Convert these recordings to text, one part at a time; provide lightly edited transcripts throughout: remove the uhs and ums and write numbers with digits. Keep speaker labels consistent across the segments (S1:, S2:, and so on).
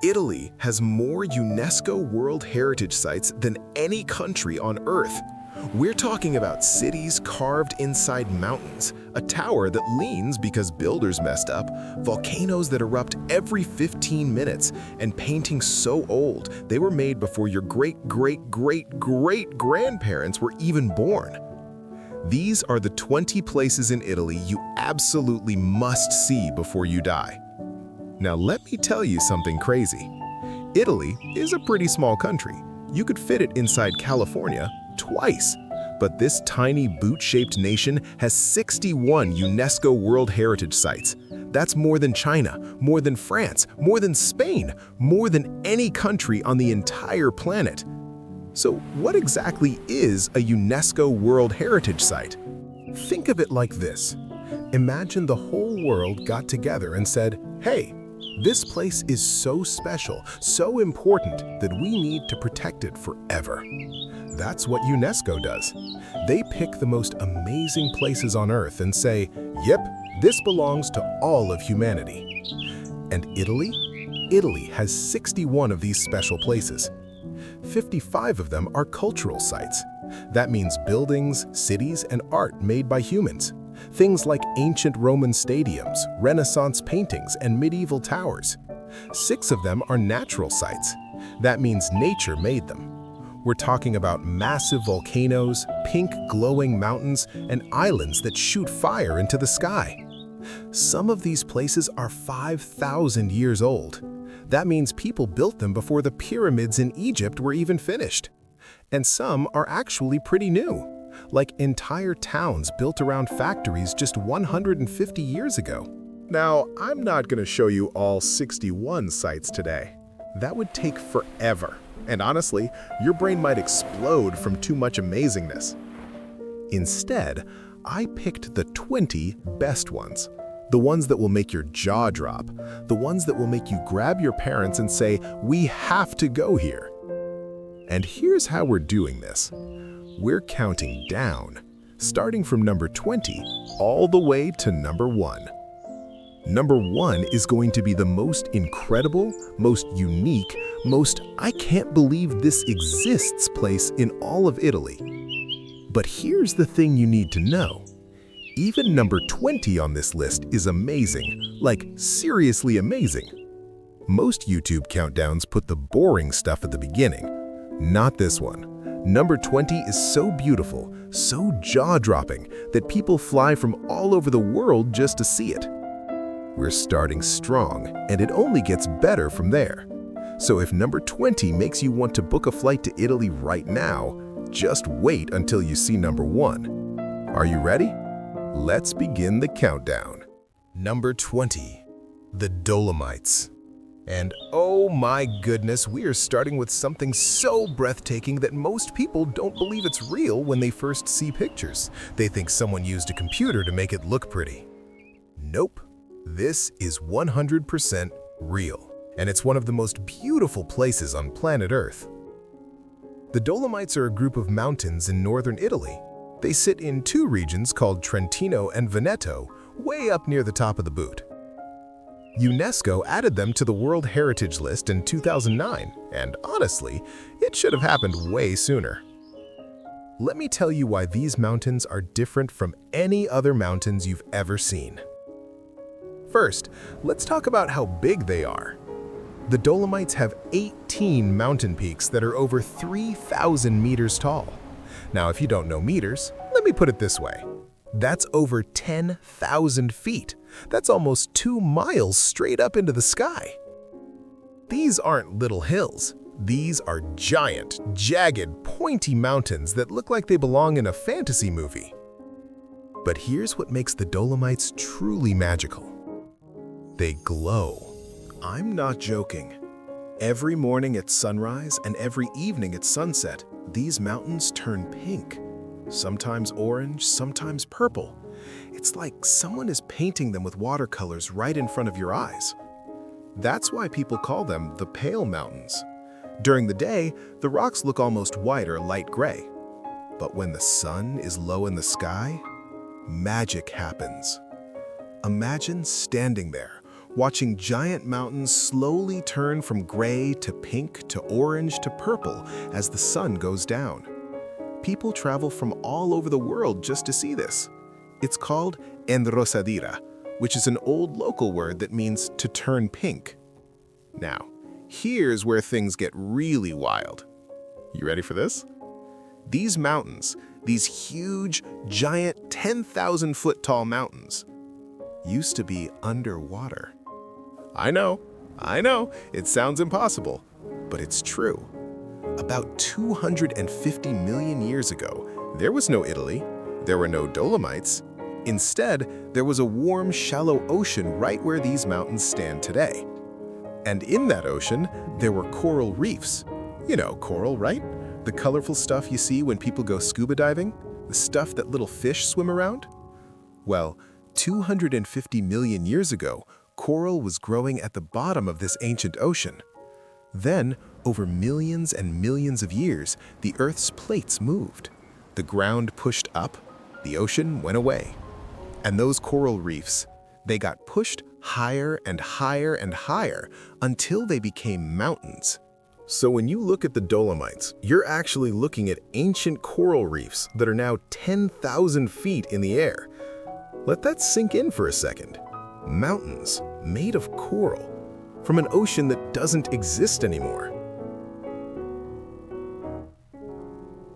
S1: Italy has more UNESCO World Heritage Sites than any country on Earth. We're talking about cities carved inside mountains, a tower that leans because builders messed up, volcanoes that erupt every 15 minutes, and paintings so old they were made before your great-great-great-great-grandparents were even born. These are the 20 places in Italy you absolutely must see before you die. Now let me tell you something crazy. Italy is a pretty small country. You could fit it inside California twice. But this tiny boot-shaped nation has 61 UNESCO World Heritage Sites. That's more than China, more than France, more than Spain, more than any country on the entire planet. So what exactly is a UNESCO World Heritage Site? Think of it like this. Imagine the whole world got together and said, "Hey, this place is so special, so important that we need to protect it forever." That's what UNESCO does. They pick the most amazing places on Earth and say, "Yep, this belongs to all of humanity." And Italy? Italy has 61 of these special places. 55 of them are cultural sites. That means buildings, cities, and art made by humans. Things like ancient Roman stadiums, Renaissance paintings, and medieval towers. 6 of them are natural sites. That means nature made them. We're talking about massive volcanoes, pink glowing mountains, and islands that shoot fire into the sky. Some of these places are 5,000 years old. That means people built them before the pyramids in Egypt were even finished. And some are actually pretty new, like entire towns built around factories just 150 years ago. Now, I'm not going to show you all 61 sites today. That would take forever. And honestly, your brain might explode from too much amazingness. Instead, I picked the 20 best ones. The ones that will make your jaw drop. The ones that will make you grab your parents and say, "We have to go here." And here's how we're doing this. We're counting down, starting from number 20 all the way to number 1. Number 1 is going to be the most incredible, most unique, most "I can't believe this exists" place in all of Italy. But here's the thing you need to know. Even number 20 on this list is amazing, like seriously amazing. Most YouTube countdowns put the boring stuff at the beginning. Not this one. Number 20 is so beautiful, so jaw-dropping, that people fly from all over the world just to see it. We're starting strong, and it only gets better from there. So if number 20 makes you want to book a flight to Italy right now, just wait until you see number 1. Are you ready? Let's begin the countdown. Number 20, the Dolomites. And oh my goodness, we are starting with something so breathtaking that most people don't believe it's real when they first see pictures. They think someone used a computer to make it look pretty. Nope. This is 100% real, and it's one of the most beautiful places on planet Earth. The Dolomites are a group of mountains in northern Italy. They sit in 2 regions called Trentino and Veneto, way up near the top of the boot. UNESCO added them to the World Heritage List in 2009, and honestly, it should have happened way sooner. Let me tell you why these mountains are different from any other mountains you've ever seen. First, let's talk about how big they are. The Dolomites have 18 mountain peaks that are over 3,000 meters tall. Now, if you don't know meters, let me put it this way. That's over 10,000 feet. That's almost 2 miles straight up into the sky. These aren't little hills. These are giant, jagged, pointy mountains that look like they belong in a fantasy movie. But here's what makes the Dolomites truly magical. They glow. I'm not joking. Every morning at sunrise and every evening at sunset, these mountains turn pink. Sometimes orange, sometimes purple. It's like someone is painting them with watercolors right in front of your eyes. That's why people call them the Pale Mountains. During the day, the rocks look almost white or light gray. But when the sun is low in the sky, magic happens. Imagine standing there, watching giant mountains slowly turn from gray to pink to orange to purple as the sun goes down. People travel from all over the world just to see this. It's called enrosadira, which is an old local word that means to turn pink. Now, here's where things get really wild. You ready for this? These mountains, these huge, giant 10,000-foot tall mountains, used to be underwater. I know, it sounds impossible, but it's true. About 250 million years ago, there was no Italy, there were no Dolomites. Instead, there was a warm, shallow ocean right where these mountains stand today. And in that ocean, there were coral reefs. You know coral, right? The colorful stuff you see when people go scuba diving, the stuff that little fish swim around. Well, 250 million years ago, coral was growing at the bottom of this ancient ocean. Then, over millions and millions of years, the Earth's plates moved. The ground pushed up, the ocean went away. And those coral reefs, they got pushed higher and higher and higher until they became mountains. So when you look at the Dolomites, you're actually looking at ancient coral reefs that are now 10,000 feet in the air. Let that sink in for a second. Mountains made of coral from an ocean that doesn't exist anymore.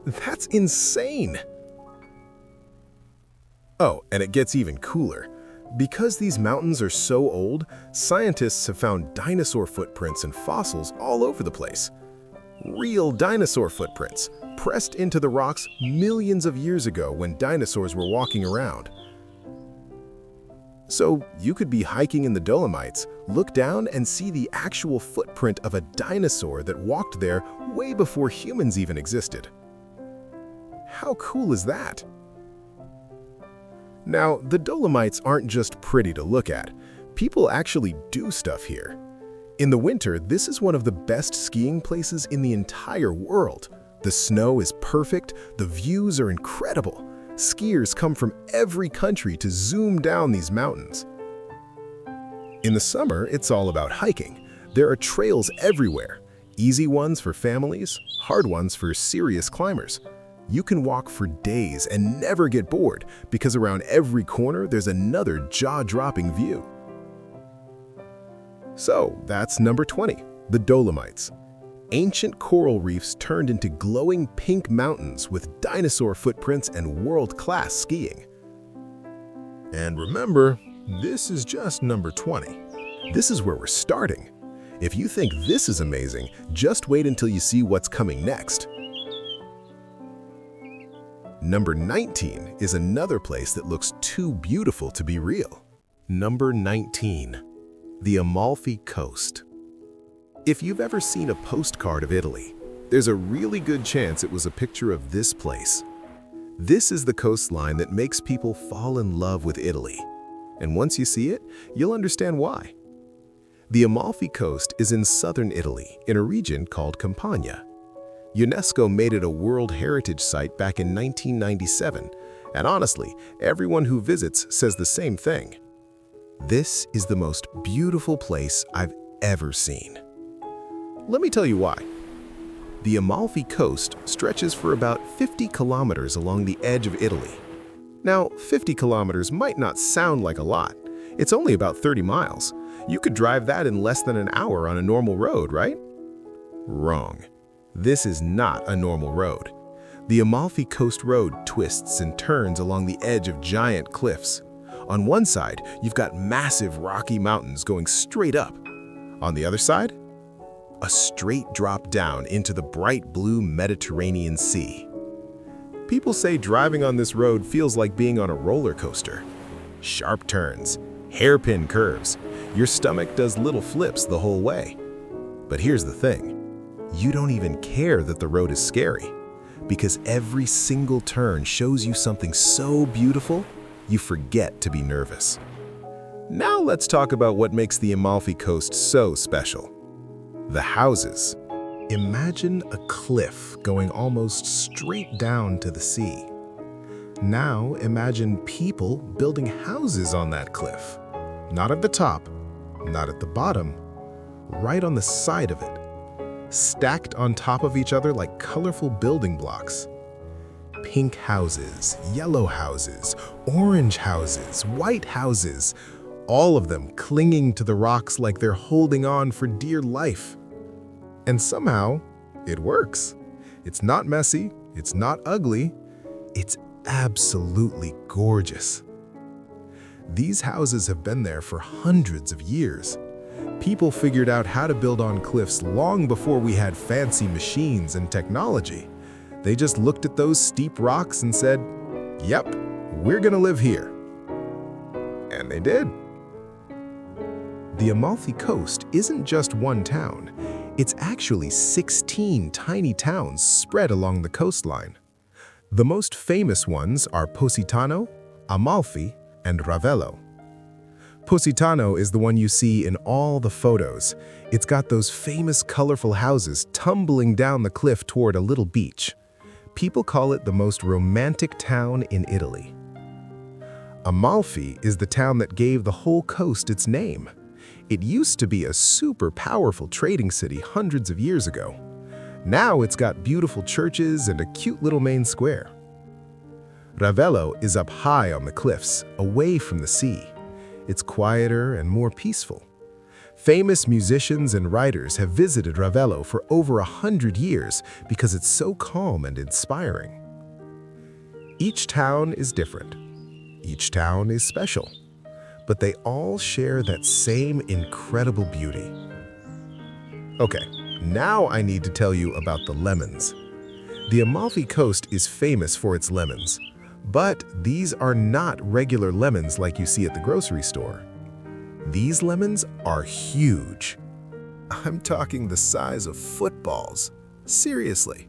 S1: That's insane! Oh, and it gets even cooler. Because these mountains are so old, scientists have found dinosaur footprints and fossils all over the place. Real dinosaur footprints, pressed into the rocks millions of years ago when dinosaurs were walking around. So you could be hiking in the Dolomites, look down and see the actual footprint of a dinosaur that walked there way before humans even existed. How cool is that? Now, the Dolomites aren't just pretty to look at. People actually do stuff here. In the winter, this is one of the best skiing places in the entire world. The snow is perfect, the views are incredible. Skiers come from every country to zoom down these mountains. In the summer, it's all about hiking. There are trails everywhere. Easy ones for families, hard ones for serious climbers. You can walk for days and never get bored because around every corner there's another jaw-dropping view. So that's number 20, the Dolomites. Ancient coral reefs turned into glowing pink mountains with dinosaur footprints and world-class skiing. And remember, this is just number 20. This is where we're starting. If you think this is amazing, just wait until you see what's coming next. Number 19 is another place that looks too beautiful to be real. Number 19, the Amalfi Coast. If you've ever seen a postcard of Italy, there's a really good chance it was a picture of this place. This is the coastline that makes people fall in love with Italy. And once you see it, you'll understand why. The Amalfi Coast is in southern Italy, in a region called Campania. UNESCO made it a World Heritage Site back in 1997, and honestly, everyone who visits says the same thing. This is the most beautiful place I've ever seen. Let me tell you why. The Amalfi Coast stretches for about 50 kilometers along the edge of Italy. Now, 50 kilometers might not sound like a lot. It's only about 30 miles. You could drive that in less than an hour on a normal road, right? Wrong. This is not a normal road. The Amalfi Coast Road twists and turns along the edge of giant cliffs. On one side, you've got massive rocky mountains going straight up. On the other side, a straight drop down into the bright blue Mediterranean Sea. People say driving on this road feels like being on a roller coaster. Sharp turns, hairpin curves. Your stomach does little flips the whole way. But here's the thing. You don't even care that the road is scary, because every single turn shows you something so beautiful, you forget to be nervous. Now let's talk about what makes the Amalfi Coast so special. The houses. Imagine a cliff going almost straight down to the sea. Now imagine people building houses on that cliff. Not at the top, Not at the bottom, right on the side of it, stacked on top of each other like colorful building blocks. Pink houses, yellow houses, orange houses, white houses, all of them clinging to the rocks like they're holding on for dear life. And somehow, it works. It's not messy, it's not ugly, it's absolutely gorgeous. These houses have been there for hundreds of years. People figured out how to build on cliffs long before we had fancy machines and technology. They just looked at those steep rocks and said, "Yep, we're gonna live here." And they did. The Amalfi Coast isn't just one town. It's actually 16 tiny towns spread along the coastline. The most famous ones are Positano, Amalfi, and Ravello. Positano is the one you see in all the photos. It's got those famous colorful houses tumbling down the cliff toward a little beach. People call it the most romantic town in Italy. Amalfi is the town that gave the whole coast its name. It used to be a super powerful trading city hundreds of years ago. Now it's got beautiful churches and a cute little main square. Ravello is up high on the cliffs, away from the sea. It's quieter and more peaceful. Famous musicians and writers have visited Ravello for over 100 years because it's so calm and inspiring. Each town is different. Each town is special. But they all share that same incredible beauty. Okay, now I need to tell you about the lemons. The Amalfi Coast is famous for its lemons. But these are not regular lemons like you see at the grocery store. These lemons are huge. I'm talking the size of footballs. Seriously,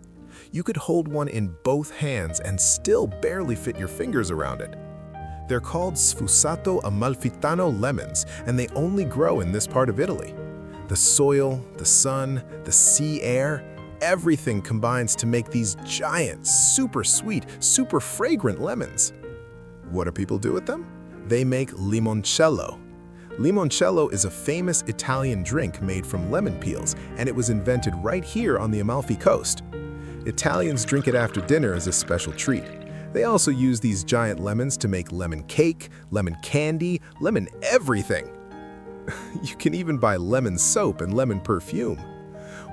S1: you could hold one in both hands and still barely fit your fingers around it. They're called Sfusato Amalfitano lemons, and they only grow in this part of Italy. The soil, the sun, the sea air, everything combines to make these giant, super sweet, super fragrant lemons. What do people do with them? They make limoncello. Limoncello is a famous Italian drink made from lemon peels, and it was invented right here on the Amalfi Coast. Italians drink it after dinner as a special treat. They also use these giant lemons to make lemon cake, lemon candy, lemon everything. You can even buy lemon soap and lemon perfume.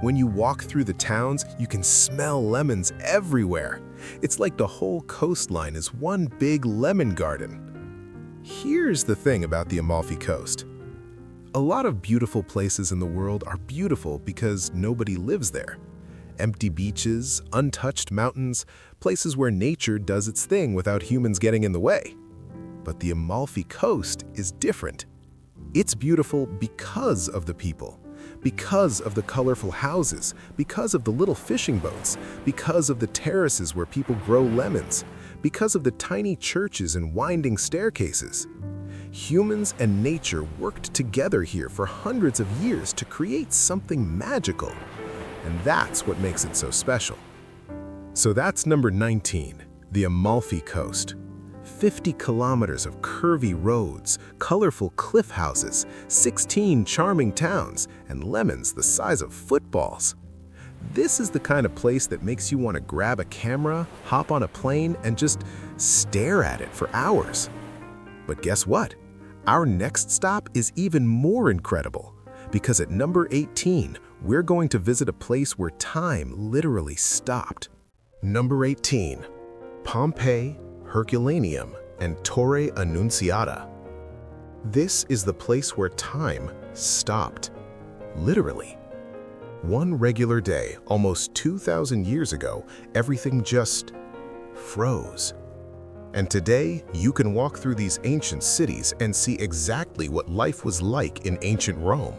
S1: When you walk through the towns, you can smell lemons everywhere. It's like the whole coastline is one big lemon garden. Here's the thing about the Amalfi Coast. A lot of beautiful places in the world are beautiful because nobody lives there. Empty beaches, untouched mountains, places where nature does its thing without humans getting in the way. But the Amalfi Coast is different. It's beautiful because of the people. Because of the colorful houses, because of the little fishing boats, because of the terraces where people grow lemons, because of the tiny churches and winding staircases. Humans and nature worked together here for hundreds of years to create something magical, and that's what makes it so special. So that's number 19, the Amalfi Coast. 50 kilometers of curvy roads, colorful cliff houses, 16 charming towns, and lemons the size of footballs. This is the kind of place that makes you want to grab a camera, hop on a plane, and just stare at it for hours. But guess what? Our next stop is even more incredible, because at number 18, we're going to visit a place where time literally stopped. Number 18, Pompeii, Herculaneum, and Torre Annunziata. This is the place where time stopped. Literally. One regular day, almost 2,000 years ago, everything just froze. And today, you can walk through these ancient cities and see exactly what life was like in ancient Rome.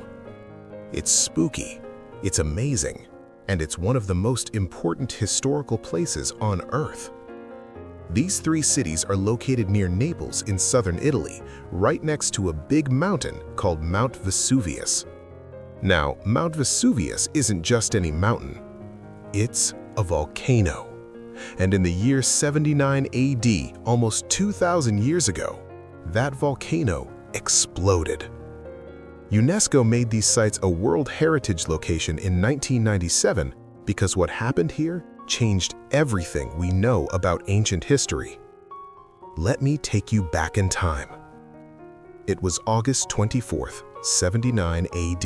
S1: It's spooky, it's amazing, and it's one of the most important historical places on Earth. These three cities are located near Naples in southern Italy, right next to a big mountain called Mount Vesuvius. Now, Mount Vesuvius isn't just any mountain. It's a volcano. And in the year 79 AD, almost 2,000 years ago, that volcano exploded. UNESCO made these sites a World Heritage location in 1997 because what happened here changed everything we know about ancient history. Let me take you back in time. It was August 24th, 79 AD.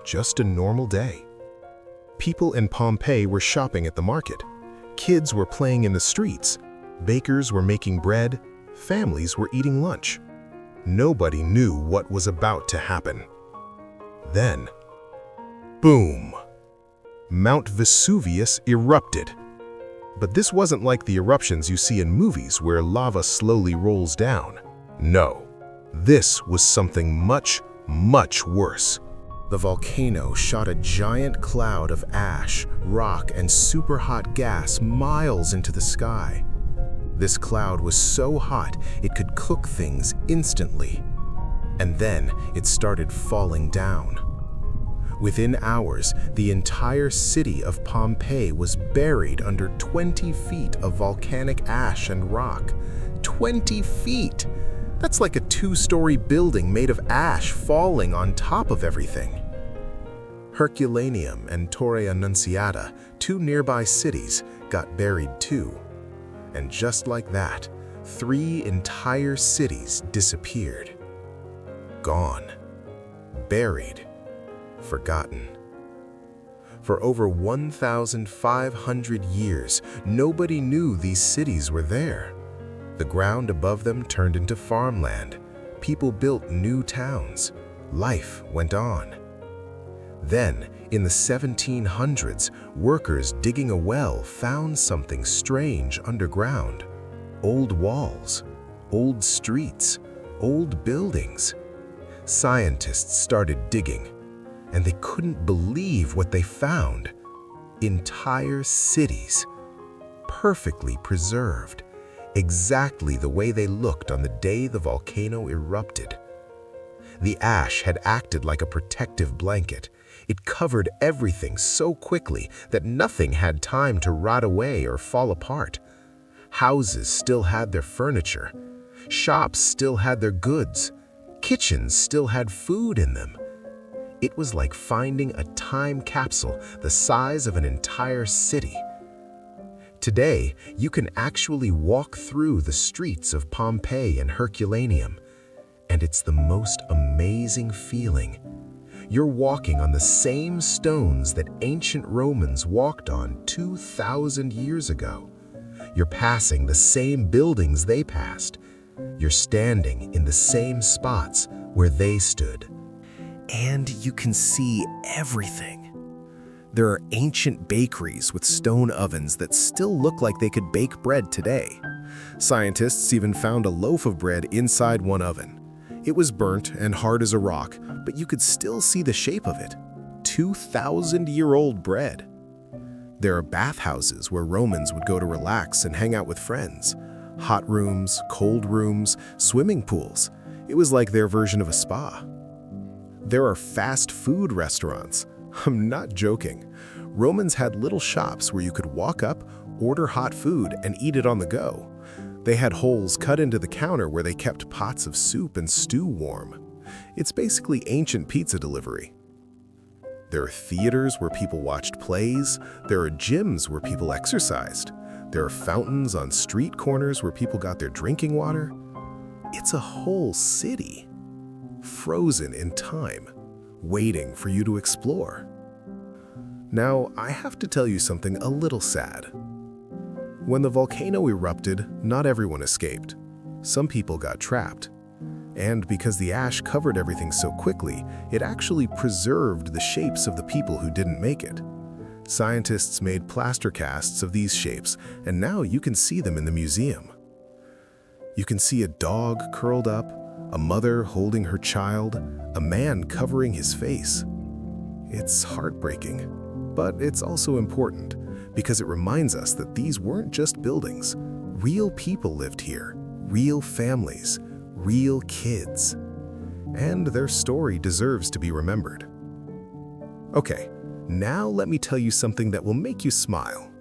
S1: Just a normal day. People in Pompeii were shopping at the market. Kids were playing in the streets. Bakers were making bread. Families were eating lunch. Nobody knew what was about to happen. Then, boom! Mount Vesuvius erupted. But this wasn't like the eruptions you see in movies where lava slowly rolls down. No, this was something much, much worse. The volcano shot a giant cloud of ash, rock, and super-hot gas miles into the sky. This cloud was so hot it could cook things instantly. And then it started falling down. Within hours, the entire city of Pompeii was buried under 20 feet of volcanic ash and rock. 20 feet! That's like a 2-story building made of ash falling on top of everything. Herculaneum and Torre Annunziata, 2 nearby cities, got buried too. And just like that, 3 entire cities disappeared. Gone. Buried. Forgotten. For over 1,500 years, nobody knew these cities were there. The ground above them turned into farmland. People built new towns. Life went on. Then, in the 1700s, workers digging a well found something strange underground. Old walls, old streets, old buildings. Scientists started digging, and they couldn't believe what they found. Entire cities, perfectly preserved, exactly the way they looked on the day the volcano erupted. The ash had acted like a protective blanket. It covered everything so quickly that nothing had time to rot away or fall apart. Houses still had their furniture. Shops still had their goods. Kitchens still had food in them. It was like finding a time capsule the size of an entire city. Today, you can actually walk through the streets of Pompeii and Herculaneum, and it's the most amazing feeling. You're walking on the same stones that ancient Romans walked on 2,000 years ago. You're passing the same buildings they passed. You're standing in the same spots where they stood. And you can see everything. There are ancient bakeries with stone ovens that still look like they could bake bread today. Scientists even found a loaf of bread inside one oven. It was burnt and hard as a rock, but you could still see the shape of it. 2,000-year-old bread. There are bathhouses where Romans would go to relax and hang out with friends. Hot rooms, cold rooms, swimming pools. It was like their version of a spa. There are fast food restaurants. I'm not joking. Romans had little shops where you could walk up, order hot food, and eat it on the go. They had holes cut into the counter where they kept pots of soup and stew warm. It's basically ancient pizza delivery. There are theaters where people watched plays. There are gyms where people exercised. There are fountains on street corners where people got their drinking water. It's a whole city, frozen in time, waiting for you to explore. Now, I have to tell you something a little sad. When the volcano erupted, not everyone escaped. Some people got trapped. And because the ash covered everything so quickly, it actually preserved the shapes of the people who didn't make it. Scientists made plaster casts of these shapes, and now you can see them in the museum. You can see a dog curled up, a mother holding her child, a man covering his face. It's heartbreaking, but it's also important because it reminds us that these weren't just buildings. Real people lived here, real families, real kids. And their story deserves to be remembered. Okay, now let me tell you something that will make you smile.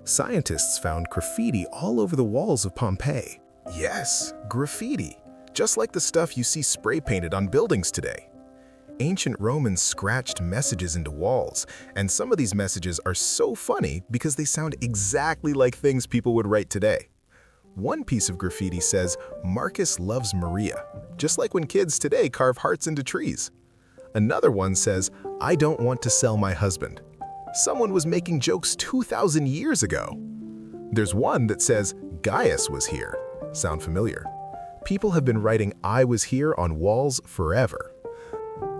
S1: Scientists found graffiti all over the walls of Pompeii. Yes, graffiti, just like the stuff you see spray painted on buildings today. Ancient Romans scratched messages into walls, and some of these messages are so funny because they sound exactly like things people would write today. One piece of graffiti says, "Marcus loves Maria," just like when kids today carve hearts into trees. Another one says, "I don't want to sell my husband." Someone was making jokes 2,000 years ago. There's one that says, "Gaius was here." Sound familiar? People have been writing "I was here" on walls forever.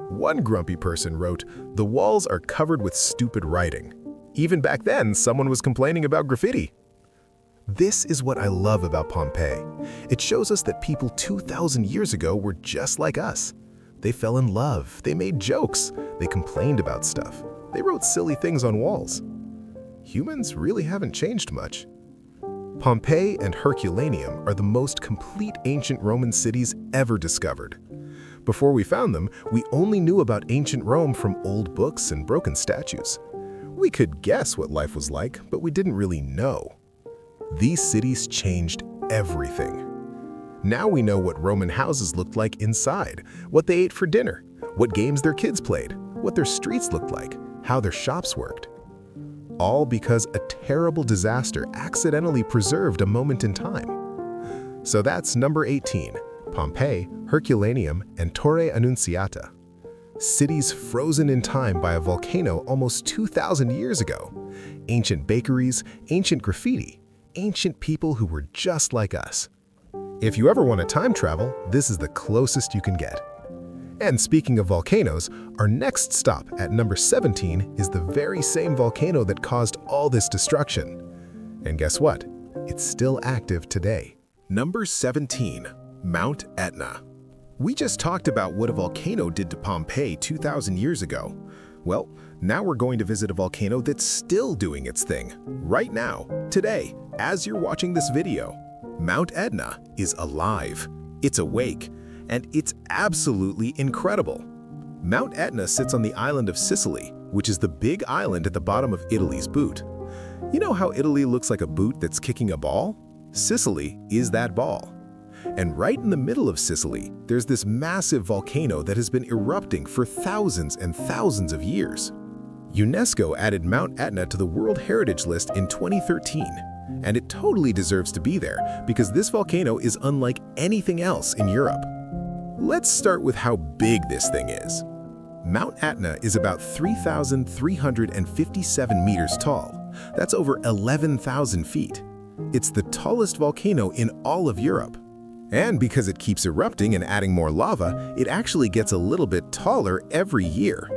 S1: One grumpy person wrote, "The walls are covered with stupid writing." Even back then, someone was complaining about graffiti. This is what I love about Pompeii. It shows us that people 2,000 years ago were just like us. They fell in love, they made jokes, they complained about stuff, they wrote silly things on walls. Humans really haven't changed much. Pompeii and Herculaneum are the most complete ancient Roman cities ever discovered. Before we found them, we only knew about ancient Rome from old books and broken statues. We could guess what life was like, but we didn't really know. These cities changed everything. Now we know what Roman houses looked like inside, what they ate for dinner, what games their kids played, what their streets looked like, how their shops worked. All because a terrible disaster accidentally preserved a moment in time. So that's number 18, Pompeii, Herculaneum, and Torre Annunziata. Cities frozen in time by a volcano almost 2,000 years ago. Ancient bakeries, ancient graffiti, ancient people who were just like us. If you ever want to time travel, this is the closest you can get. And speaking of volcanoes, our next stop at number 17 is the very same volcano that caused all this destruction. And guess what? It's still active today. Number 17, Mount Etna. We just talked about what a volcano did to Pompeii 2,000 years ago. Well, now we're going to visit a volcano that's still doing its thing, right now, today, as you're watching this video. Mount Etna is alive, it's awake, and it's absolutely incredible. Mount Etna sits on the island of Sicily, which is the big island at the bottom of Italy's boot. You know how Italy looks like a boot that's kicking a ball? Sicily is that ball. And right in the middle of Sicily, there's this massive volcano that has been erupting for thousands and thousands of years. UNESCO added Mount Etna to the World Heritage List in 2013, and it totally deserves to be there because this volcano is unlike anything else in Europe. Let's start with how big this thing is. Mount Etna is about 3,357 meters tall. That's over 11,000 feet. It's the tallest volcano in all of Europe. And because it keeps erupting and adding more lava, it actually gets a little bit taller every year.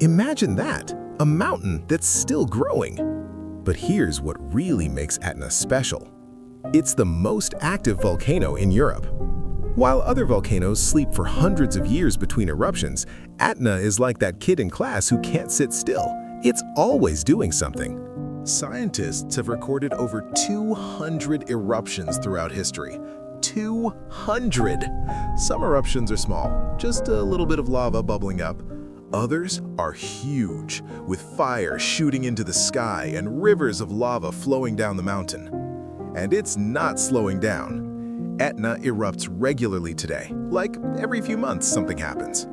S1: Imagine that, a mountain that's still growing. But here's what really makes Etna special. It's the most active volcano in Europe. While other volcanoes sleep for hundreds of years between eruptions, Etna is like that kid in class who can't sit still. It's always doing something. Scientists have recorded over 200 eruptions throughout history. 200! Some eruptions are small, just a little bit of lava bubbling up. Others are huge, with fire shooting into the sky and rivers of lava flowing down the mountain. And it's not slowing down. Etna erupts regularly today, like every few months something happens.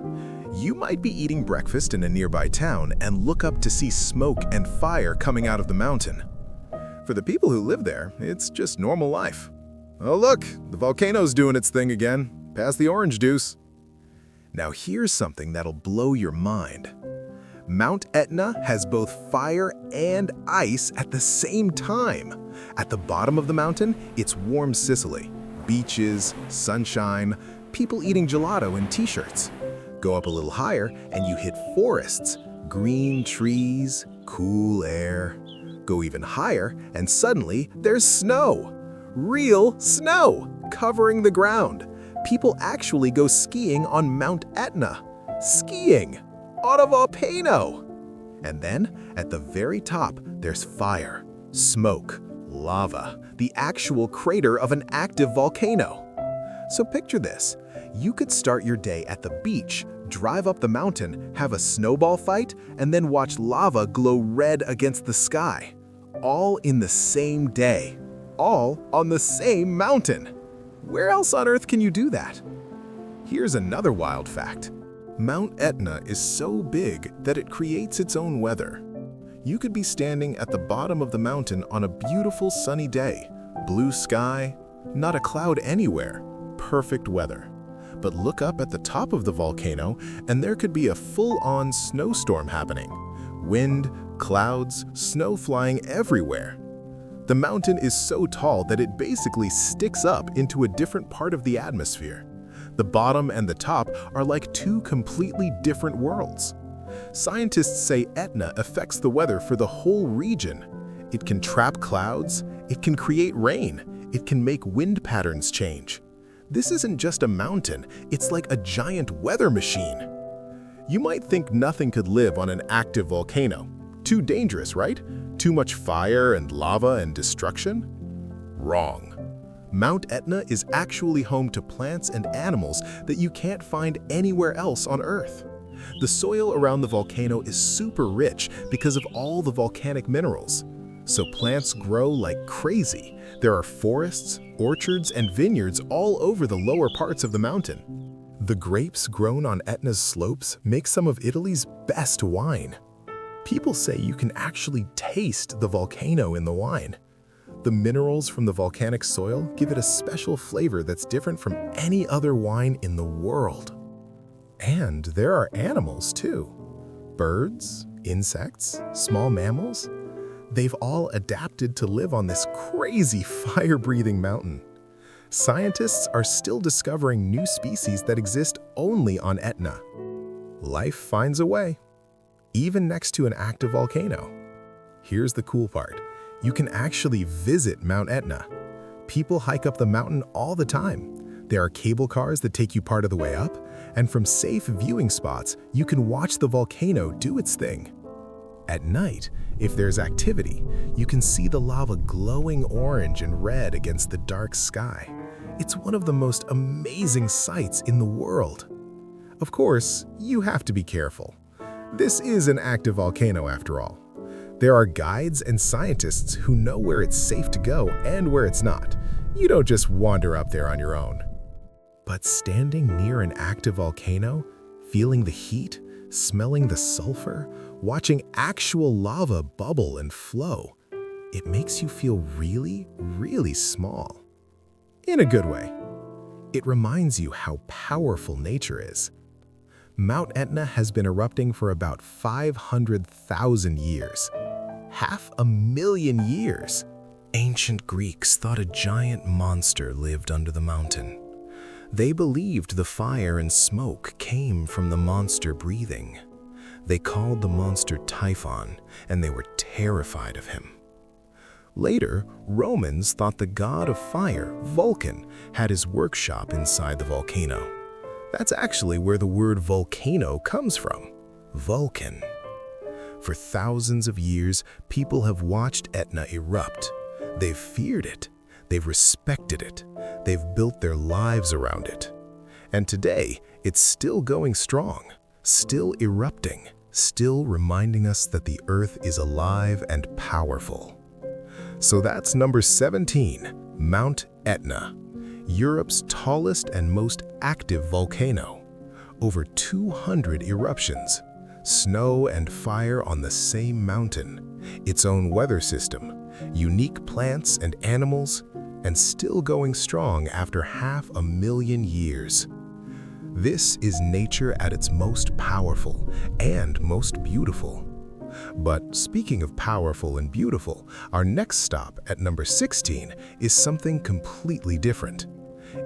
S1: You might be eating breakfast in a nearby town and look up to see smoke and fire coming out of the mountain. For the people who live there, it's just normal life. Oh look, the volcano's doing its thing again. Pass the orange juice. Now here's something that'll blow your mind. Mount Etna has both fire and ice at the same time. At the bottom of the mountain, it's warm Sicily. Beaches, sunshine, people eating gelato and t-shirts. Go up a little higher and you hit forests, green trees, cool air. Go even higher and suddenly there's snow. Real snow covering the ground. People actually go skiing on Mount Etna. Skiing on a volcano. And then at the very top, there's fire, smoke, lava, the actual crater of an active volcano. So picture this. You could start your day at the beach, drive up the mountain, have a snowball fight, and then watch lava glow red against the sky. All in the same day. All on the same mountain. Where else on Earth can you do that? Here's another wild fact. Mount Etna is so big that it creates its own weather. You could be standing at the bottom of the mountain on a beautiful sunny day, blue sky, not a cloud anywhere, perfect weather. But look up at the top of the volcano and there could be a full-on snowstorm happening. Wind, clouds, snow flying everywhere. The mountain is so tall that it basically sticks up into a different part of the atmosphere. The bottom and the top are like two completely different worlds. Scientists say Etna affects the weather for the whole region. It can trap clouds, it can create rain, it can make wind patterns change. This isn't just a mountain, it's like a giant weather machine. You might think nothing could live on an active volcano. Too dangerous, right? Too much fire and lava and destruction? Wrong. Mount Etna is actually home to plants and animals that you can't find anywhere else on Earth. The soil around the volcano is super rich because of all the volcanic minerals. So plants grow like crazy. There are forests, orchards, and vineyards all over the lower parts of the mountain. The grapes grown on Etna's slopes make some of Italy's best wine. People say you can actually taste the volcano in the wine. The minerals from the volcanic soil give it a special flavor that's different from any other wine in the world. And there are animals too. Birds, insects, small mammals. They've all adapted to live on this crazy fire-breathing mountain. Scientists are still discovering new species that exist only on Etna. Life finds a way, even next to an active volcano. Here's the cool part. You can actually visit Mount Etna. People hike up the mountain all the time. There are cable cars that take you part of the way up, and from safe viewing spots, you can watch the volcano do its thing. At night, if there's activity, you can see the lava glowing orange and red against the dark sky. It's one of the most amazing sights in the world. Of course, you have to be careful. This is an active volcano after all. There are guides and scientists who know where it's safe to go and where it's not. You don't just wander up there on your own. But standing near an active volcano, feeling the heat, smelling the sulfur, watching actual lava bubble and flow, it makes you feel really, really small. In a good way. It reminds you how powerful nature is. Mount Etna has been erupting for about 500,000 years. 500,000 years. Ancient Greeks thought a giant monster lived under the mountain. They believed the fire and smoke came from the monster breathing. They called the monster Typhon, and they were terrified of him. Later, Romans thought the god of fire, Vulcan, had his workshop inside the volcano. That's actually where the word volcano comes from, Vulcan. For thousands of years, people have watched Etna erupt. They've feared it. They've respected it. They've built their lives around it. And today, it's still going strong, still erupting, still reminding us that the Earth is alive and powerful. So that's number 17, Mount Etna, Europe's tallest and most active volcano. Over 200 eruptions, snow and fire on the same mountain, its own weather system, unique plants and animals, and still going strong after 500,000 years. This is nature at its most powerful and most beautiful. But speaking of powerful and beautiful, our next stop at number 16 is something completely different.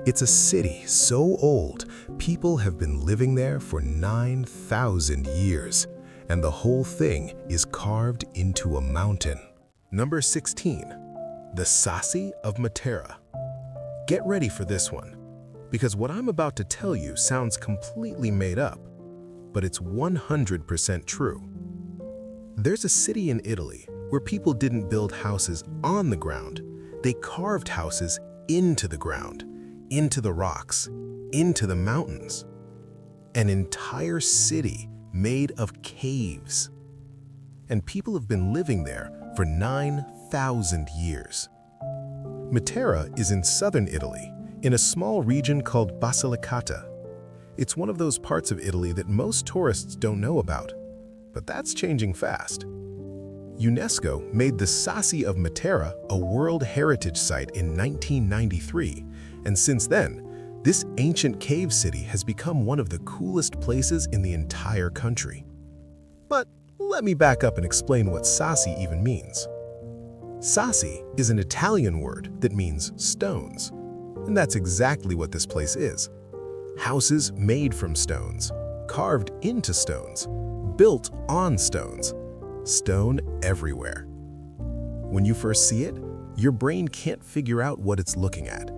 S1: It's a city so old, people have been living there for 9,000 years, and the whole thing is carved into a mountain. Number 16. The Sassi of Matera. Get ready for this one, because what I'm about to tell you sounds completely made up, but it's 100% true. There's a city in Italy where people didn't build houses on the ground. They carved houses into the ground, into the rocks, into the mountains. An entire city made of caves. And people have been living there for 9,000 years. Matera is in southern Italy, in a small region called Basilicata. It's one of those parts of Italy that most tourists don't know about. But that's changing fast. UNESCO made the Sassi of Matera a World Heritage Site in 1993, and since then, this ancient cave city has become one of the coolest places in the entire country. But let me back up and explain what Sassi even means. Sassi is an Italian word that means stones, and that's exactly what this place is. Houses made from stones, carved into stones, built on stones, stone everywhere. When you first see it, your brain can't figure out what it's looking at.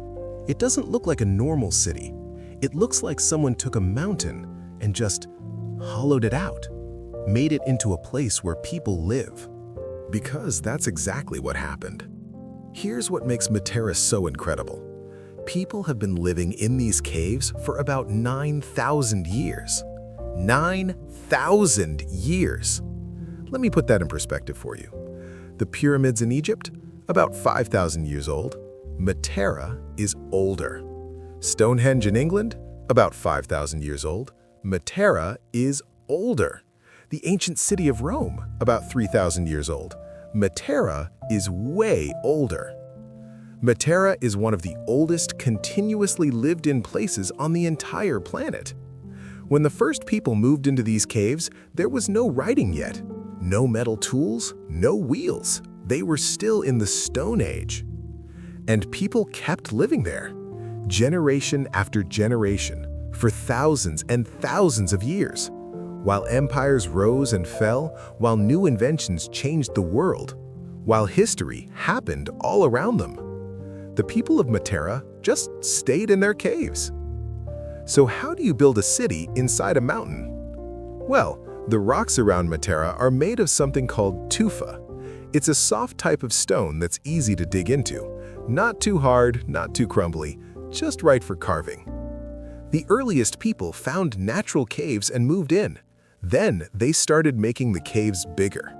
S1: It doesn't look like a normal city. It looks like someone took a mountain and just hollowed it out, made it into a place where people live. Because that's exactly what happened. Here's what makes Matera so incredible. People have been living in these caves for about 9,000 years. 9,000 years! Let me put that in perspective for you. The pyramids in Egypt, about 5,000 years old. Matera is older. Stonehenge in England, about 5,000 years old. Matera is older. The ancient city of Rome, about 3,000 years old. Matera is way older. Matera is one of the oldest continuously lived-in places on the entire planet. When the first people moved into these caves, there was no writing yet. No metal tools, no wheels. They were still in the Stone Age. And people kept living there, generation after generation, for thousands and thousands of years. While empires rose and fell, while new inventions changed the world, while history happened all around them, the people of Matera just stayed in their caves. So how do you build a city inside a mountain? Well, the rocks around Matera are made of something called tufa. It's a soft type of stone that's easy to dig into. Not too hard, not too crumbly, just right for carving. The earliest people found natural caves and moved in. Then they started making the caves bigger.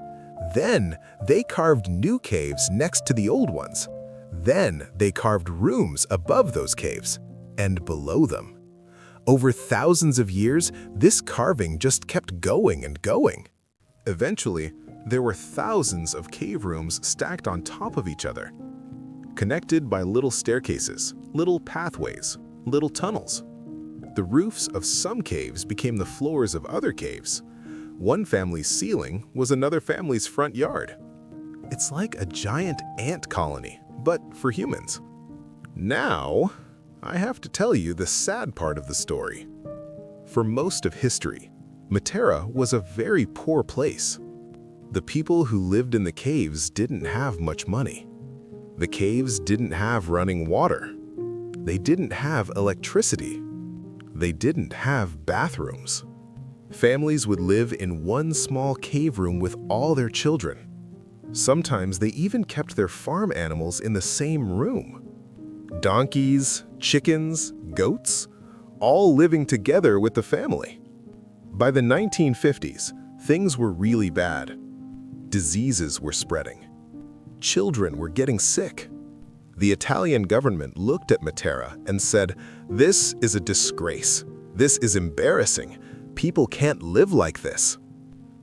S1: Then they carved new caves next to the old ones. Then they carved rooms above those caves and below them. Over thousands of years, this carving just kept going and going. Eventually, there were thousands of cave rooms stacked on top of each other, connected by little staircases, little pathways, little tunnels. The roofs of some caves became the floors of other caves. One family's ceiling was another family's front yard. It's like a giant ant colony, but for humans. Now, I have to tell you the sad part of the story. For most of history, Matera was a very poor place. The people who lived in the caves didn't have much money. The caves didn't have running water. They didn't have electricity. They didn't have bathrooms. Families would live in one small cave room with all their children. Sometimes they even kept their farm animals in the same room. Donkeys, chickens, goats, all living together with the family. By the 1950s, things were really bad. Diseases were spreading. Children were getting sick. The Italian government looked at Matera and said, "This is a disgrace. This is embarrassing. People can't live like this."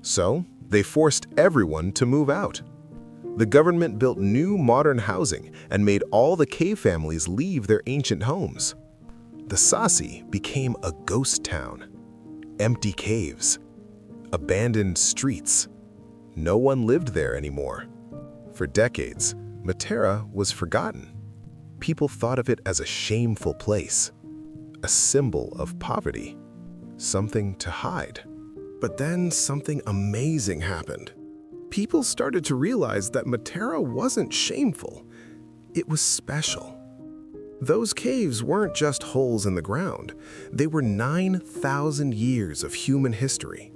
S1: So they forced everyone to move out. The government built new modern housing and made all the cave families leave their ancient homes. The Sassi became a ghost town. Empty caves, abandoned streets. No one lived there anymore. For decades, Matera was forgotten. People thought of it as a shameful place, a symbol of poverty, something to hide. But then something amazing happened. People started to realize that Matera wasn't shameful. It was special. Those caves weren't just holes in the ground. They were 9,000 years of human history.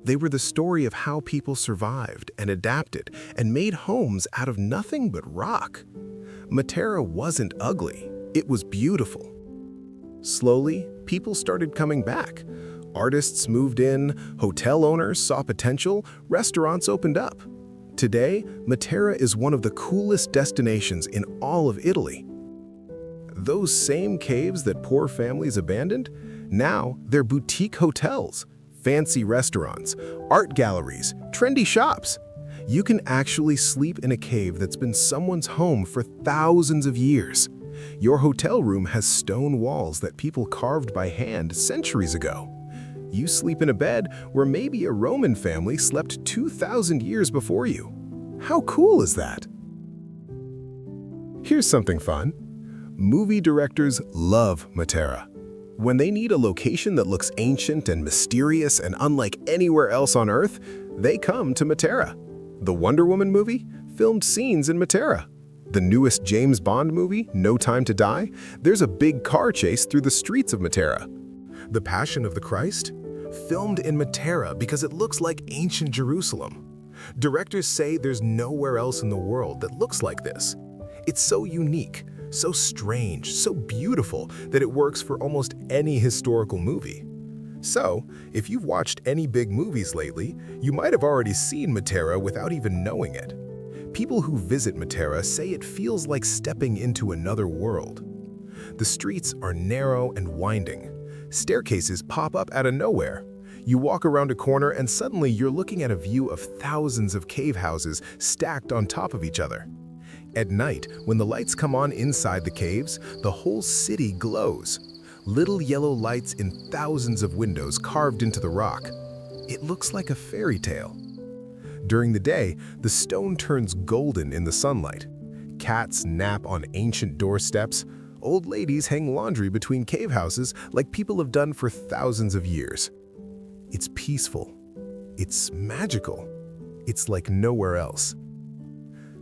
S1: They were the story of how people survived and adapted and made homes out of nothing but rock. Matera wasn't ugly. It was beautiful. Slowly, people started coming back. Artists moved in, hotel owners saw potential, restaurants opened up. Today, Matera is one of the coolest destinations in all of Italy. Those same caves that poor families abandoned, Now, they're boutique hotels, fancy restaurants, art galleries, trendy shops. You can actually sleep in a cave that's been someone's home for thousands of years. Your hotel room has stone walls that people carved by hand centuries ago. You sleep in a bed where maybe a Roman family slept 2,000 years before you. How cool is that? Here's something fun. Movie directors love Matera. When they need a location that looks ancient and mysterious and unlike anywhere else on Earth, they come to Matera. The Wonder Woman movie filmed scenes in Matera. The newest James Bond movie, No Time to Die, there's a big car chase through the streets of Matera. The Passion of the Christ, filmed in Matera because it looks like ancient Jerusalem. Directors say there's nowhere else in the world that looks like this. It's so unique, so strange, so beautiful that it works for almost any historical movie. So, if you've watched any big movies lately, you might have already seen Matera without even knowing it. People who visit Matera say it feels like stepping into another world. The streets are narrow and winding. Staircases pop up out of nowhere. You walk around a corner and suddenly you're looking at a view of thousands of cave houses stacked on top of each other. At night, when the lights come on inside the caves, the whole city glows. Little yellow lights in thousands of windows carved into the rock. It looks like a fairy tale. During the day, the stone turns golden in the sunlight. Cats nap on ancient doorsteps. Old ladies hang laundry between cave houses like people have done for thousands of years. It's peaceful. It's magical. It's like nowhere else.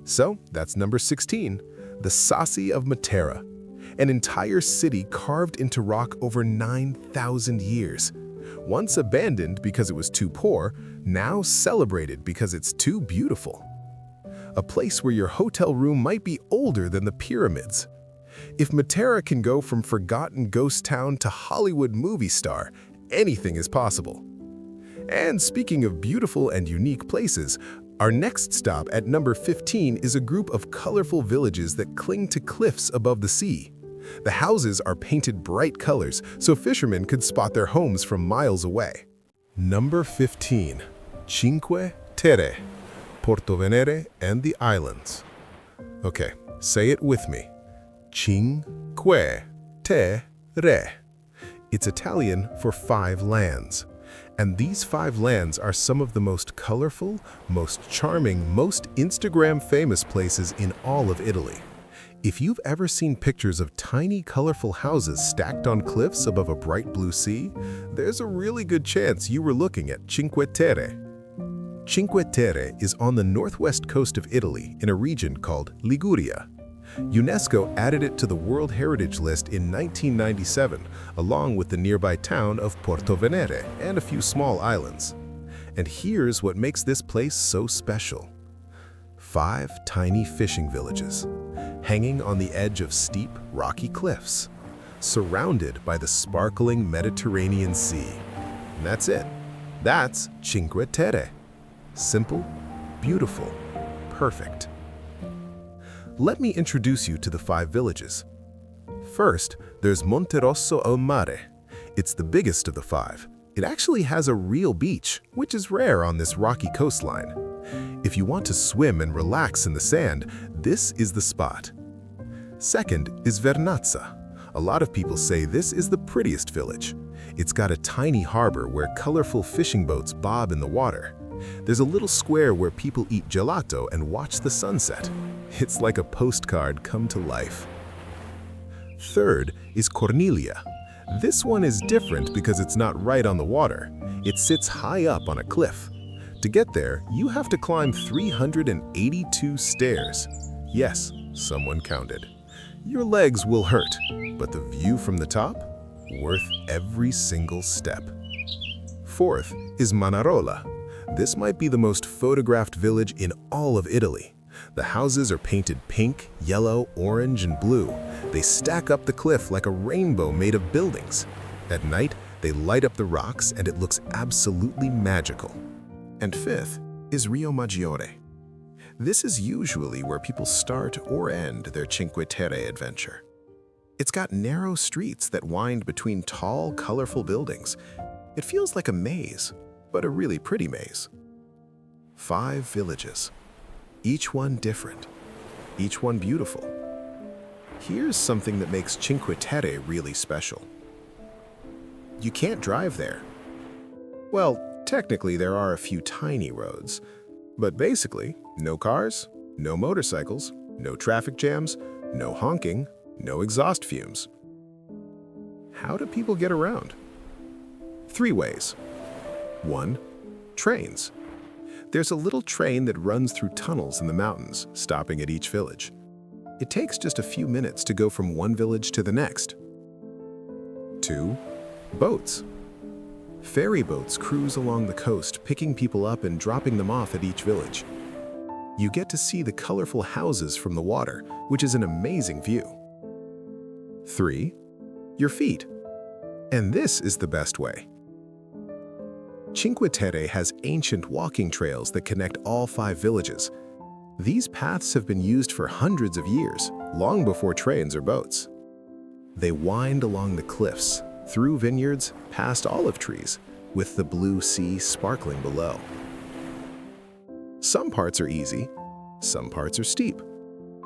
S1: So, that's number 16, the Sassi of Matera, an entire city carved into rock over 9,000 years. Once abandoned because it was too poor, now celebrated because it's too beautiful. A place where your hotel room might be older than the pyramids. If Matera can go from forgotten ghost town to Hollywood movie star, anything is possible. And speaking of beautiful and unique places, our next stop at number 15 is a group of colorful villages that cling to cliffs above the sea. The houses are painted bright colors so fishermen could spot their homes from miles away. Number 15. Cinque Terre, Porto and the Islands. Okay, say it with me. Cinque Terre. It's Italian for 5 lands. And these 5 lands are some of the most colorful, most charming, most Instagram-famous places in all of Italy. If you've ever seen pictures of tiny, colorful houses stacked on cliffs above a bright blue sea, there's a really good chance you were looking at Cinque Terre. Cinque Terre is on the northwest coast of Italy in a region called Liguria. UNESCO added it to the World Heritage List in 1997, along with the nearby town of Porto Venere and a few small islands. And here's what makes this place so special. 5 tiny fishing villages, hanging on the edge of steep, rocky cliffs, surrounded by the sparkling Mediterranean Sea. And that's it. That's Cinque Terre. Simple, beautiful, perfect. Let me introduce you to the 5 villages. First, there's Monterosso al Mare. It's the biggest of the 5. It actually has a real beach, which is rare on this rocky coastline. If you want to swim and relax in the sand, this is the spot. Second is Vernazza. A lot of people say this is the prettiest village. It's got a tiny harbor where colorful fishing boats bob in the water. There's a little square where people eat gelato and watch the sunset. It's like a postcard come to life. Third is Corniglia. This one is different because it's not right on the water. It sits high up on a cliff. To get there, you have to climb 382 stairs. Yes, someone counted. Your legs will hurt, but the view from the top? Worth every single step. Fourth is Manarola. This might be the most photographed village in all of Italy. The houses are painted pink, yellow, orange, and blue. They stack up the cliff like a rainbow made of buildings. At night, they light up the rocks and it looks absolutely magical. And fifth is Rio Maggiore. This is usually where people start or end their Cinque Terre adventure. It's got narrow streets that wind between tall, colorful buildings. It feels like a maze, but a really pretty maze. 5 villages, each one different, each one beautiful. Here's something that makes Cinque Terre really special. You can't drive there. Well, technically there are a few tiny roads, but basically, no cars, no motorcycles, no traffic jams, no honking, no exhaust fumes. How do people get around? 3 ways. 1. Trains. There's a little train that runs through tunnels in the mountains, stopping at each village. It takes just a few minutes to go from one village to the next. 2. Boats. Ferry boats cruise along the coast, picking people up and dropping them off at each village. You get to see the colorful houses from the water, which is an amazing view. 3. Your feet. And this is the best way. Cinque Terre has ancient walking trails that connect all 5 villages. These paths have been used for hundreds of years, long before trains or boats. They wind along the cliffs, through vineyards, past olive trees, with the blue sea sparkling below. Some parts are easy, some parts are steep,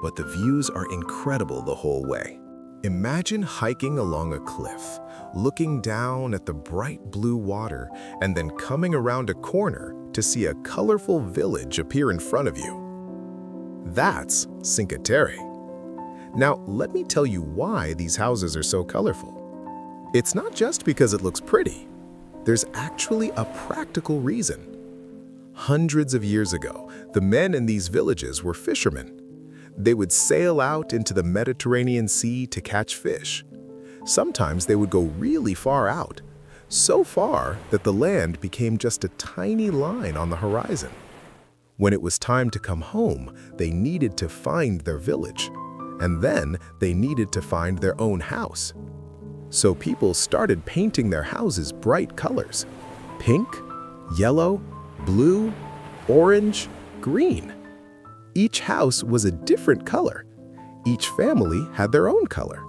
S1: but the views are incredible the whole way. Imagine hiking along a cliff, looking down at the bright blue water, and then coming around a corner to see a colorful village appear in front of you. That's Cinque Terre. Now, let me tell you why these houses are so colorful. It's not just because it looks pretty. There's actually a practical reason. Hundreds of years ago, the men in these villages were fishermen. They would sail out into the Mediterranean Sea to catch fish. Sometimes they would go really far out, so far that the land became just a tiny line on the horizon. When it was time to come home, they needed to find their village, and then they needed to find their own house. So people started painting their houses bright colors: pink, yellow, blue, orange, green. Each house was a different color. Each family had their own color.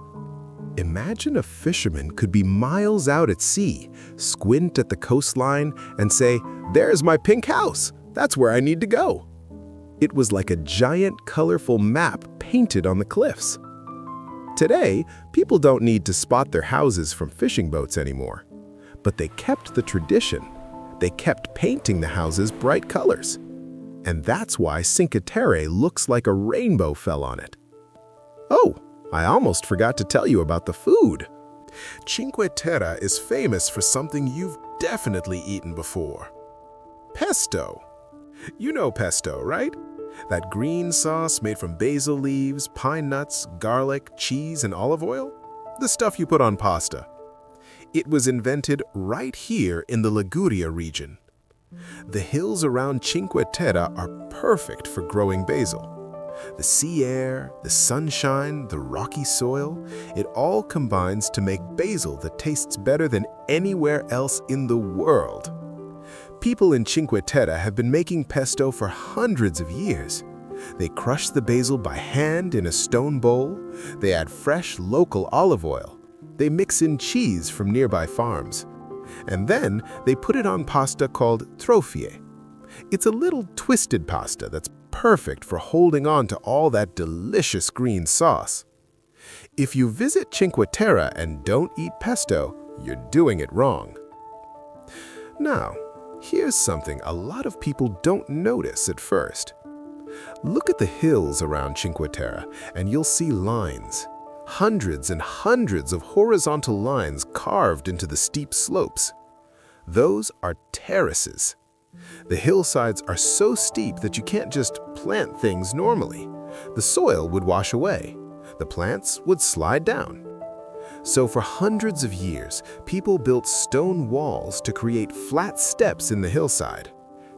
S1: Imagine a fisherman could be miles out at sea, squint at the coastline, and say, "There's my pink house. That's where I need to go." It was like a giant, colorful map painted on the cliffs. Today, people don't need to spot their houses from fishing boats anymore. But they kept the tradition. They kept painting the houses bright colors. And that's why Cinque Terre looks like a rainbow fell on it. Oh, I almost forgot to tell you about the food. Cinque Terre is famous for something you've definitely eaten before. Pesto. You know pesto, right? That green sauce made from basil leaves, pine nuts, garlic, cheese, and olive oil? The stuff you put on pasta. It was invented right here in the Liguria region. The hills around Cinque Terre are perfect for growing basil. The sea air, the sunshine, the rocky soil, it all combines to make basil that tastes better than anywhere else in the world. People in Cinque Terre have been making pesto for hundreds of years. They crush the basil by hand in a stone bowl. They add fresh local olive oil. They mix in cheese from nearby farms. And then they put it on pasta called trofie. It's a little twisted pasta that's perfect for holding on to all that delicious green sauce. If you visit Cinque Terre and don't eat pesto, you're doing it wrong. Now, here's something a lot of people don't notice at first. Look at the hills around Cinque Terre and you'll see lines. Hundreds and hundreds of horizontal lines carved into the steep slopes. Those are terraces. The hillsides are so steep that you can't just plant things normally. The soil would wash away. The plants would slide down. So for hundreds of years, people built stone walls to create flat steps in the hillside.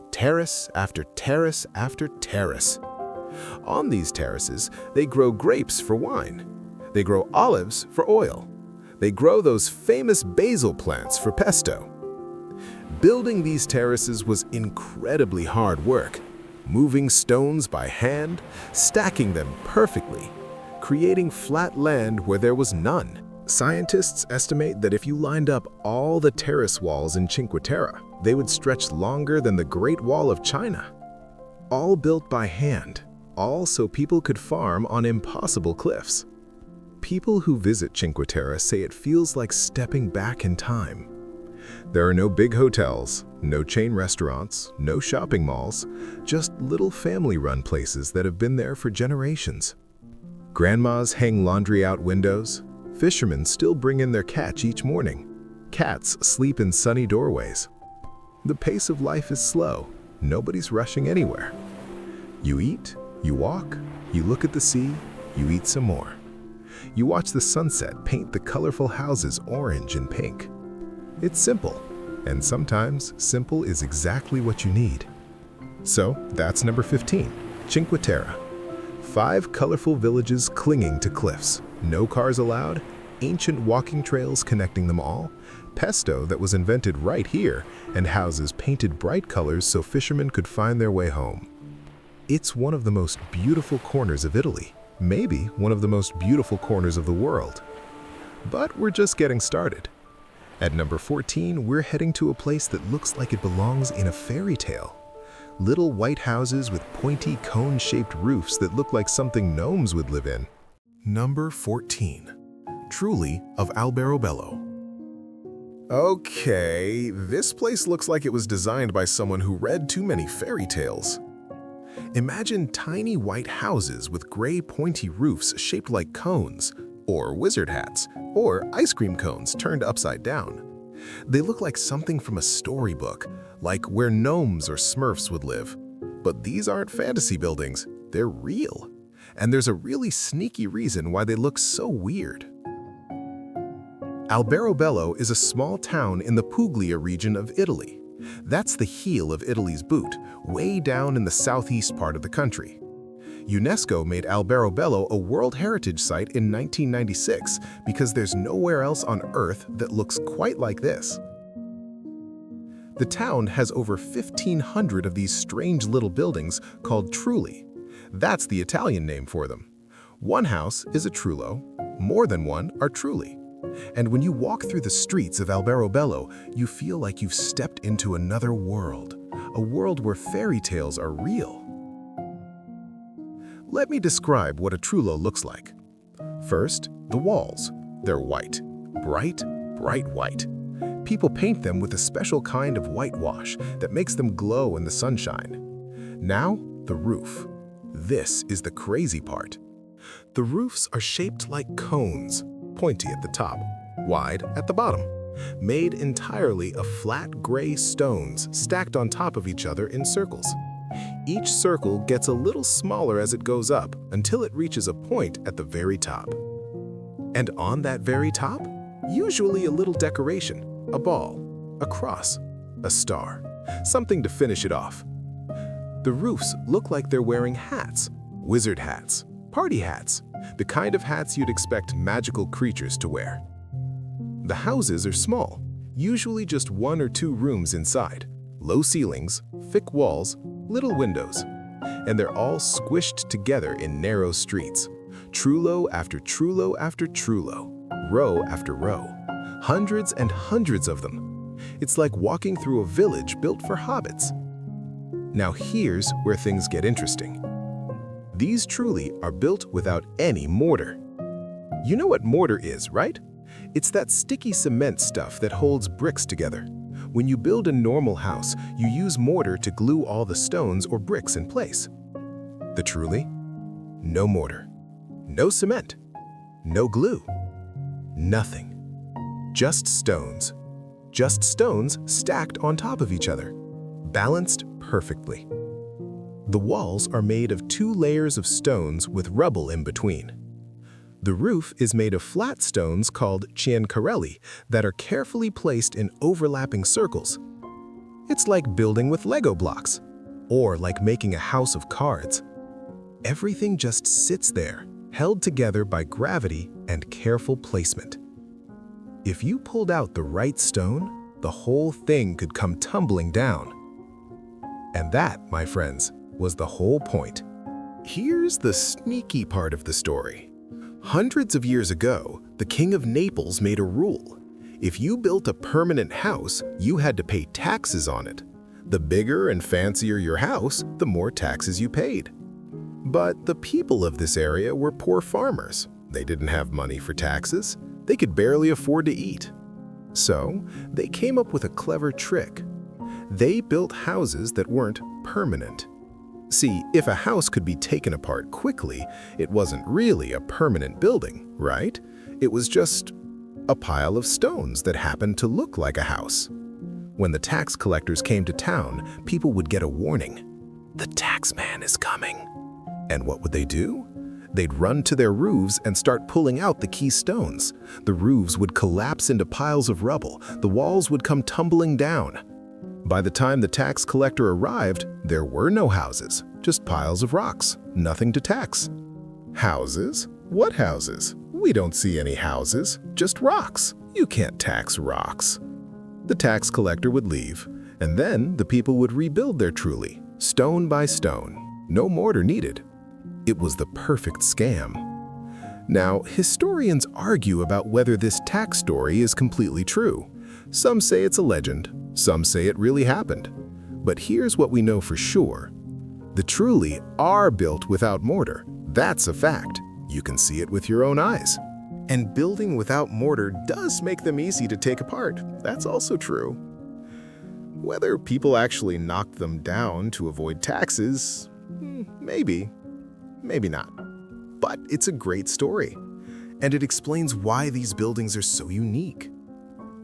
S1: Terrace after terrace after terrace. On these terraces, they grow grapes for wine. They grow olives for oil. They grow those famous basil plants for pesto. Building these terraces was incredibly hard work, moving stones by hand, stacking them perfectly, creating flat land where there was none. Scientists estimate that if you lined up all the terrace walls in Cinque Terre, they would stretch longer than the Great Wall of China. All built by hand, all so people could farm on impossible cliffs. People who visit Cinque Terre say it feels like stepping back in time. There are no big hotels, no chain restaurants, no shopping malls, just little family-run places that have been there for generations. Grandmas hang laundry out windows. Fishermen still bring in their catch each morning. Cats sleep in sunny doorways. The pace of life is slow. Nobody's rushing anywhere. You eat, you walk, you look at the sea, you eat some more. You watch the sunset paint the colorful houses orange and pink. It's simple, and sometimes simple is exactly what you need. So that's number 15, Cinque Terre. 5 colorful villages clinging to cliffs. No cars allowed, ancient walking trails connecting them all, pesto that was invented right here, and houses painted bright colors so fishermen could find their way home. It's one of the most beautiful corners of Italy, maybe one of the most beautiful corners of the world. But we're just getting started. At number 14, we're heading to a place that looks like it belongs in a fairy tale. Little white houses with pointy cone-shaped roofs that look like something gnomes would live in. Number 14. Trulli of Alberobello. Okay, this place looks like it was designed by someone who read too many fairy tales. Imagine tiny white houses with gray pointy roofs shaped like cones, or wizard hats, or ice cream cones turned upside down. They look like something from a storybook, like where gnomes or smurfs would live. But these aren't fantasy buildings, they're real. And there's a really sneaky reason why they look so weird. Alberobello is a small town in the Puglia region of Italy. That's the heel of Italy's boot, way down in the southeast part of the country. UNESCO made Alberobello a World Heritage Site in 1996 because there's nowhere else on Earth that looks quite like this. The town has over 1,500 of these strange little buildings called Trulli. That's the Italian name for them. One house is a trullo, more than one are trulli. And when you walk through the streets of Alberobello, you feel like you've stepped into another world, a world where fairy tales are real. Let me describe what a trullo looks like. First, the walls. They're white, bright, bright white. People paint them with a special kind of whitewash that makes them glow in the sunshine. Now, the roof. This is the crazy part. The roofs are shaped like cones, pointy at the top, wide at the bottom, made entirely of flat gray stones stacked on top of each other in circles. Each circle gets a little smaller as it goes up until it reaches a point at the very top. And on that very top, usually a little decoration, a ball, a cross, a star, something to finish it off. The roofs look like they're wearing hats, wizard hats, party hats, the kind of hats you'd expect magical creatures to wear. The houses are small, usually just 1 or 2 rooms inside, low ceilings, thick walls, little windows, and they're all squished together in narrow streets, trullo after trullo after trullo, row after row, hundreds and hundreds of them. It's like walking through a village built for hobbits. Now here's where things get interesting. These trulli are built without any mortar. You know what mortar is, right? It's that sticky cement stuff that holds bricks together. When you build a normal house, you use mortar to glue all the stones or bricks in place. The trulli? No mortar. No cement. No glue. Nothing. Just stones. Just stones stacked on top of each other, balanced perfectly. The walls are made of 2 layers of stones with rubble in between. The roof is made of flat stones called ciancarelli that are carefully placed in overlapping circles. It's like building with Lego blocks, or like making a house of cards. Everything just sits there, held together by gravity and careful placement. If you pulled out the right stone, the whole thing could come tumbling down. And that, my friends, was the whole point. Here's the sneaky part of the story. Hundreds of years ago, the King of Naples made a rule. If you built a permanent house, you had to pay taxes on it. The bigger and fancier your house, the more taxes you paid. But the people of this area were poor farmers. They didn't have money for taxes. They could barely afford to eat. So, they came up with a clever trick. They built houses that weren't permanent. See, if a house could be taken apart quickly, it wasn't really a permanent building, right? It was just a pile of stones that happened to look like a house. When the tax collectors came to town, people would get a warning. The tax man is coming. And what would they do? They'd run to their roofs and start pulling out the key stones. The roofs would collapse into piles of rubble. The walls would come tumbling down. By the time the tax collector arrived, there were no houses, just piles of rocks, nothing to tax. Houses? What houses? We don't see any houses, just rocks. You can't tax rocks. The tax collector would leave, and then the people would rebuild their Trulli, stone by stone. No mortar needed. It was the perfect scam. Now, historians argue about whether this tax story is completely true. Some say it's a legend, some say it really happened. But here's what we know for sure. The Trulli are built without mortar. That's a fact. You can see it with your own eyes. And building without mortar does make them easy to take apart. That's also true. Whether people actually knocked them down to avoid taxes, maybe not. But it's a great story, and it explains why these buildings are so unique.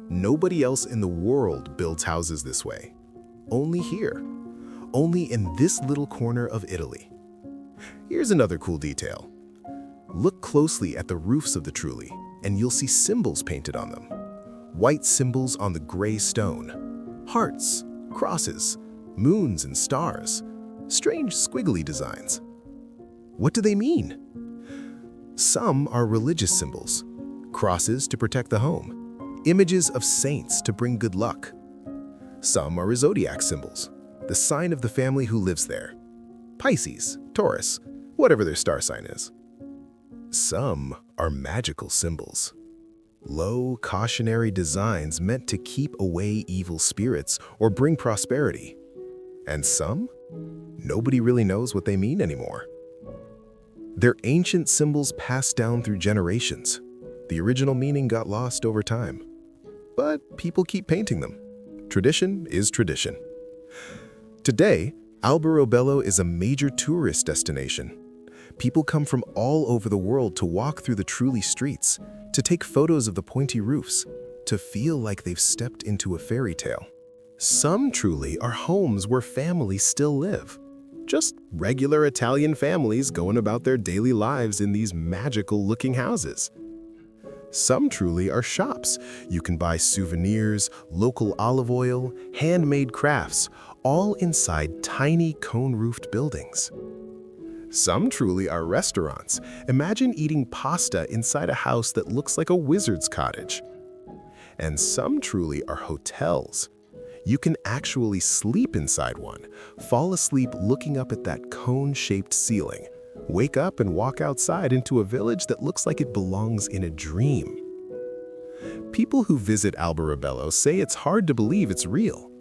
S1: Nobody else in the world builds houses this way. Only here. Only in this little corner of Italy. Here's another cool detail. Look closely at the roofs of the Trulli, and you'll see symbols painted on them. White symbols on the gray stone. Hearts, crosses, moons and stars. Strange squiggly designs. What do they mean? Some are religious symbols. Crosses to protect the home. Images of saints to bring good luck. Some are zodiac symbols, the sign of the family who lives there. Pisces, Taurus, whatever their star sign is. Some are magical symbols. Low, cautionary designs meant to keep away evil spirits or bring prosperity. And some? Nobody really knows what they mean anymore. They're ancient symbols passed down through generations. The original meaning got lost over time. But people keep painting them. Tradition is tradition. Today, Alberobello is a major tourist destination. People come from all over the world to walk through the Trulli streets, to take photos of the pointy roofs, to feel like they've stepped into a fairy tale. Some Trulli are homes where families still live. Just regular Italian families going about their daily lives in these magical-looking houses. Some Trulli are shops. You can buy souvenirs, local olive oil, handmade crafts, all inside tiny cone-roofed buildings. Some Trulli are restaurants. Imagine eating pasta inside a house that looks like a wizard's cottage. And some Trulli are hotels. You can actually sleep inside one, fall asleep looking up at that cone-shaped ceiling, wake up and walk outside into a village that looks like it belongs in a dream. People who visit Alberobello say it's hard to believe it's real.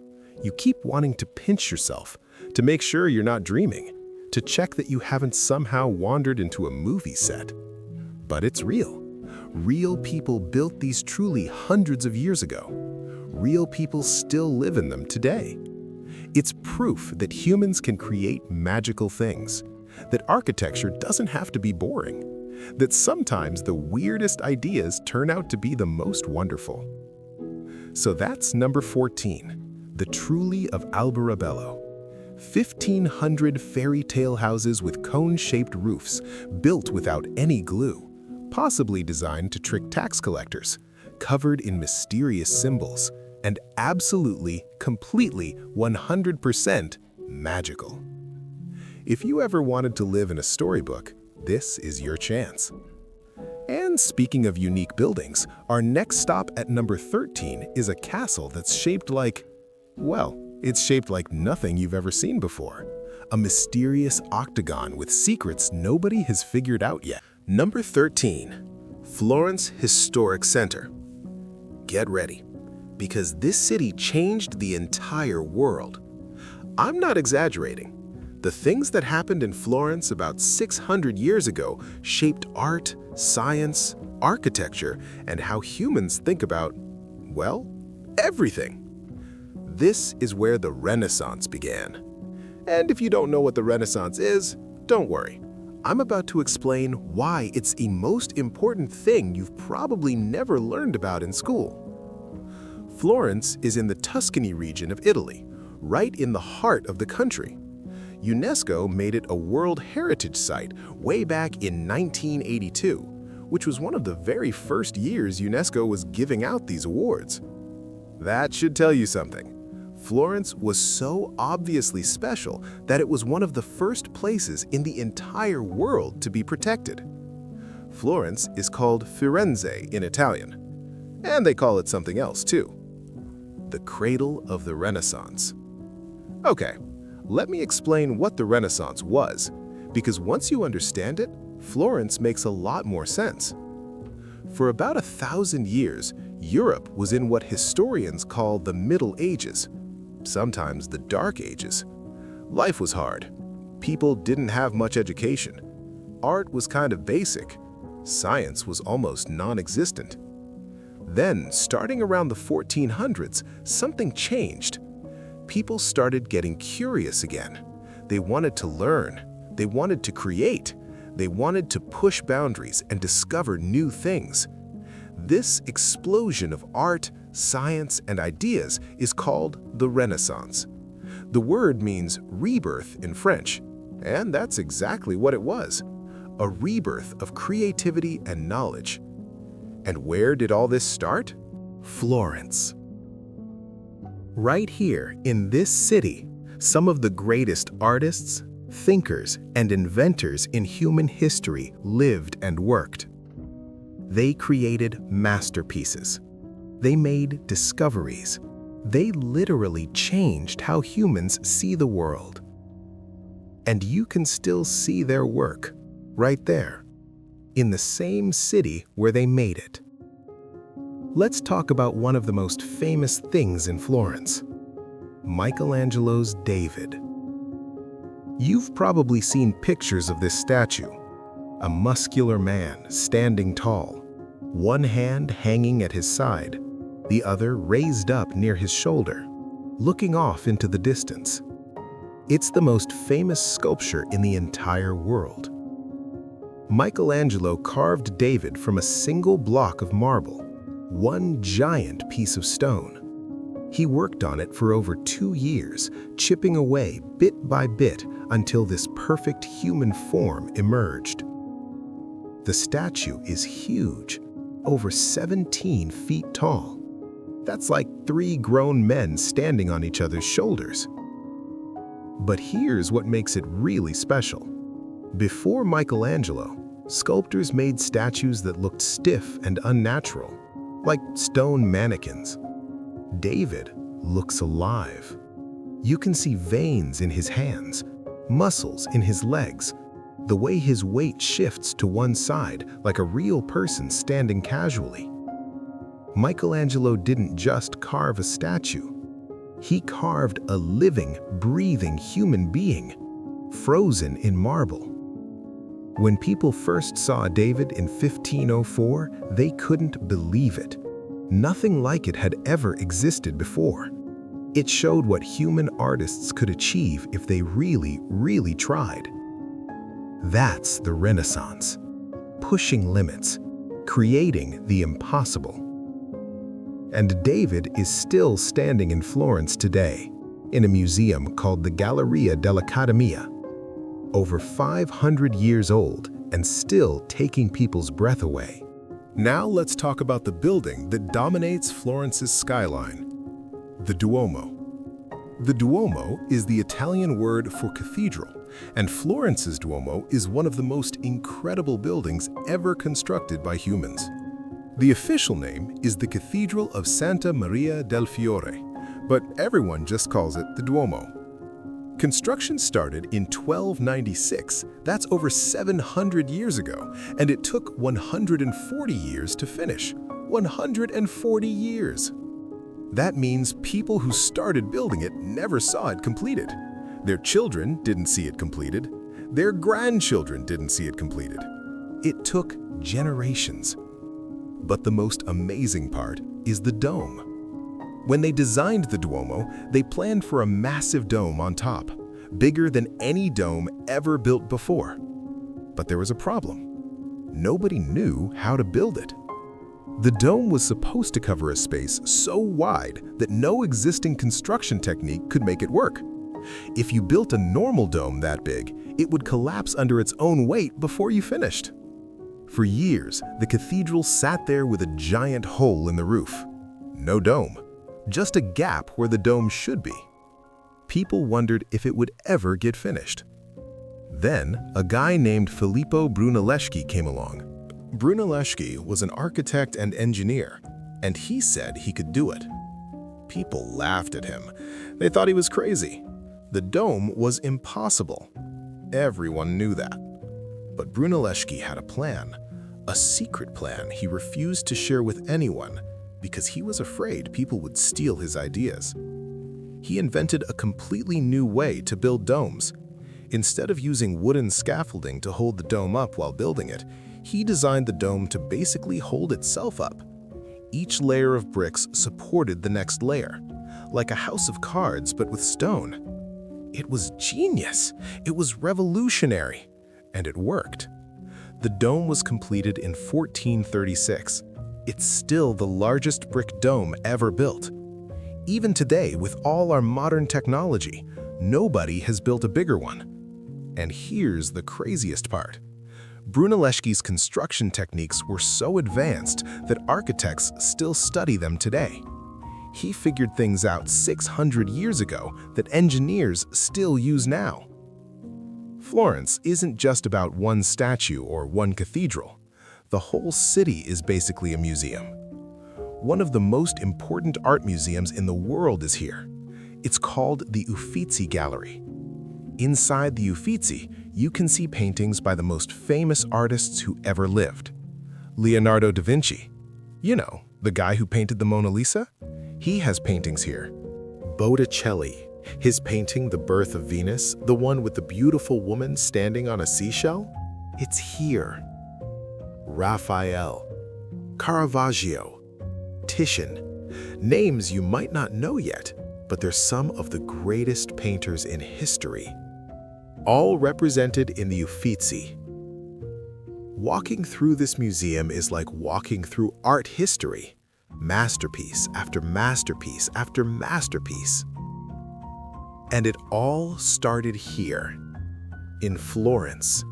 S1: You keep wanting to pinch yourself, to make sure you're not dreaming, to check that you haven't somehow wandered into a movie set. But it's real. Real people built these Trulli hundreds of years ago. Real people still live in them today. It's proof that humans can create magical things, that architecture doesn't have to be boring, that sometimes the weirdest ideas turn out to be the most wonderful. So that's number 14, the Trulli of Alberobello. 1,500 fairy tale houses with cone-shaped roofs, built without any glue, possibly designed to trick tax collectors, covered in mysterious symbols, and absolutely, completely, 100% magical. If you ever wanted to live in a storybook, this is your chance. And speaking of unique buildings, our next stop at number 13 is a castle that's shaped like, well, it's shaped like nothing you've ever seen before. A mysterious octagon with secrets nobody has figured out yet. Number 13. Florence Historic Center. Get ready, because this city changed the entire world. I'm not exaggerating. The things that happened in Florence about 600 years ago shaped art, science, architecture, and how humans think about, well, everything. This is where the Renaissance began. And if you don't know what the Renaissance is, don't worry. I'm about to explain why it's the most important thing you've probably never learned about in school. Florence is in the Tuscany region of Italy, right in the heart of the country. UNESCO made it a World Heritage Site way back in 1982, which was one of the very first years UNESCO was giving out these awards. That should tell you something. Florence was so obviously special that it was one of the first places in the entire world to be protected. Florence is called Firenze in Italian, and they call it something else too. The cradle of the Renaissance. Okay, let me explain what the Renaissance was, because once you understand it, Florence makes a lot more sense. For about 1,000 years, Europe was in what historians call the Middle Ages, sometimes the Dark Ages. Life was hard. People didn't have much education. Art was kind of basic. Science was almost non-existent. Then, starting around the 1400s, something changed. People started getting curious again. They wanted to learn. They wanted to create. They wanted to push boundaries and discover new things. This explosion of art, science, and ideas is called the Renaissance. The word means rebirth in French, and that's exactly what it was, a rebirth of creativity and knowledge. And where did all this start? Florence. Right here in this city, some of the greatest artists, thinkers, and inventors in human history lived and worked. They created masterpieces. They made discoveries. They literally changed how humans see the world. And you can still see their work right there, in the same city where they made it. Let's talk about one of the most famous things in Florence, Michelangelo's David. You've probably seen pictures of this statue, a muscular man standing tall, one hand hanging at his side, the other raised up near his shoulder, looking off into the distance. It's the most famous sculpture in the entire world. Michelangelo carved David from a single block of marble, one giant piece of stone. He worked on it for over 2 years, chipping away bit by bit until this perfect human form emerged. The statue is huge, over 17 feet tall. That's like 3 grown men standing on each other's shoulders. But here's what makes it really special. Before Michelangelo, sculptors made statues that looked stiff and unnatural, like stone mannequins. David looks alive. You can see veins in his hands, muscles in his legs, the way his weight shifts to one side like a real person standing casually. Michelangelo didn't just carve a statue. He carved a living, breathing human being, frozen in marble. When people first saw David in 1504, they couldn't believe it. Nothing like it had ever existed before. It showed what human artists could achieve if they really, really tried. That's the Renaissance, pushing limits, creating the impossible. And David is still standing in Florence today, in a museum called the Galleria dell'Accademia, over 500 years old and still taking people's breath away. Now let's talk about the building that dominates Florence's skyline, the Duomo. The Duomo is the Italian word for cathedral, and Florence's Duomo is one of the most incredible buildings ever constructed by humans. The official name is the Cathedral of Santa Maria del Fiore, but everyone just calls it the Duomo. Construction started in 1296. That's over 700 years ago, and it took 140 years to finish. 140 years! That means people who started building it never saw it completed. Their children didn't see it completed. Their grandchildren didn't see it completed. It took generations. But the most amazing part is the dome. When they designed the Duomo, they planned for a massive dome on top, bigger than any dome ever built before. But there was a problem. Nobody knew how to build it. The dome was supposed to cover a space so wide that no existing construction technique could make it work. If you built a normal dome that big, it would collapse under its own weight before you finished. For years, the cathedral sat there with a giant hole in the roof. No dome, just a gap where the dome should be. People wondered if it would ever get finished. Then, a guy named Filippo Brunelleschi came along. Brunelleschi was an architect and engineer, and he said he could do it. People laughed at him. They thought he was crazy. The dome was impossible. Everyone knew that. But Brunelleschi had a plan, a secret plan he refused to share with anyone because he was afraid people would steal his ideas. He invented a completely new way to build domes. Instead of using wooden scaffolding to hold the dome up while building it, he designed the dome to basically hold itself up. Each layer of bricks supported the next layer, like a house of cards but with stone. It was genius. It was revolutionary. And it worked. The dome was completed in 1436. It's still the largest brick dome ever built. Even today, with all our modern technology, nobody has built a bigger one. And here's the craziest part. Brunelleschi's construction techniques were so advanced that architects still study them today. He figured things out 600 years ago that engineers still use now. Florence isn't just about one statue or one cathedral. The whole city is basically a museum. One of the most important art museums in the world is here. It's called the Uffizi Gallery. Inside the Uffizi, you can see paintings by the most famous artists who ever lived. Leonardo da Vinci, you know, the guy who painted the Mona Lisa? He has paintings here. Botticelli, his painting The Birth of Venus, the one with the beautiful woman standing on a seashell, it's here. Raphael, Caravaggio, Titian, names you might not know yet, but they're some of the greatest painters in history, all represented in the Uffizi. Walking through this museum is like walking through art history, masterpiece after masterpiece after masterpiece. And it all started here, in Florence,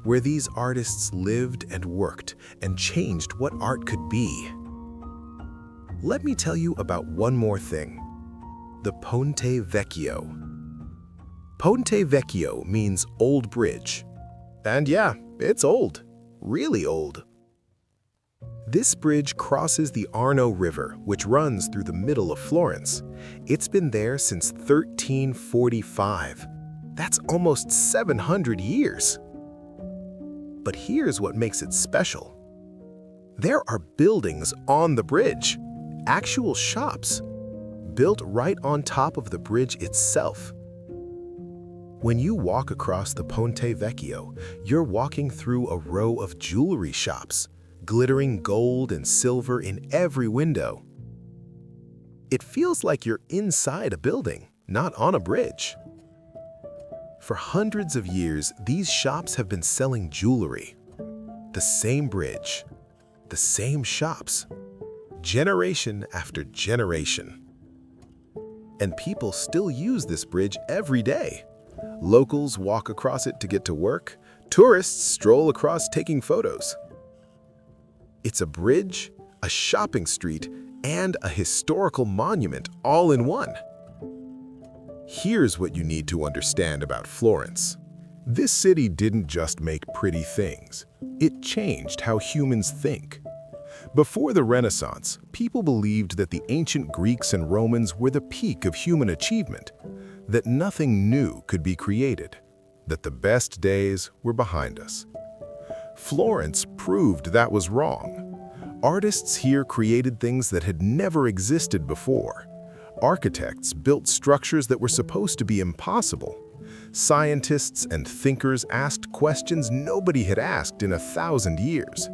S1: where these artists lived and worked and changed what art could be. Let me tell you about one more thing, the Ponte Vecchio. Ponte Vecchio means old bridge. And yeah, it's old, really old. This bridge crosses the Arno River, which runs through the middle of Florence. It's been there since 1345. That's almost 700 years. But here's what makes it special. There are buildings on the bridge, actual shops, built right on top of the bridge itself. When you walk across the Ponte Vecchio, you're walking through a row of jewelry shops, glittering gold and silver in every window. It feels like you're inside a building, not on a bridge. For hundreds of years, these shops have been selling jewelry. The same bridge, the same shops, generation after generation. And people still use this bridge every day. Locals walk across it to get to work. Tourists stroll across taking photos. It's a bridge, a shopping street, and a historical monument all in one. Here's what you need to understand about Florence. This city didn't just make pretty things. It changed how humans think. Before the Renaissance, people believed that the ancient Greeks and Romans were the peak of human achievement. that nothing new could be created, that the best days were behind us. Florence proved that was wrong. Artists here created things that had never existed before. Architects built structures that were supposed to be impossible. Scientists and thinkers asked questions nobody had asked in 1,000 years.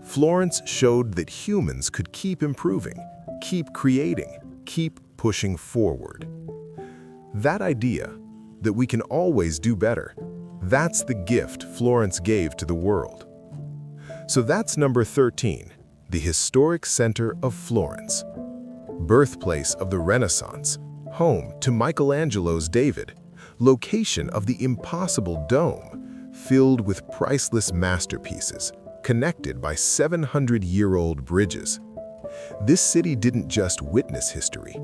S1: Florence showed that humans could keep improving, keep creating, keep pushing forward. That idea, that we can always do better, that's the gift Florence gave to the world. So that's number 13, the historic center of Florence. Birthplace of the Renaissance, home to Michelangelo's David, location of the impossible dome, filled with priceless masterpieces, connected by 700-year-old bridges. This city didn't just witness history,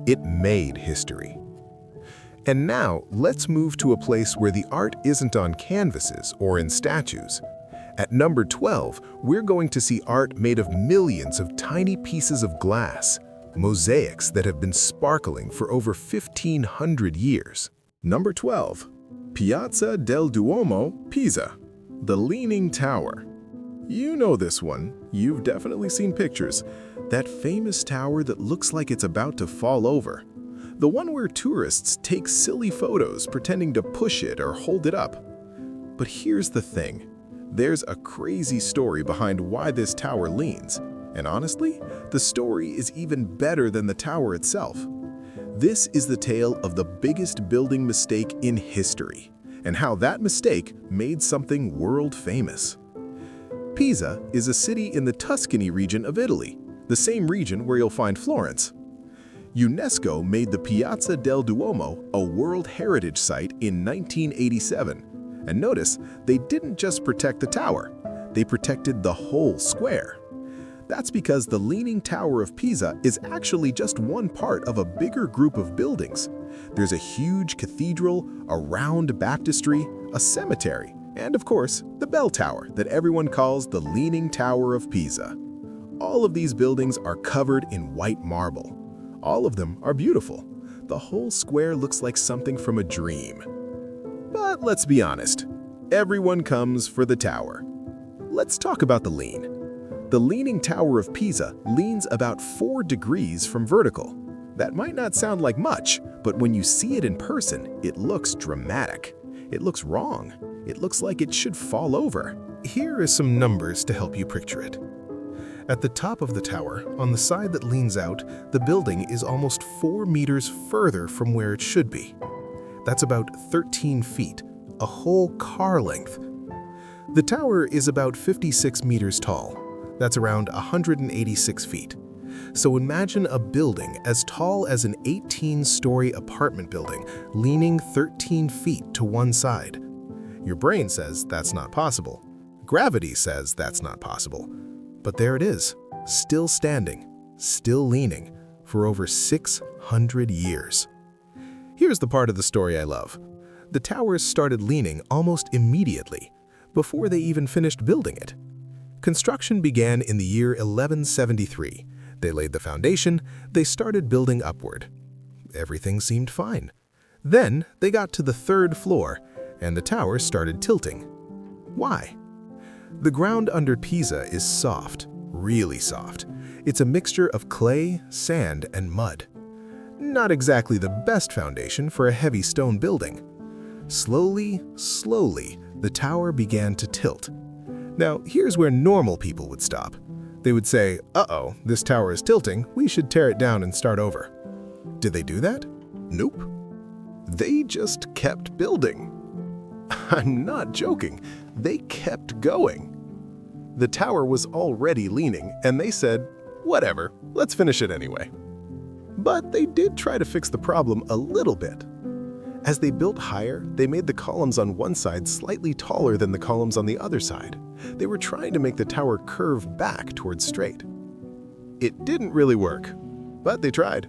S1: it made history. And now, let's move to a place where the art isn't on canvases or in statues. At number 12, we're going to see art made of millions of tiny pieces of glass, mosaics that have been sparkling for over 1,500 years. Number 12, Piazza del Duomo, Pisa, the Leaning Tower. You know this one. You've definitely seen pictures. That famous tower that looks like it's about to fall over. The one where tourists take silly photos pretending to push it or hold it up. But here's the thing. There's a crazy story behind why this tower leans. And honestly, the story is even better than the tower itself. This is the tale of the biggest building mistake in history, and how that mistake made something world famous. Pisa is a city in the Tuscany region of Italy, the same region where you'll find Florence. UNESCO made the Piazza del Duomo a World Heritage Site in 1987. And notice, they didn't just protect the tower, they protected the whole square. That's because the Leaning Tower of Pisa is actually just one part of a bigger group of buildings. There's a huge cathedral, a round baptistry, a cemetery, and of course, the bell tower that everyone calls the Leaning Tower of Pisa. All of these buildings are covered in white marble. All of them are beautiful. The whole square looks like something from a dream. But let's be honest, everyone comes for the tower. Let's talk about the lean. The Leaning Tower of Pisa leans about 4 degrees from vertical. That might not sound like much, but when you see it in person, it looks dramatic. It looks wrong. It looks like it should fall over. Here are some numbers to help you picture it. At the top of the tower, on the side that leans out, the building is almost 4 meters further from where it should be. That's about 13 feet, a whole car length. The tower is about 56 meters tall. That's around 186 feet. So imagine a building as tall as an 18-story apartment building leaning 13 feet to one side. Your brain says that's not possible. Gravity says that's not possible. But there it is, still standing, still leaning, for over 600 years. Here's the part of the story I love. The towers started leaning almost immediately, before they even finished building it. Construction began in the year 1173. They laid the foundation, they started building upward. Everything seemed fine. Then they got to the 3rd floor, and the tower started tilting. Why? The ground under Pisa is soft, really soft. It's a mixture of clay, sand, and mud. Not exactly the best foundation for a heavy stone building. Slowly, the tower began to tilt. Now, here's where normal people would stop. They would say, uh-oh, this tower is tilting, we should tear it down and start over. Did they do that? Nope. They just kept building. I'm not joking, they kept going. The tower was already leaning, and they said, whatever, let's finish it anyway. But they did try to fix the problem a little bit. As they built higher, they made the columns on one side slightly taller than the columns on the other side. They were trying to make the tower curve back towards straight. It didn't really work, but they tried.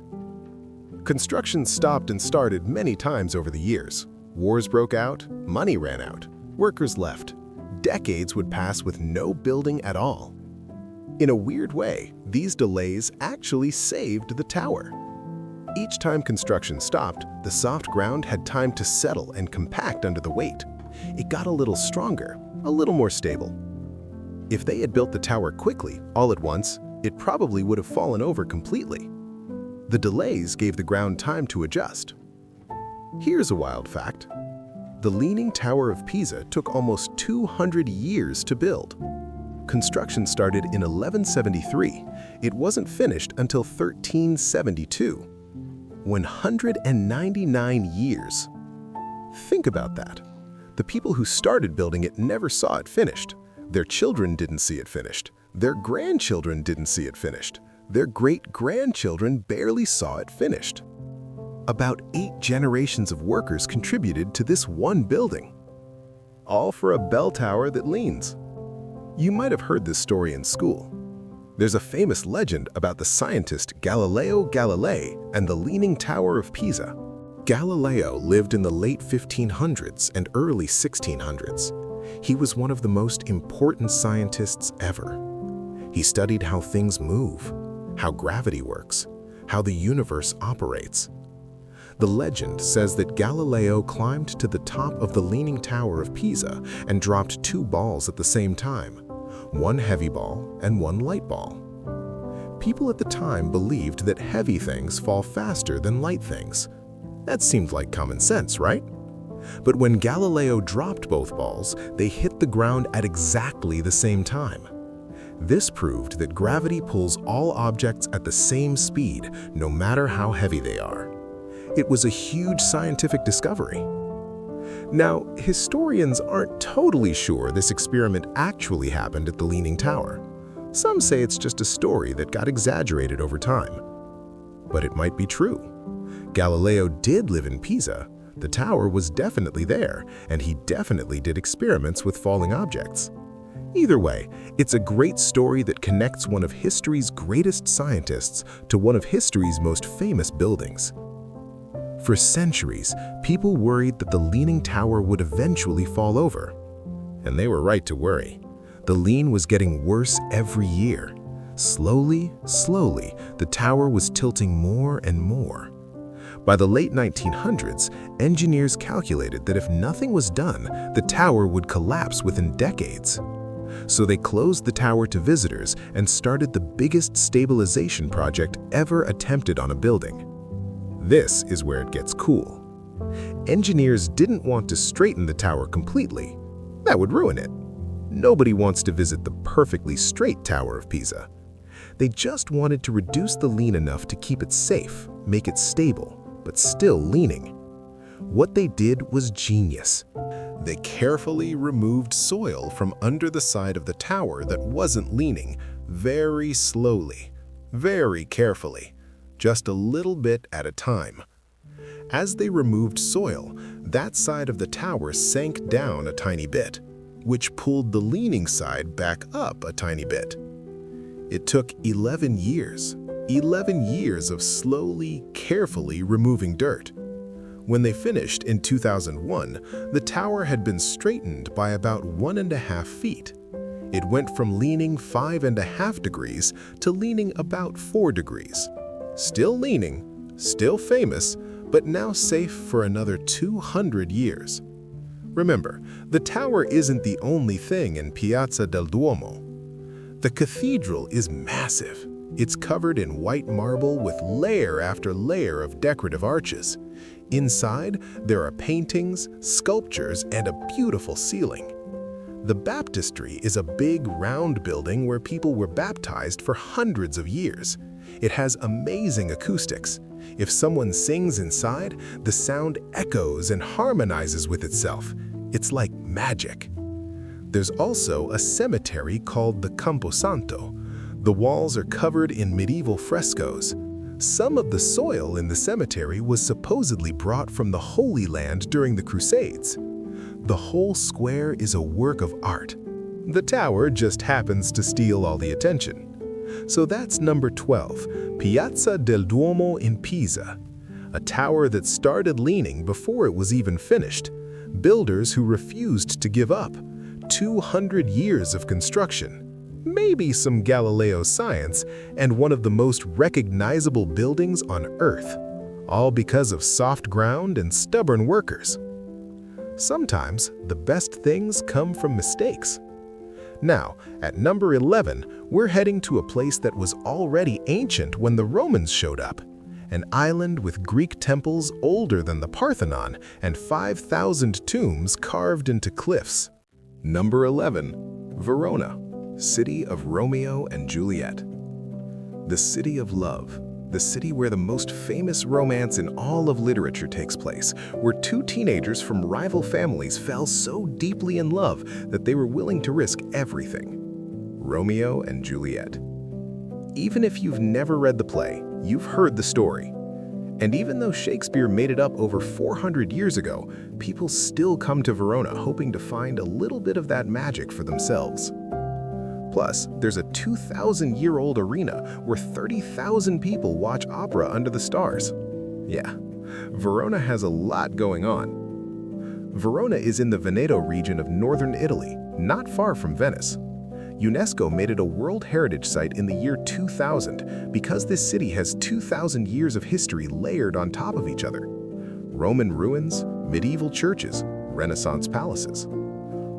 S1: Construction stopped and started many times over the years. Wars broke out, money ran out, workers left. Decades would pass with no building at all. In a weird way, these delays actually saved the tower. Each time construction stopped, The soft ground had time to settle and compact under the weight. It got a little stronger, a little more stable. If they had built the tower quickly, all at once, it probably would have fallen over completely. The delays gave the ground time to adjust. Here's a wild fact. The Leaning Tower of Pisa took almost 200 years to build. Construction started in 1173. It wasn't finished until 1372. 199 years. Think about that. The people who started building it never saw it finished. Their children didn't see it finished. Their grandchildren didn't see it finished. Their great-grandchildren barely saw it finished. About 8 generations of workers contributed to this one building. All for a bell tower that leans. You might have heard this story in school. There's a famous legend about the scientist Galileo Galilei and the Leaning Tower of Pisa. Galileo lived in the late 1500s and early 1600s. He was one of the most important scientists ever. He studied how things move, how gravity works, how the universe operates. The legend says that Galileo climbed to the top of the Leaning Tower of Pisa and dropped 2 balls at the same time, one heavy ball and one light ball. People at the time believed that heavy things fall faster than light things. That seemed like common sense, right? But when Galileo dropped both balls, they hit the ground at exactly the same time. This proved that gravity pulls all objects at the same speed, no matter how heavy they are. It was a huge scientific discovery. Now, historians aren't totally sure this experiment actually happened at the Leaning Tower. Some say it's just a story that got exaggerated over time. But it might be true. Galileo did live in Pisa. The tower was definitely there, and he definitely did experiments with falling objects. Either way, it's a great story that connects one of history's greatest scientists to one of history's most famous buildings. For centuries, people worried that the Leaning Tower would eventually fall over. And they were right to worry. The lean was getting worse every year. Slowly, the tower was tilting more and more. By the late 1900s, engineers calculated that if nothing was done, the tower would collapse within decades. So they closed the tower to visitors and started the biggest stabilization project ever attempted on a building. This is where it gets cool. Engineers didn't want to straighten the tower completely. That would ruin it. Nobody wants to visit the perfectly straight Tower of Pisa. They just wanted to reduce the lean enough to keep it safe, make it stable, but still leaning. What they did was genius. They carefully removed soil from under the side of the tower that wasn't leaning, very slowly, very carefully, just a little bit at a time. As they removed soil, that side of the tower sank down a tiny bit, which pulled the leaning side back up a tiny bit. It took 11 years of slowly, carefully removing dirt. When they finished in 2001, the tower had been straightened by about 1.5 feet. It went from leaning 5.5 degrees to leaning about 4 degrees. Still leaning, still famous, but now safe for another 200 years. Remember, the tower isn't the only thing in Piazza del Duomo. The cathedral is massive. It's covered in white marble with layer after layer of decorative arches. Inside, there are paintings, sculptures, and a beautiful ceiling. The baptistry is a big, round building where people were baptized for hundreds of years. It has amazing acoustics. If someone sings inside, the sound echoes and harmonizes with itself. It's like magic. There's also a cemetery called the Camposanto. The walls are covered in medieval frescoes. Some of the soil in the cemetery was supposedly brought from the Holy Land during the Crusades. The whole square is a work of art. The tower just happens to steal all the attention. So that's number 12, Piazza del Duomo in Pisa, a tower that started leaning before it was even finished. Builders who refused to give up. 200 years of construction. Maybe some Galileo science, and one of the most recognizable buildings on Earth. all because of soft ground and stubborn workers. Sometimes the best things come from mistakes. Now, at number 11, we're heading to a place that was already ancient when the Romans showed up. An island with Greek temples older than the Parthenon and 5,000 tombs carved into cliffs. Number 11, Verona, city of Romeo and Juliet. The city of love, the city where the most famous romance in all of literature takes place, where two teenagers from rival families fell so deeply in love that they were willing to risk everything. Romeo and Juliet. Even if you've never read the play, you've heard the story. And even though Shakespeare made it up over 400 years ago, people still come to Verona hoping to find a little bit of that magic for themselves. Plus, there's a 2,000-year-old arena where 30,000 people watch opera under the stars. Yeah, Verona has a lot going on. Verona is in the Veneto region of northern Italy, not far from Venice. UNESCO made it a World Heritage Site in the year 2000 because this city has 2,000 years of history layered on top of each other. Roman ruins, medieval churches, Renaissance palaces,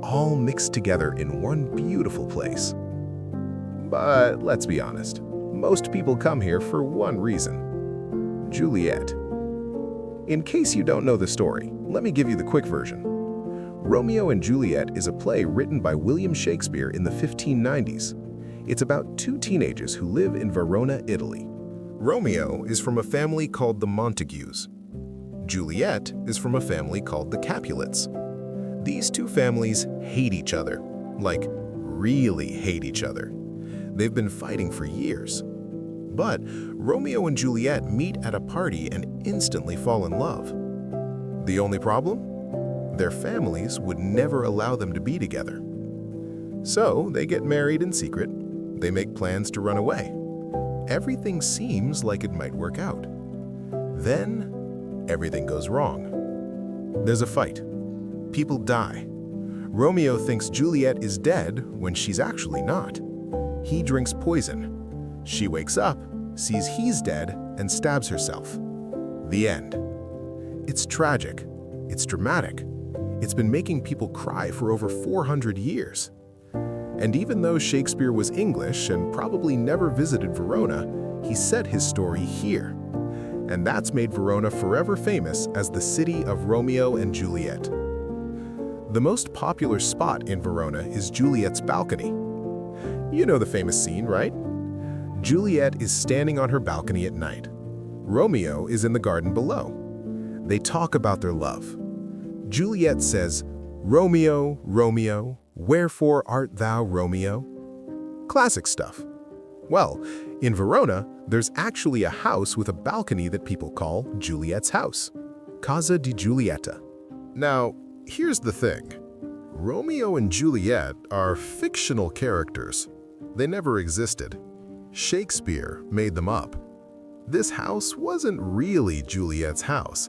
S1: all mixed together in one beautiful place. But let's be honest, most people come here for one reason: Juliet. In case you don't know the story, let me give you the quick version. Romeo and Juliet is a play written by William Shakespeare in the 1590s. It's about two teenagers who live in Verona, Italy. Romeo is from a family called the Montagues. Juliet is from a family called the Capulets. These two families hate each other, like really hate each other. They've been fighting for years. But Romeo and Juliet meet at a party and instantly fall in love. The only problem? Their families would never allow them to be together. So they get married in secret. They make plans to run away. Everything seems like it might work out. Then everything goes wrong. There's a fight. People die. Romeo thinks Juliet is dead when she's actually not. He drinks poison. She wakes up, sees he's dead, and stabs herself. The end. It's tragic. It's dramatic. It's been making people cry for over 400 years. And even though Shakespeare was English and probably never visited Verona, he set his story here. And that's made Verona forever famous as the city of Romeo and Juliet. The most popular spot in Verona is Juliet's balcony. You know the famous scene, right? Juliet is standing on her balcony at night. Romeo is in the garden below. They talk about their love. Juliet says, "Romeo, Romeo, wherefore art thou Romeo?" Classic stuff. Well, in Verona, there's actually a house with a balcony that people call Juliet's house, Casa di Giulietta. Now, here's the thing. Romeo and Juliet are fictional characters. They never existed. Shakespeare made them up. This house wasn't really Juliet's house.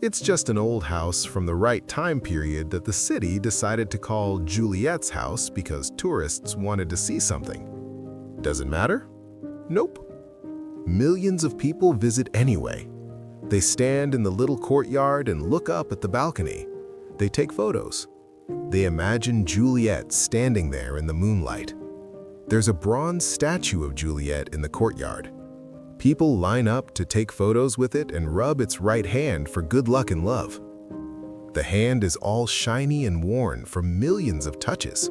S1: It's just an old house from the right time period that the city decided to call Juliet's house because tourists wanted to see something. Does it matter? Nope. Millions of people visit anyway. They stand in the little courtyard and look up at the balcony. They take photos. They imagine Juliet standing there in the moonlight. There's a bronze statue of Juliet in the courtyard. People line up to take photos with it and rub its right hand for good luck and love. The hand is all shiny and worn from millions of touches.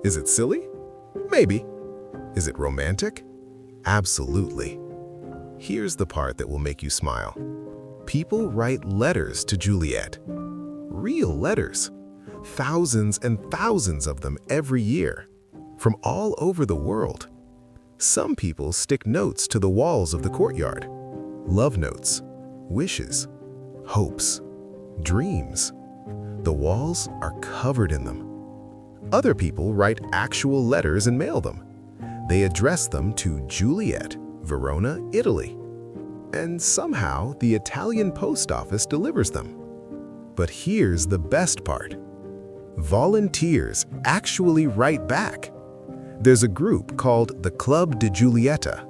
S1: Is it silly? Maybe. Is it romantic? Absolutely. Here's the part that will make you smile. People write letters to Juliet. Real letters. Thousands and thousands of them every year, from all over the world. Some people stick notes to the walls of the courtyard. Love notes, wishes, hopes, dreams. The walls are covered in them. Other people write actual letters and mail them. They address them to Juliet, Verona, Italy. And somehow the Italian post office delivers them. But here's the best part. Volunteers actually write back. There's a group called the Club di Giulietta.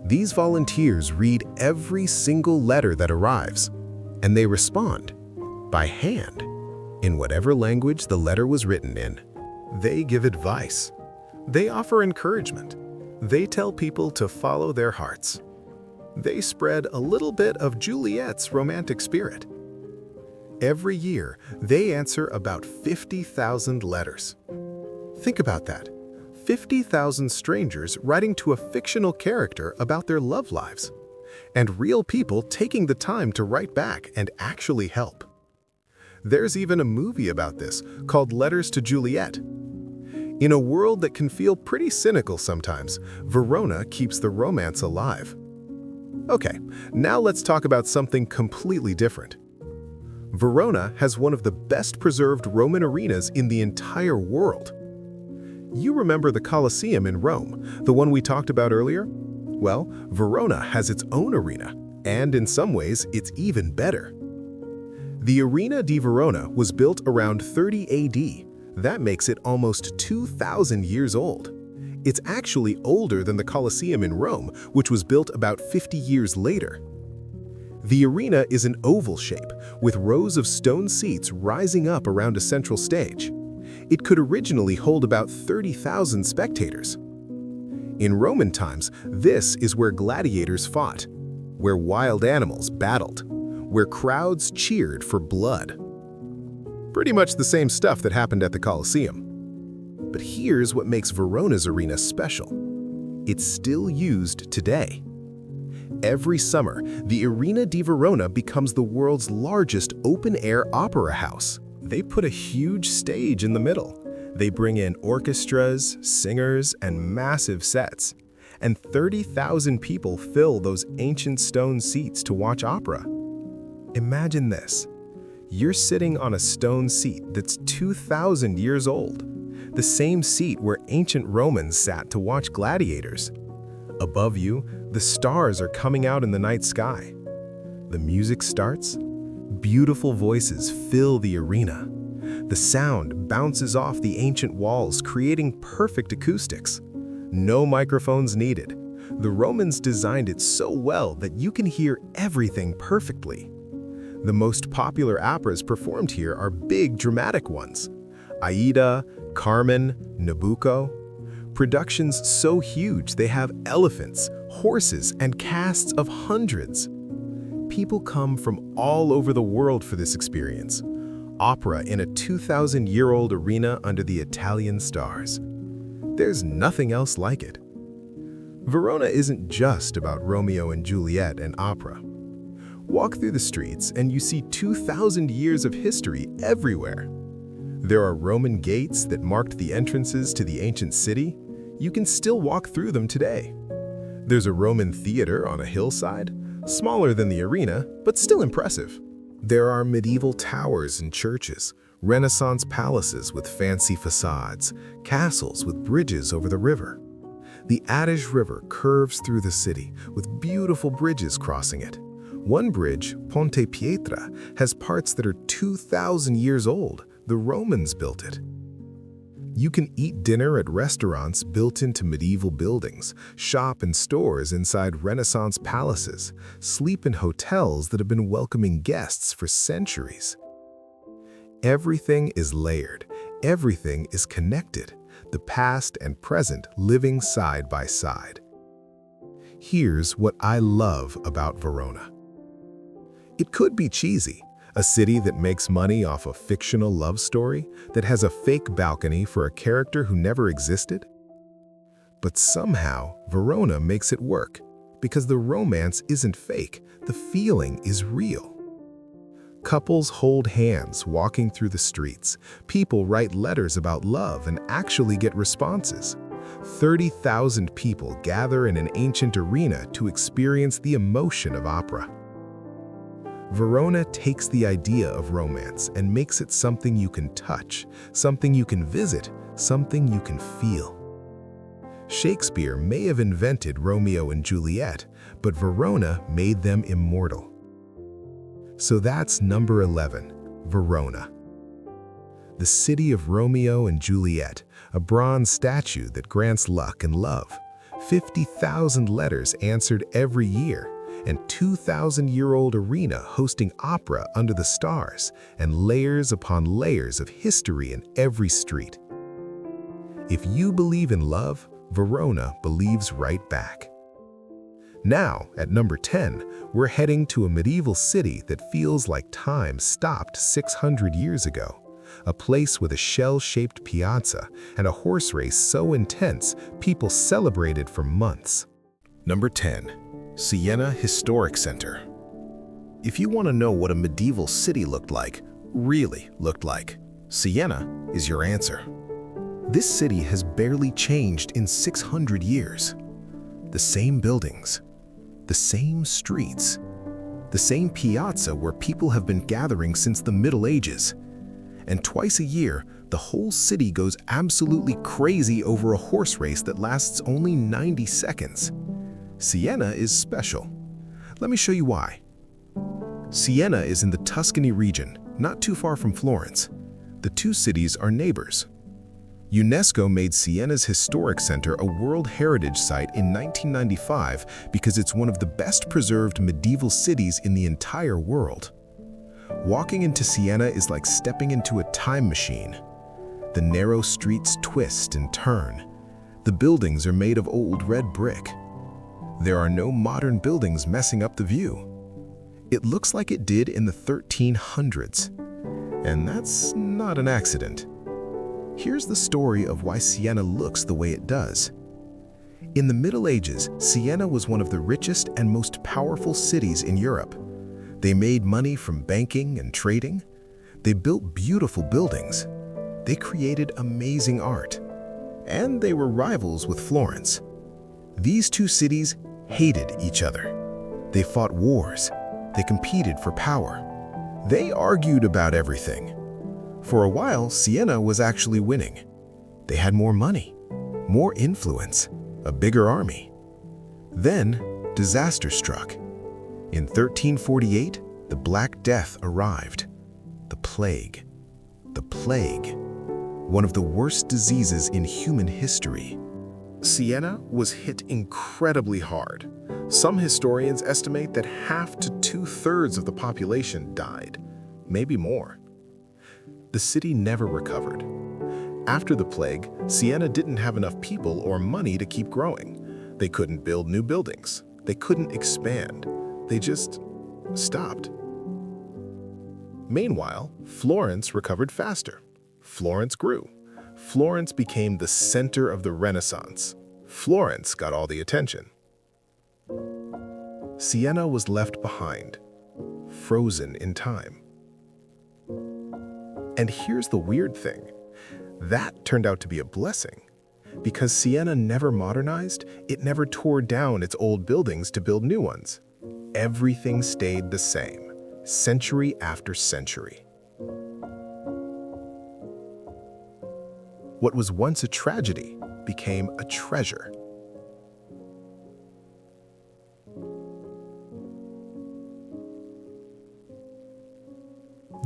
S1: These volunteers read every single letter that arrives, and they respond by hand in whatever language the letter was written in. They give advice. They offer encouragement. They tell people to follow their hearts. They spread a little bit of Juliet's romantic spirit. Every year, they answer about 50,000 letters. Think about that. 50,000 strangers writing to a fictional character about their love lives, and real people taking the time to write back and actually help. There's even a movie about this called Letters to Juliet. In a world that can feel pretty cynical sometimes, Verona keeps the romance alive. Okay, now let's talk about something completely different. Verona has one of the best preserved Roman arenas in the entire world. You remember the Colosseum in Rome, the one we talked about earlier? Well, Verona has its own arena, and in some ways, it's even better. The Arena di Verona was built around 30 AD. That makes it almost 2,000 years old. It's actually older than the Colosseum in Rome, which was built about 50 years later. The arena is an oval shape, with rows of stone seats rising up around a central stage. It could originally hold about 30,000 spectators. In Roman times, this is where gladiators fought, where wild animals battled, where crowds cheered for blood. Pretty much the same stuff that happened at the Colosseum. But here's what makes Verona's arena special. It's still used today. Every summer, the Arena di Verona becomes the world's largest open-air opera house. They put a huge stage in the middle. They bring in orchestras, singers, and massive sets. And 30,000 people fill those ancient stone seats to watch opera. Imagine this. You're sitting on a stone seat that's 2,000 years old, the same seat where ancient Romans sat to watch gladiators. Above you, the stars are coming out in the night sky. The music starts. Beautiful voices fill the arena. The sound bounces off the ancient walls, creating perfect acoustics. No microphones needed. The Romans designed it so well that you can hear everything perfectly. The most popular operas performed here are big, dramatic ones. Aida, Carmen, Nabucco. Productions so huge they have elephants, horses, and casts of hundreds. People come from all over the world for this experience. Opera in a 2,000-year-old arena under the Italian stars. There's nothing else like it. Verona isn't just about Romeo and Juliet and opera. Walk through the streets and you see 2,000 years of history everywhere. There are Roman gates that marked the entrances to the ancient city. You can still walk through them today. There's a Roman theater on a hillside, smaller than the arena, but still impressive. There are medieval towers and churches, Renaissance palaces with fancy facades, castles with bridges over the river. The Adige River curves through the city with beautiful bridges crossing it. One bridge, Ponte Pietra, has parts that are 2,000 years old. The Romans built it. You can eat dinner at restaurants built into medieval buildings, shop in stores inside Renaissance palaces, sleep in hotels that have been welcoming guests for centuries. Everything is layered. Everything is connected. The past and present living side by side. Here's what I love about Verona. It could be cheesy, a city that makes money off a fictional love story that has a fake balcony for a character who never existed. But somehow, Verona makes it work, because the romance isn't fake, the feeling is real. Couples hold hands walking through the streets. People write letters about love and actually get responses. 30,000 people gather in an ancient arena to experience the emotion of opera. Verona takes the idea of romance and makes it something you can touch, something you can visit, something you can feel. Shakespeare may have invented Romeo and Juliet, but Verona made them immortal. So that's number 11, Verona. The city of Romeo and Juliet, a bronze statue that grants luck and love, 50,000 letters answered every year, and 2,000-year-old arena hosting opera under the stars, and layers upon layers of history in every street. If you believe in love, Verona believes right back. Now, at number 10, we're heading to a medieval city that feels like time stopped 600 years ago. A place with a shell-shaped piazza and a horse race so intense people celebrated for months. Number 10. Siena Historic Center. If you want to know what a medieval city really looked like, Siena is your answer. This city has barely changed in 600 years. The same buildings, the same streets, the same piazza where people have been gathering since the Middle Ages. And twice a year, the whole city goes absolutely crazy over a horse race that lasts only 90 seconds. Siena is special. Let me show you why. Siena is in the Tuscany region, not too far from Florence. The two cities are neighbors. UNESCO made Siena's historic center a World Heritage Site in 1995 because it's one of the best preserved medieval cities in the entire world. Walking into Siena is like stepping into a time machine. The narrow streets twist and turn. The buildings are made of old red brick. There are no modern buildings messing up the view. It looks like it did in the 1300s. And that's not an accident. Here's the story of why Siena looks the way it does. In the Middle Ages, Siena was one of the richest and most powerful cities in Europe. They made money from banking and trading. They built beautiful buildings. They created amazing art. And they were rivals with Florence. These two cities hated each other. They fought wars. They competed for power. They argued about everything. For a while, Siena was actually winning. They had more money, more influence, a bigger army. Then, disaster struck. In 1348, the Black Death arrived. The plague. The plague. One of the worst diseases in human history. Siena was hit incredibly hard. Some historians estimate that half to two-thirds of the population died, maybe more. The city never recovered. After the plague, Siena didn't have enough people or money to keep growing. They couldn't build new buildings. They couldn't expand. They just stopped. Meanwhile, Florence recovered faster. Florence grew. Florence became the center of the Renaissance. Florence got all the attention. Siena was left behind, frozen in time. And here's the weird thing. That turned out to be a blessing. Because Siena never modernized, it never tore down its old buildings to build new ones. Everything stayed the same, century after century. What was once a tragedy became a treasure.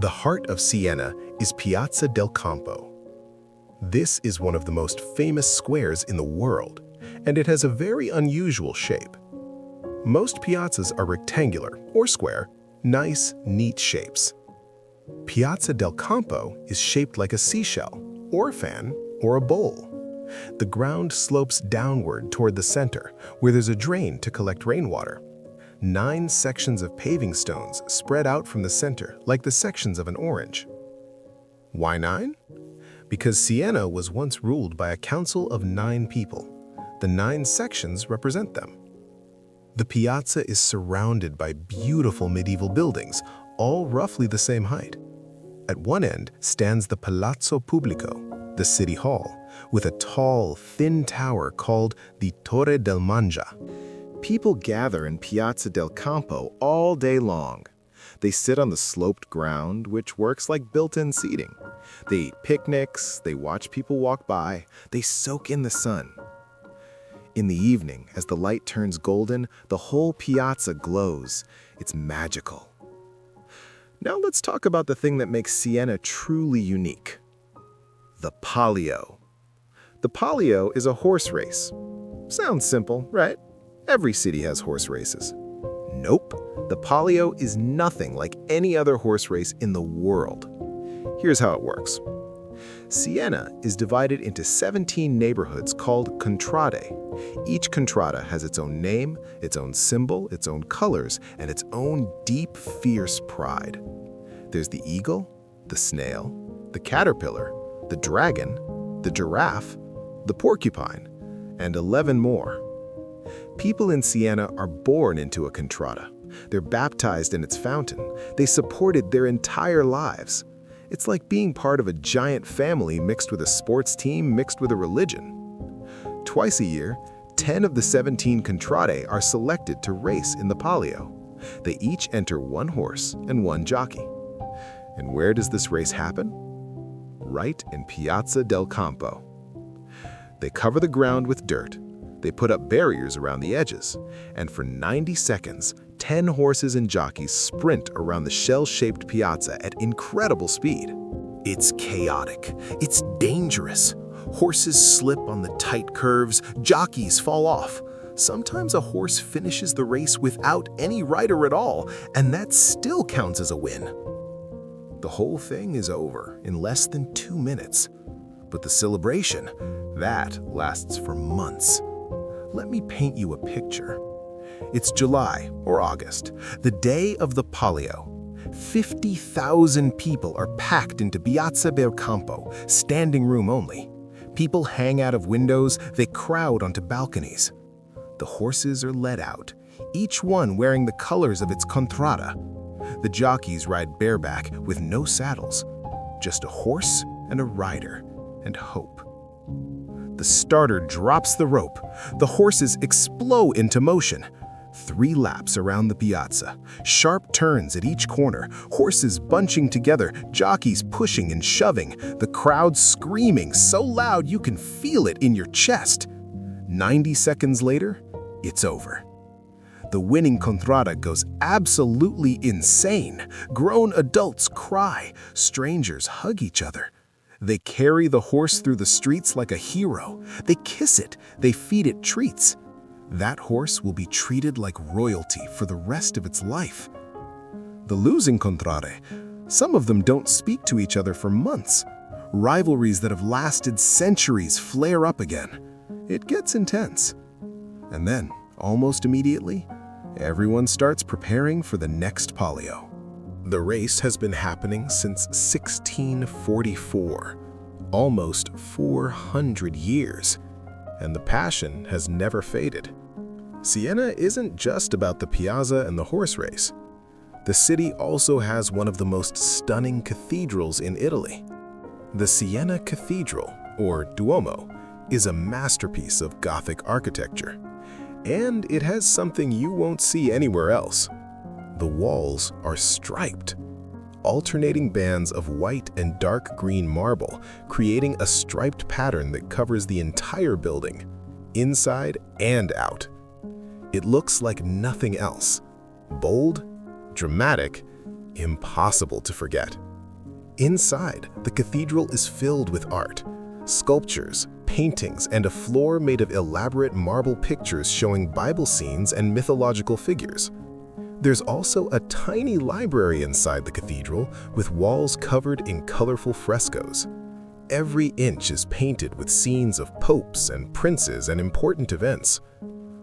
S1: The heart of Siena is Piazza del Campo. This is one of the most famous squares in the world, and it has a very unusual shape. Most piazzas are rectangular or square, nice, neat shapes. Piazza del Campo is shaped like a seashell, or a fan, or a bowl. The ground slopes downward toward the center, where there's a drain to collect rainwater. 9 sections of paving stones spread out from the center like the sections of an orange. Why 9? Because Siena was once ruled by a council of 9 people. The 9 sections represent them. The piazza is surrounded by beautiful medieval buildings, all roughly the same height. At one end stands the Palazzo Pubblico, the city hall, with a tall, thin tower called the Torre del Mangia. People gather in Piazza del Campo all day long. They sit on the sloped ground, which works like built-in seating. They eat picnics, they watch people walk by, they soak in the sun. In the evening, as the light turns golden, the whole piazza glows. It's magical. Now let's talk about the thing that makes Siena truly unique. The Palio. The Palio is a horse race. Sounds simple, right? Every city has horse races. Nope, the Palio is nothing like any other horse race in the world. Here's how it works. Siena is divided into 17 neighborhoods called contrade. Each contrada has its own name, its own symbol, its own colors, and its own deep, fierce pride. There's the eagle, the snail, the caterpillar, the dragon, the giraffe, the porcupine, and 11 more. People in Siena are born into a contrada. They're baptized in its fountain. They supported their entire lives. It's like being part of a giant family mixed with a sports team mixed with a religion. Twice a year, 10 of the 17 contrade are selected to race in the Palio. They each enter one horse and one jockey. And where does this race happen? Right in Piazza del Campo. They cover the ground with dirt. They put up barriers around the edges. And for 90 seconds, 10 horses and jockeys sprint around the shell-shaped piazza at incredible speed. It's chaotic. It's dangerous. Horses slip on the tight curves. Jockeys fall off. Sometimes a horse finishes the race without any rider at all, and that still counts as a win. The whole thing is over in less than 2 minutes. But the celebration, that lasts for months. Let me paint you a picture. It's July or August, the day of the Palio. 50,000 people are packed into Piazza del Campo, standing room only. People hang out of windows, they crowd onto balconies. The horses are led out, each one wearing the colors of its contrada. The jockeys ride bareback with no saddles, just a horse and a rider and hope. The starter drops the rope. The horses explode into motion. 3 laps around the piazza, sharp turns at each corner, horses bunching together, jockeys pushing and shoving, the crowd screaming so loud you can feel it in your chest. 90 seconds later, it's over. The winning contrada goes absolutely insane. Grown adults cry, strangers hug each other. They carry the horse through the streets like a hero. They kiss it, they feed it treats. That horse will be treated like royalty for the rest of its life. The losing contrade, some of them don't speak to each other for months. Rivalries that have lasted centuries flare up again. It gets intense. And then, almost immediately, everyone starts preparing for the next Palio. The race has been happening since 1644, almost 400 years, and the passion has never faded. Siena isn't just about the piazza and the horse race. The city also has one of the most stunning cathedrals in Italy. The Siena Cathedral, or Duomo, is a masterpiece of Gothic architecture, and it has something you won't see anywhere else. The walls are striped, alternating bands of white and dark green marble, creating a striped pattern that covers the entire building, inside and out. It looks like nothing else. Bold, dramatic, impossible to forget. Inside, the cathedral is filled with art, sculptures, paintings, and a floor made of elaborate marble pictures showing Bible scenes and mythological figures. There's also a tiny library inside the cathedral with walls covered in colorful frescoes. Every inch is painted with scenes of popes and princes and important events.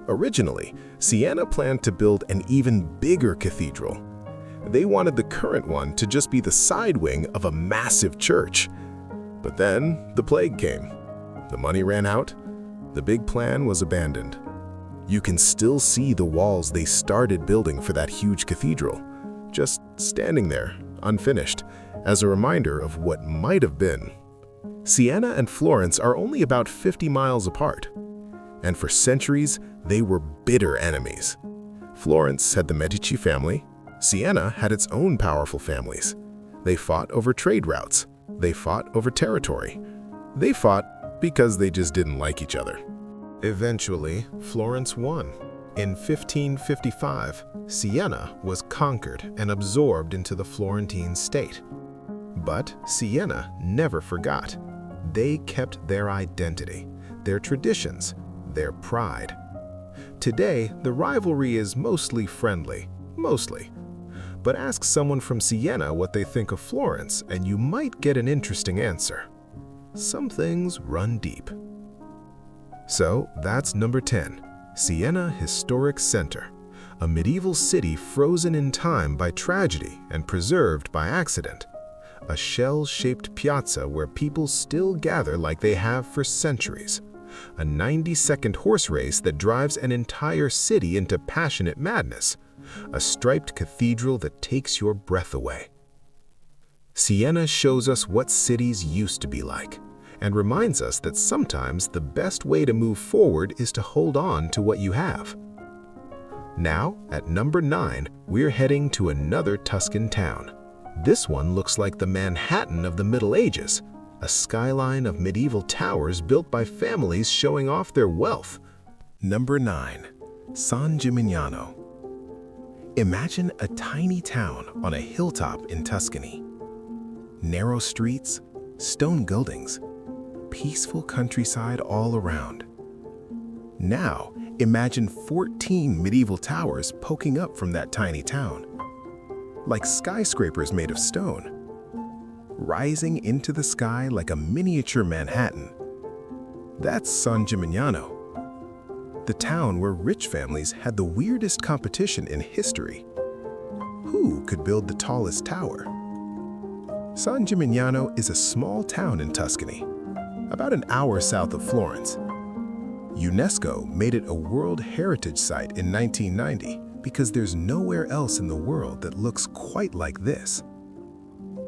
S1: Originally, Siena planned to build an even bigger cathedral. They wanted the current one to just be the side wing of a massive church. But then the plague came. The money ran out. The big plan was abandoned. You can still see the walls they started building for that huge cathedral, just standing there, unfinished, as a reminder of what might have been. Siena and Florence are only about 50 miles apart, and for centuries, they were bitter enemies. Florence had the Medici family. Siena had its own powerful families. They fought over trade routes. They fought over territory. They fought because they just didn't like each other. Eventually, Florence won. In 1555, Siena was conquered and absorbed into the Florentine state. But Siena never forgot. They kept their identity, their traditions, their pride. Today, the rivalry is mostly friendly, mostly. But ask someone from Siena what they think of Florence, and you might get an interesting answer. Some things run deep. So, that's number 10, Siena Historic Center, a medieval city frozen in time by tragedy and preserved by accident. A shell-shaped piazza where people still gather like they have for centuries. A 90-second horse race that drives an entire city into passionate madness. A striped cathedral that takes your breath away. Siena shows us what cities used to be like, and reminds us that sometimes the best way to move forward is to hold on to what you have. Now, at number 9, we're heading to another Tuscan town. This one looks like the Manhattan of the Middle Ages, a skyline of medieval towers built by families showing off their wealth. Number 9, San Gimignano. Imagine a tiny town on a hilltop in Tuscany. Narrow streets, stone buildings, peaceful countryside all around. Now, imagine 14 medieval towers poking up from that tiny town, like skyscrapers made of stone, rising into the sky like a miniature Manhattan. That's San Gimignano, the town where rich families had the weirdest competition in history. Who could build the tallest tower? San Gimignano is a small town in Tuscany, about an hour south of Florence. UNESCO made it a World Heritage Site in 1990 because there's nowhere else in the world that looks quite like this.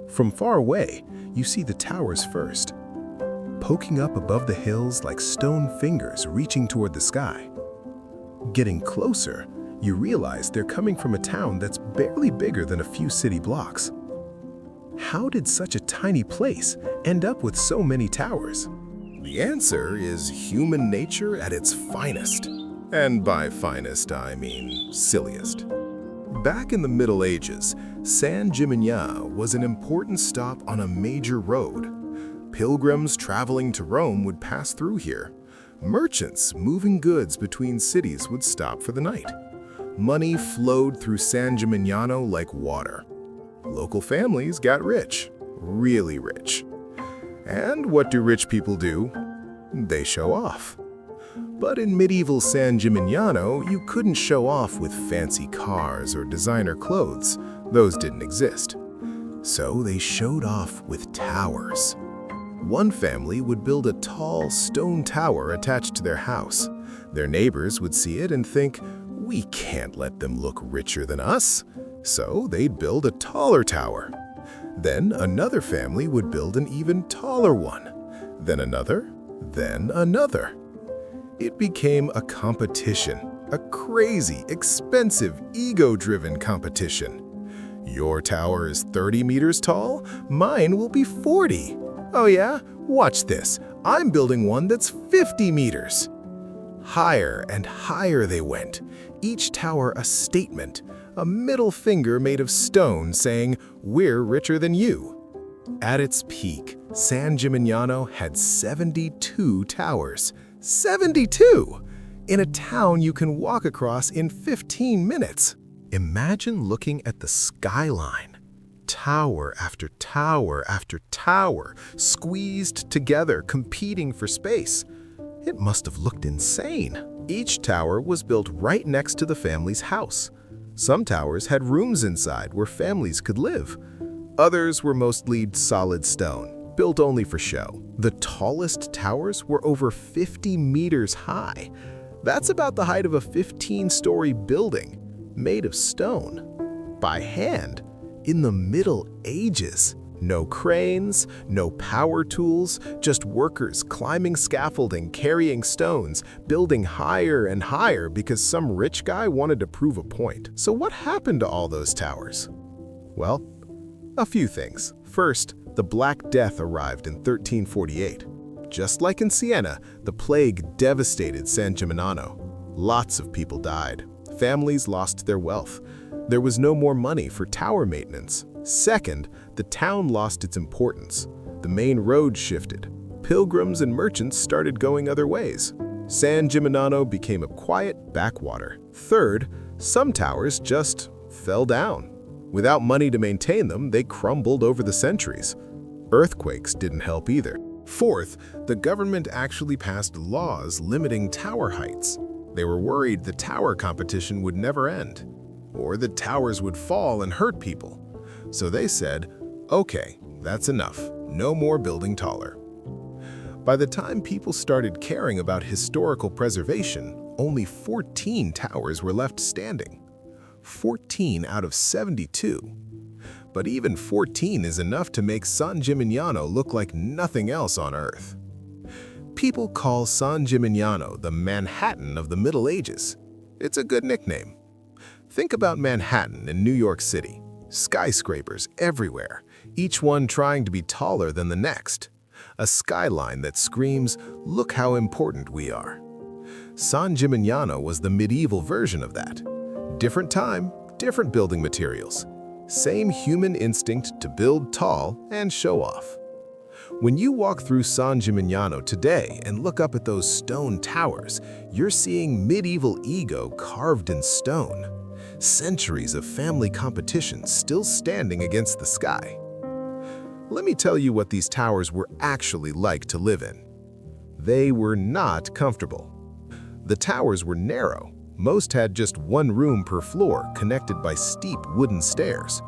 S1: From far away, you see the towers first, poking up above the hills like stone fingers reaching toward the sky. Getting closer, you realize they're coming from a town that's barely bigger than a few city blocks. How did such a tiny place end up with so many towers? The answer is human nature at its finest. And by finest, I mean silliest. Back in the Middle Ages, San Gimignano was an important stop on a major road. Pilgrims traveling to Rome would pass through here. Merchants moving goods between cities would stop for the night. Money flowed through San Gimignano like water. Local families got rich, really rich. And what do rich people do? They show off. But in medieval San Gimignano, you couldn't show off with fancy cars or designer clothes. Those didn't exist. So they showed off with towers. One family would build a tall stone tower attached to their house. Their neighbors would see it and think, we can't let them look richer than us. So they'd build a taller tower. Then another family would build an even taller one. Then another, then another. It became a competition, a crazy, expensive, ego-driven competition. Your tower is 30 meters tall, mine will be 40. Oh yeah? Watch this. I'm building one that's 50 meters. Higher and higher they went, each tower a statement, a middle finger made of stone saying, we're richer than you. At its peak, San Gimignano had 72 towers. 72! In a town you can walk across in 15 minutes. Imagine looking at the skyline. Tower after tower after tower, squeezed together, competing for space. It must have looked insane. Each tower was built right next to the family's house. Some towers had rooms inside where families could live. Others were mostly solid stone, built only for show. The tallest towers were over 50 meters high. That's about the height of a 15-story building, made of stone. By hand, in the Middle Ages. No cranes, no power tools, just workers climbing scaffolding, carrying stones, building higher and higher because some rich guy wanted to prove a point. So what happened to all those towers? Well, a few things. First, the Black Death arrived in 1348. Just like in Siena, the plague devastated San Gimignano. Lots of people died. Families lost their wealth. There was no more money for tower maintenance. Second, the town lost its importance. The main road shifted. Pilgrims and merchants started going other ways. San Gimignano became a quiet backwater. Third, some towers just fell down. Without money to maintain them, they crumbled over the centuries. Earthquakes didn't help either. Fourth, the government actually passed laws limiting tower heights. They were worried the tower competition would never end, or the towers would fall and hurt people. So they said, okay, that's enough, no more building taller. By the time people started caring about historical preservation, only 14 towers were left standing. 14 out of 72. But even 14 is enough to make San Gimignano look like nothing else on Earth. People call San Gimignano the Manhattan of the Middle Ages. It's a good nickname. Think about Manhattan in New York City. Skyscrapers everywhere, each one trying to be taller than the next. A skyline that screams, look how important we are. San Gimignano was the medieval version of that. Different time, different building materials. Same human instinct to build tall and show off. When you walk through San Gimignano today and look up at those stone towers, you're seeing medieval ego carved in stone. Centuries of family competition still standing against the sky. Let me tell you what these towers were actually like to live in. They were not comfortable. The towers were narrow. Most had just one room per floor, connected by steep wooden stairs.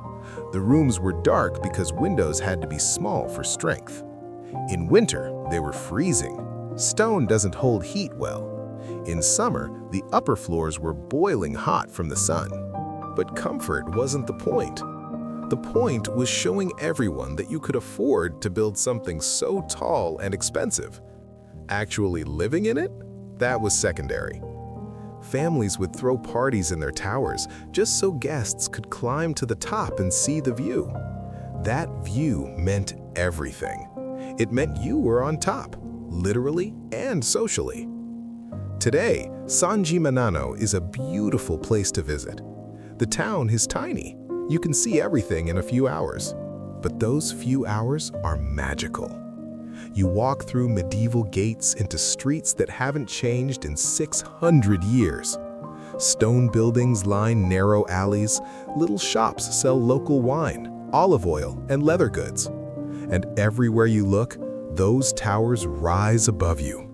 S1: The rooms were dark because windows had to be small for strength. In winter, they were freezing. Stone doesn't hold heat well. In summer, the upper floors were boiling hot from the sun. But comfort wasn't the point. The point was showing everyone that you could afford to build something so tall and expensive. Actually living in it? That was secondary. Families would throw parties in their towers just so guests could climb to the top and see the view. That view meant everything. It meant you were on top, literally and socially. Today, San Gimignano is a beautiful place to visit. The town is tiny. You can see everything in a few hours. But those few hours are magical. You walk through medieval gates into streets that haven't changed in 600 years. Stone buildings line narrow alleys, little shops sell local wine, olive oil, and leather goods. And everywhere you look, those towers rise above you.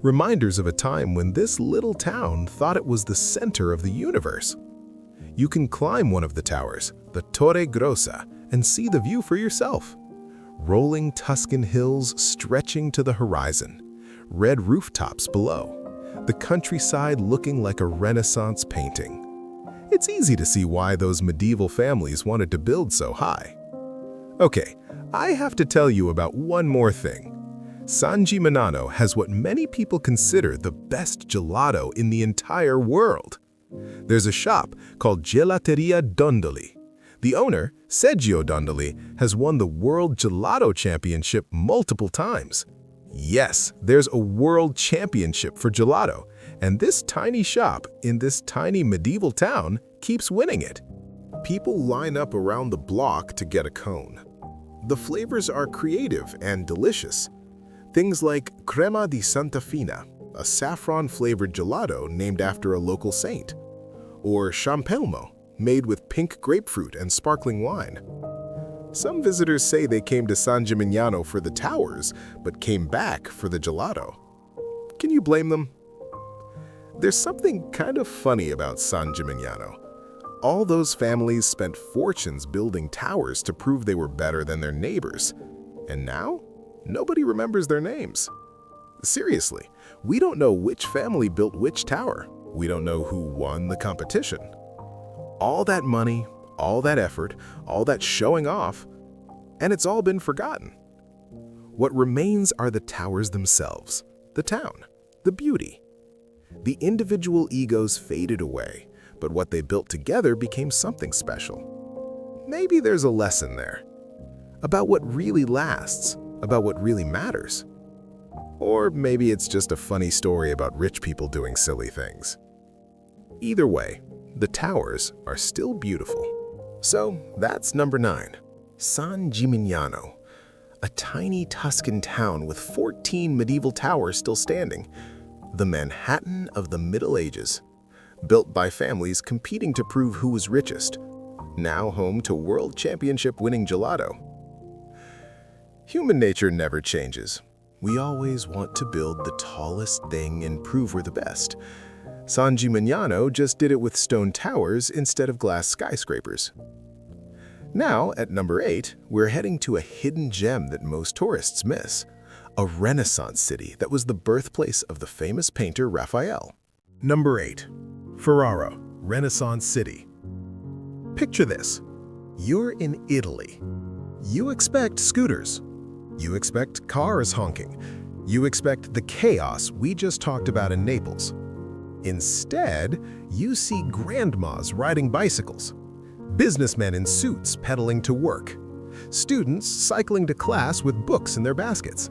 S1: Reminders of a time when this little town thought it was the center of the universe. You can climb one of the towers, the Torre Grossa, and see the view for yourself. Rolling Tuscan hills stretching to the horizon, red rooftops below, the countryside looking like a Renaissance painting. It's easy to see why those medieval families wanted to build so high. Okay, I have to tell you about one more thing. San Gimignano has what many people consider the best gelato in the entire world. There's a shop called Gelateria Dondoli. The owner, Sergio Dondoli, has won the World Gelato Championship multiple times. Yes, there's a World Championship for gelato, and this tiny shop in this tiny medieval town keeps winning it. People line up around the block to get a cone. The flavors are creative and delicious. Things like Crema di Santa Fina, a saffron-flavored gelato named after a local saint, or Champelmo, made with pink grapefruit and sparkling wine. Some visitors say they came to San Gimignano for the towers, but came back for the gelato. Can you blame them? There's something kind of funny about San Gimignano. All those families spent fortunes building towers to prove they were better than their neighbors. And now, nobody remembers their names. Seriously, we don't know which family built which tower. We don't know who won the competition. All that money, all that effort, all that showing off, and it's all been forgotten. What remains are the towers themselves, the town, the beauty. The individual egos faded away, but what they built together became something special. Maybe there's a lesson there, about what really lasts, about what really matters. Or maybe it's just a funny story about rich people doing silly things. Either way, the towers are still beautiful. So that's number 9, San Gimignano, a tiny Tuscan town with 14 medieval towers still standing. The Manhattan of the Middle Ages, built by families competing to prove who was richest, now home to world championship-winning gelato. Human nature never changes. We always want to build the tallest thing and prove we're the best. San Gimignano just did it with stone towers instead of glass skyscrapers. Now, at number 8, we're heading to a hidden gem that most tourists miss. A Renaissance city that was the birthplace of the famous painter Raphael. Number 8. Ferrara, Renaissance City. Picture this. You're in Italy. You expect scooters. You expect cars honking. You expect the chaos we just talked about in Naples. Instead, you see grandmas riding bicycles, businessmen in suits pedaling to work, students cycling to class with books in their baskets.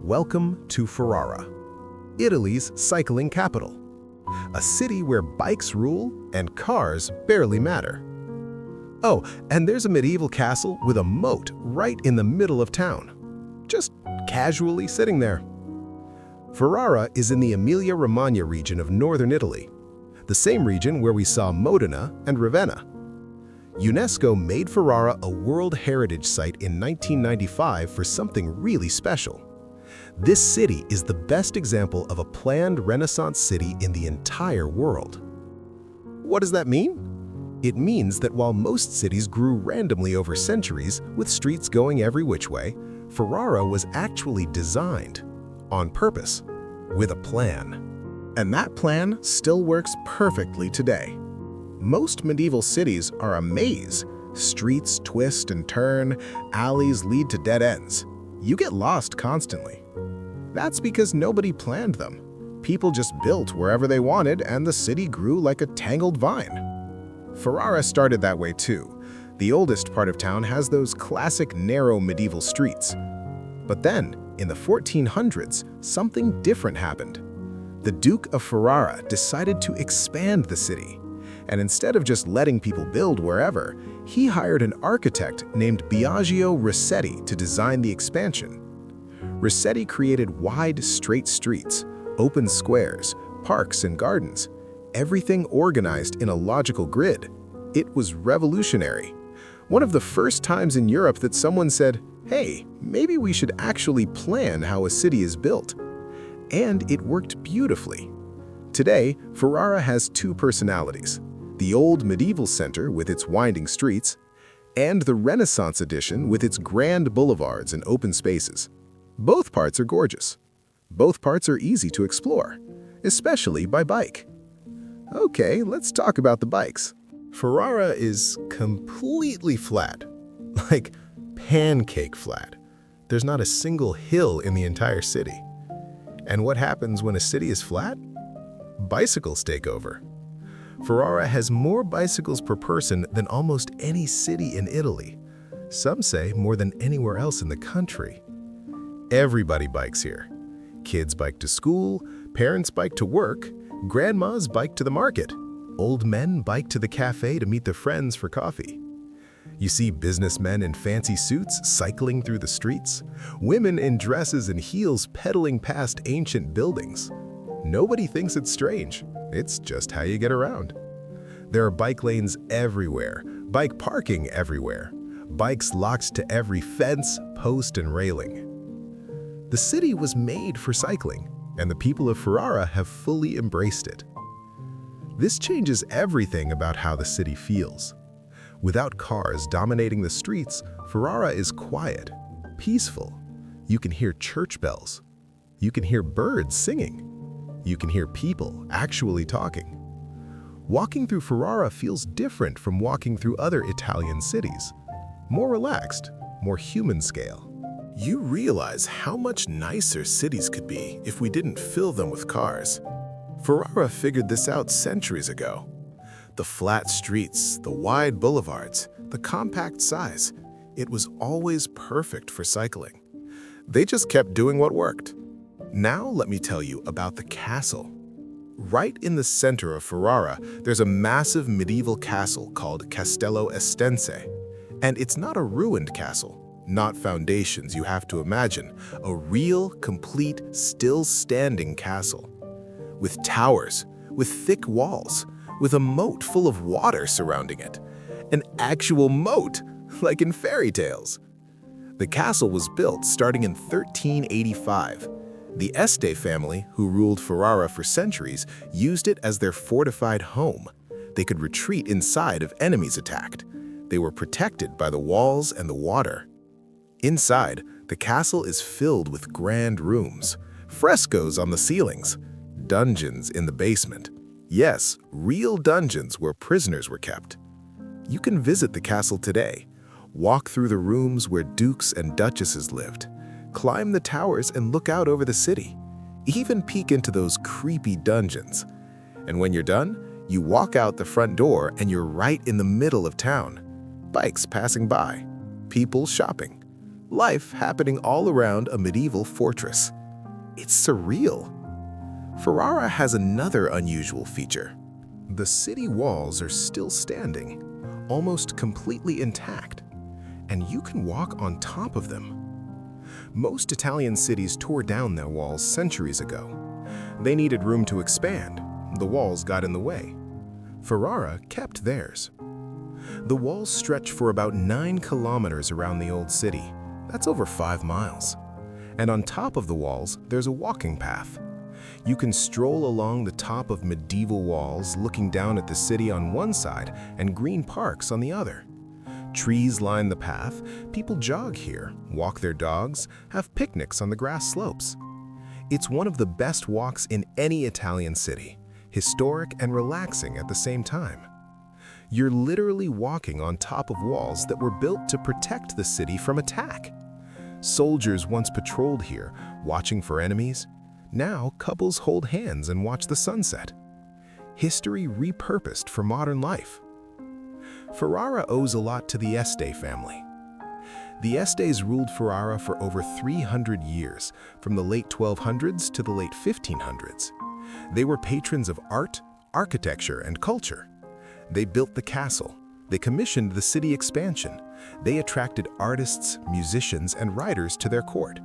S1: Welcome to Ferrara, Italy's cycling capital. A city where bikes rule and cars barely matter. Oh, and there's a medieval castle with a moat right in the middle of town, just casually sitting there. Ferrara is in the Emilia-Romagna region of northern Italy, the same region where we saw Modena and Ravenna. UNESCO made Ferrara a World Heritage Site in 1995 for something really special. This city is the best example of a planned Renaissance city in the entire world. What does that mean? It means that while most cities grew randomly over centuries with streets going every which way, Ferrara was actually designed on purpose, with a plan. And that plan still works perfectly today. Most medieval cities are a maze. Streets twist and turn, alleys lead to dead ends. You get lost constantly. That's because nobody planned them. People just built wherever they wanted and the city grew like a tangled vine. Ferrara started that way too. The oldest part of town has those classic narrow medieval streets. But then, in the 1400s, something different happened. The Duke of Ferrara decided to expand the city. And instead of just letting people build wherever, he hired an architect named Biagio Rossetti to design the expansion. Rossetti created wide, straight streets, open squares, parks and gardens, everything organized in a logical grid. It was revolutionary. One of the first times in Europe that someone said, hey, maybe we should actually plan how a city is built. And it worked beautifully. Today, Ferrara has two personalities: the old medieval center with its winding streets, and the Renaissance edition with its grand boulevards and open spaces. Both parts are gorgeous. Both parts are easy to explore, especially by bike. Okay, let's talk about the bikes. Ferrara is completely flat, like pancake flat. There's not a single hill in the entire city. And what happens when a city is flat? Bicycles take over. Ferrara has more bicycles per person than almost any city in Italy. Some say more than anywhere else in the country. Everybody bikes here. Kids bike to school, parents bike to work, grandmas bike to the market, old men bike to the cafe to meet their friends for coffee. You see businessmen in fancy suits cycling through the streets, women in dresses and heels pedaling past ancient buildings. Nobody thinks it's strange. It's just how you get around. There are bike lanes everywhere, bike parking everywhere, bikes locked to every fence, post, and railing. The city was made for cycling, and the people of Ferrara have fully embraced it. This changes everything about how the city feels. Without cars dominating the streets, Ferrara is quiet, peaceful. You can hear church bells. You can hear birds singing. You can hear people actually talking. Walking through Ferrara feels different from walking through other Italian cities. More relaxed, more human scale. You realize how much nicer cities could be if we didn't fill them with cars. Ferrara figured this out centuries ago. The flat streets, the wide boulevards, the compact size. It was always perfect for cycling. They just kept doing what worked. Now let me tell you about the castle. Right in the center of Ferrara, there's a massive medieval castle called Castello Estense. And it's not a ruined castle, not foundations you have to imagine, a real, complete, still-standing castle. with towers, with thick walls, with a moat full of water surrounding it. An actual moat, like in fairy tales. The castle was built starting in 1385. The Este family, who ruled Ferrara for centuries, used it as their fortified home. They could retreat inside if enemies attacked. They were protected by the walls and the water. Inside, the castle is filled with grand rooms, frescoes on the ceilings, dungeons in the basement. Yes, real dungeons where prisoners were kept. You can visit the castle today, walk through the rooms where dukes and duchesses lived, climb the towers and look out over the city, even peek into those creepy dungeons. And when you're done, you walk out the front door and you're right in the middle of town. Bikes passing by, people shopping, life happening all around a medieval fortress. It's surreal. Ferrara has another unusual feature. The city walls are still standing, almost completely intact, and you can walk on top of them. Most Italian cities tore down their walls centuries ago. They needed room to expand. The walls got in the way. Ferrara kept theirs. The walls stretch for about 9 kilometers around the old city. That's over 5 miles. And on top of the walls, there's a walking path. You can stroll along the top of medieval walls, looking down at the city on one side and green parks on the other. Trees line the path, people jog here, walk their dogs, have picnics on the grass slopes. It's one of the best walks in any Italian city, historic and relaxing at the same time. You're literally walking on top of walls that were built to protect the city from attack. Soldiers once patrolled here, watching for enemies. Now couples hold hands and watch the sunset. History repurposed for modern life. Ferrara owes a lot to the Este family. The Estes ruled Ferrara for over 300 years, from the late 1200s to the late 1500s. They were patrons of art, architecture, and culture. They built the castle. They commissioned the city expansion. They attracted artists, musicians, and writers to their court.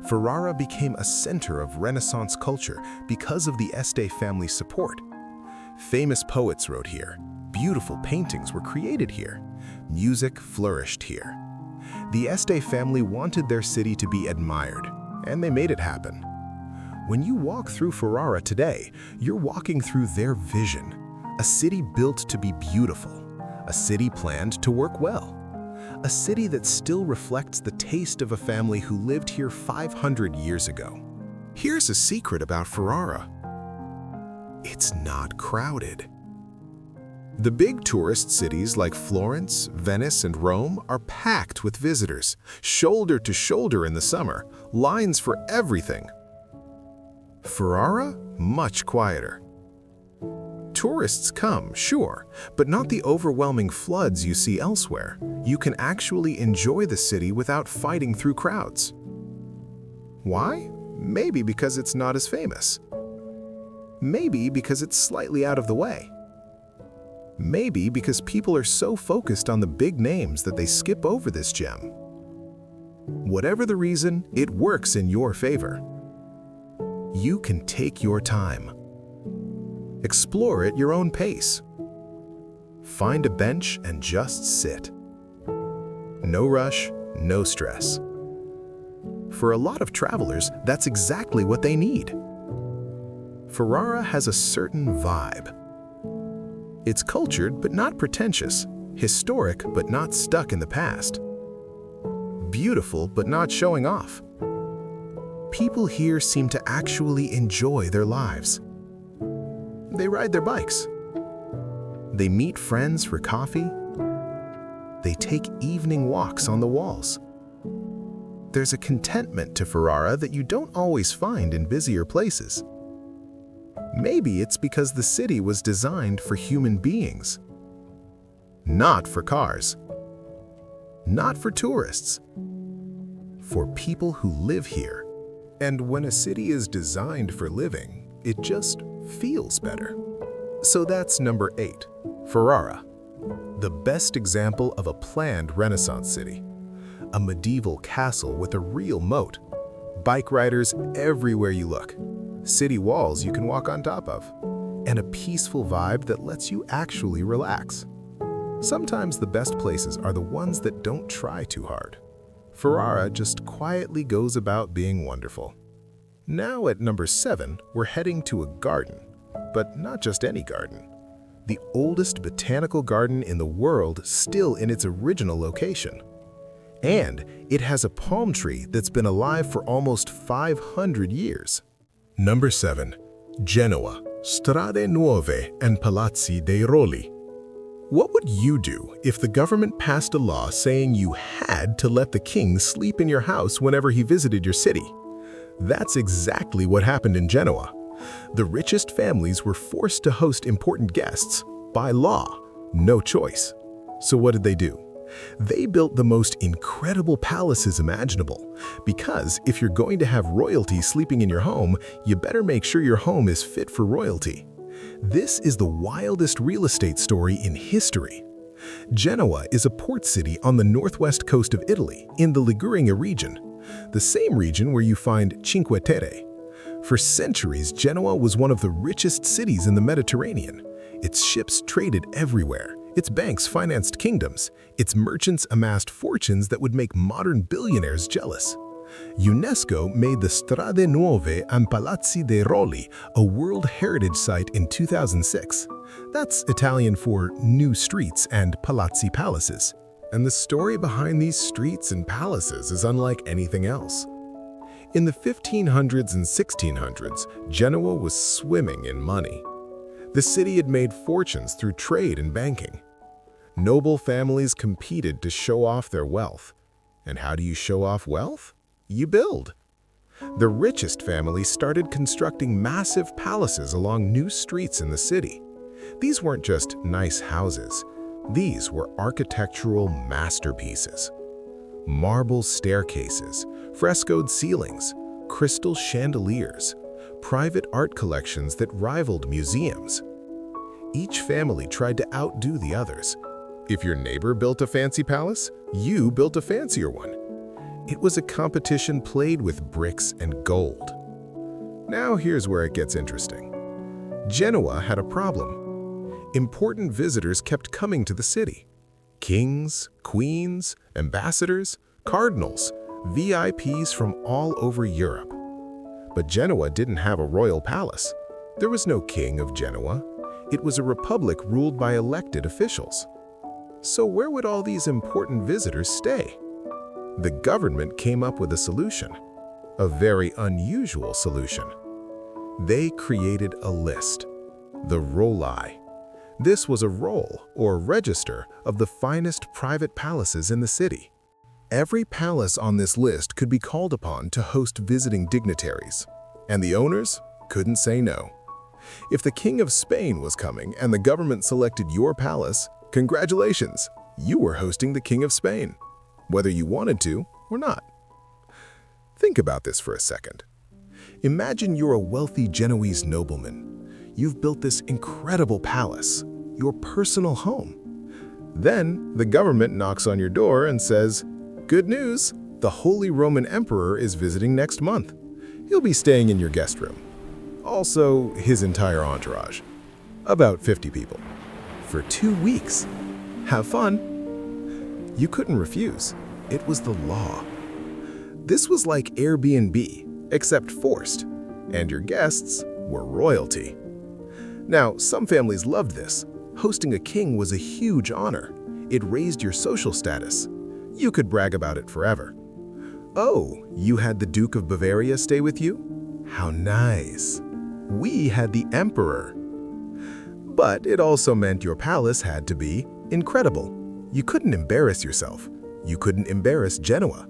S1: Ferrara became a center of Renaissance culture because of the Este family's support. Famous poets wrote here. Beautiful paintings were created here. Music flourished here. The Este family wanted their city to be admired, and they made it happen. When you walk through Ferrara today, you're walking through their vision. A city built to be beautiful. A city planned to work well. A city that still reflects the taste of a family who lived here 500 years ago. Here's a secret about Ferrara. It's not crowded. The big tourist cities like Florence, Venice, and Rome are packed with visitors, shoulder to shoulder in the summer, lines for everything. Ferrara, much quieter. Tourists come, sure, but not the overwhelming floods you see elsewhere. You can actually enjoy the city without fighting through crowds. Why? Maybe because it's not as famous. Maybe because it's slightly out of the way. Maybe because people are so focused on the big names that they skip over this gem. Whatever the reason, it works in your favor. You can take your time. Explore at your own pace. Find a bench and just sit. No rush, no stress. For a lot of travelers, that's exactly what they need. Ferrara has a certain vibe. It's cultured but not pretentious, historic but not stuck in the past, beautiful but not showing off. People here seem to actually enjoy their lives. They ride their bikes. They meet friends for coffee. They take evening walks on the walls. There's a contentment to Ferrara that you don't always find in busier places. Maybe it's because the city was designed for human beings, not for cars, not for tourists, for people who live here. And when a city is designed for living, it just feels better. So that's number 8, Ferrara, the best example of a planned Renaissance city, a medieval castle with a real moat, bike riders everywhere you look, city walls you can walk on top of, and a peaceful vibe that lets you actually relax. Sometimes the best places are the ones that don't try too hard. Ferrara just quietly goes about being wonderful. Now at number 7, we're heading to a garden, but not just any garden. The oldest botanical garden in the world, still in its original location. And it has a palm tree that's been alive for almost 500 years. Number 7. Genoa, Strade Nuove and Palazzi dei Rolli. What would you do if the government passed a law saying you had to let the king sleep in your house whenever he visited your city? That's exactly what happened in Genoa. The richest families were forced to host important guests by law, no choice. So what did they do? They built the most incredible palaces imaginable, because if you're going to have royalty sleeping in your home, you better make sure your home is fit for royalty. This is the wildest real estate story in history. Genoa is a port city on the northwest coast of Italy, in the Liguria region, the same region where you find Cinque Terre. For centuries, Genoa was one of the richest cities in the Mediterranean. Its ships traded everywhere. Its banks financed kingdoms. Its merchants amassed fortunes that would make modern billionaires jealous. UNESCO made the Strade Nuove and Palazzi dei Rolli a World Heritage Site in 2006. That's Italian for new streets and palazzi palaces. And the story behind these streets and palaces is unlike anything else. In the 1500s and 1600s, Genoa was swimming in money. The city had made fortunes through trade and banking. Noble families competed to show off their wealth. And how do you show off wealth? You build. The richest families started constructing massive palaces along new streets in the city. These weren't just nice houses. These were architectural masterpieces. Marble staircases, frescoed ceilings, crystal chandeliers, private art collections that rivaled museums. Each family tried to outdo the others. If your neighbor built a fancy palace, you built a fancier one. It was a competition played with bricks and gold. Now here's where it gets interesting. Genoa had a problem. Important visitors kept coming to the city. Kings, queens, ambassadors, cardinals, VIPs from all over Europe. But Genoa didn't have a royal palace. There was no king of Genoa. It was a republic ruled by elected officials. So where would all these important visitors stay? The government came up with a solution, a very unusual solution. They created a list, the Rolli. This was a roll or register of the finest private palaces in the city. Every palace on this list could be called upon to host visiting dignitaries, and the owners couldn't say no. If the King of Spain was coming and the government selected your palace, congratulations, you were hosting the King of Spain, whether you wanted to or not. Think about this for a second. Imagine you're a wealthy Genoese nobleman. You've built this incredible palace, your personal home. Then the government knocks on your door and says, "Good news, the Holy Roman Emperor is visiting next month. He'll be staying in your guest room." Also, his entire entourage. About 50 people. For 2 weeks. Have fun. You couldn't refuse. It was the law. This was like Airbnb, except forced, and your guests were royalty. Now, some families loved this. Hosting a king was a huge honor. It raised your social status. You could brag about it forever. Oh, you had the Duke of Bavaria stay with you? How nice. We had the emperor. But it also meant your palace had to be incredible. You couldn't embarrass yourself. You couldn't embarrass Genoa.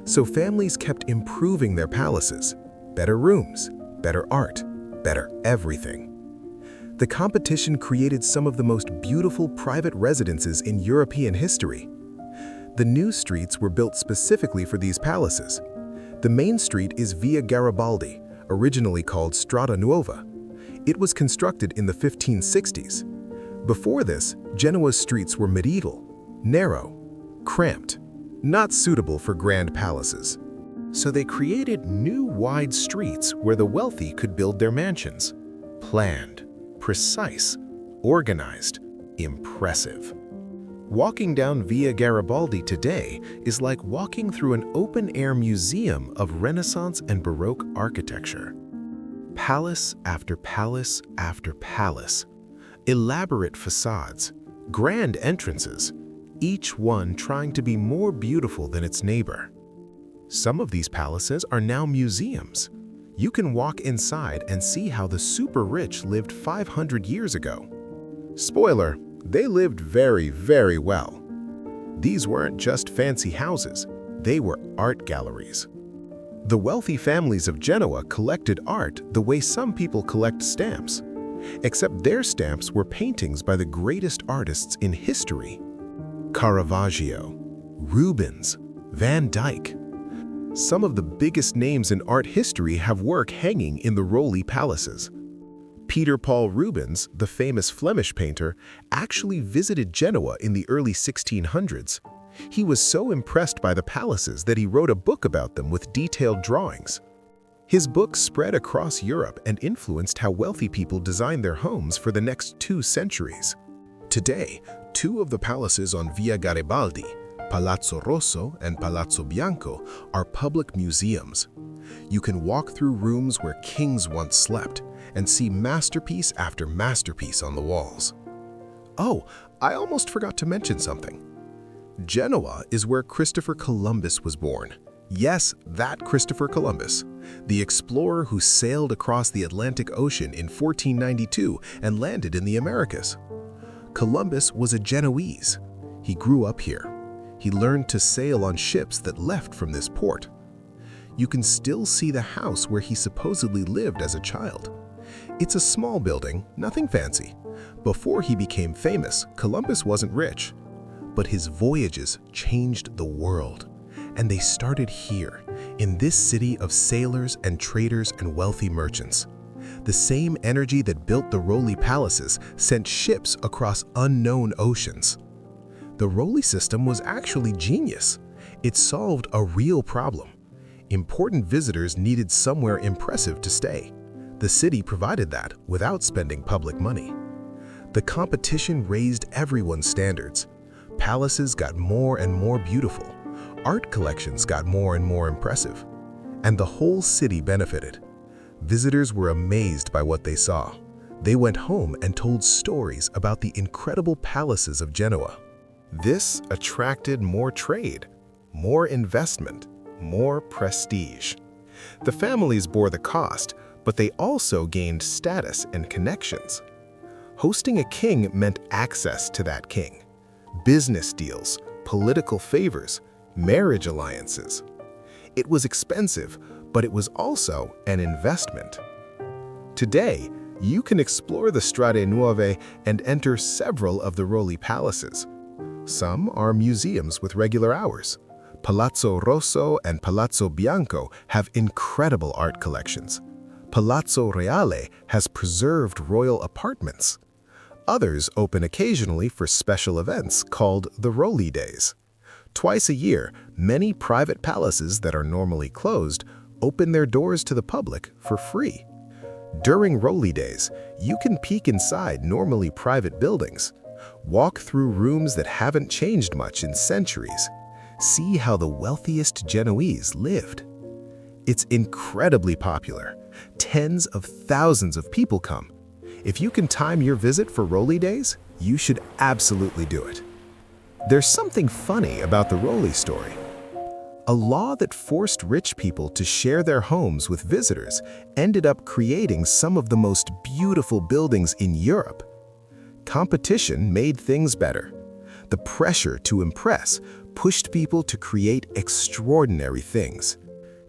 S1: So families kept improving their palaces. Better rooms, better art, better everything. The competition created some of the most beautiful private residences in European history. The new streets were built specifically for these palaces. The main street is Via Garibaldi, originally called Strada Nuova. It was constructed in the 1560s. Before this, Genoa's streets were medieval, narrow, cramped, not suitable for grand palaces. So they created new wide streets where the wealthy could build their mansions. Planned, precise, organized, impressive. Walking down Via Garibaldi today is like walking through an open-air museum of Renaissance and Baroque architecture. Palace after palace after palace. Elaborate facades, grand entrances, each one trying to be more beautiful than its neighbor. Some of these palaces are now museums. You can walk inside and see how the super rich lived 500 years ago. Spoiler, they lived very, very well. These weren't just fancy houses, they were art galleries. The wealthy families of Genoa collected art the way some people collect stamps, except their stamps were paintings by the greatest artists in history. Caravaggio, Rubens, Van Dyck. Some of the biggest names in art history have work hanging in the Rolli palaces. Peter Paul Rubens, the famous Flemish painter, actually visited Genoa in the early 1600s. He was so impressed by the palaces that he wrote a book about them with detailed drawings. His book spread across Europe and influenced how wealthy people designed their homes for the next 2 centuries. Today, 2 of the palaces on Via Garibaldi, Palazzo Rosso and Palazzo Bianco, are public museums. You can walk through rooms where kings once slept and see masterpiece after masterpiece on the walls. Oh, I almost forgot to mention something. Genoa is where Christopher Columbus was born. Yes, that Christopher Columbus, the explorer who sailed across the Atlantic Ocean in 1492 and landed in the Americas. Columbus was a Genoese. He grew up here. He learned to sail on ships that left from this port. You can still see the house where he supposedly lived as a child. It's a small building, nothing fancy. Before he became famous, Columbus wasn't rich. But his voyages changed the world. And they started here, in this city of sailors and traders and wealthy merchants. The same energy that built the Rolli palaces sent ships across unknown oceans. The Rolli system was actually genius. It solved a real problem. Important visitors needed somewhere impressive to stay. The city provided that without spending public money. The competition raised everyone's standards. Palaces got more and more beautiful. Art collections got more and more impressive. And the whole city benefited. Visitors were amazed by what they saw. They went home and told stories about the incredible palaces of Genoa. This attracted more trade, more investment, more prestige. The families bore the cost, but they also gained status and connections. Hosting a king meant access to that king, business deals, political favors, marriage alliances. It was expensive, but it was also an investment. Today, you can explore the Strade Nuove and enter several of the Rolli palaces. Some are museums with regular hours. Palazzo Rosso and Palazzo Bianco have incredible art collections. Palazzo Reale has preserved royal apartments. Others open occasionally for special events called the Rolli Days. Twice a year, many private palaces that are normally closed open their doors to the public for free. During Rolli Days, you can peek inside normally private buildings, walk through rooms that haven't changed much in centuries, see how the wealthiest Genoese lived. It's incredibly popular. Tens of thousands of people come. If you can time your visit for Rolli Days, you should absolutely do it. There's something funny about the Rolli story. A law that forced rich people to share their homes with visitors ended up creating some of the most beautiful buildings in Europe. Competition made things better. The pressure to impress pushed people to create extraordinary things.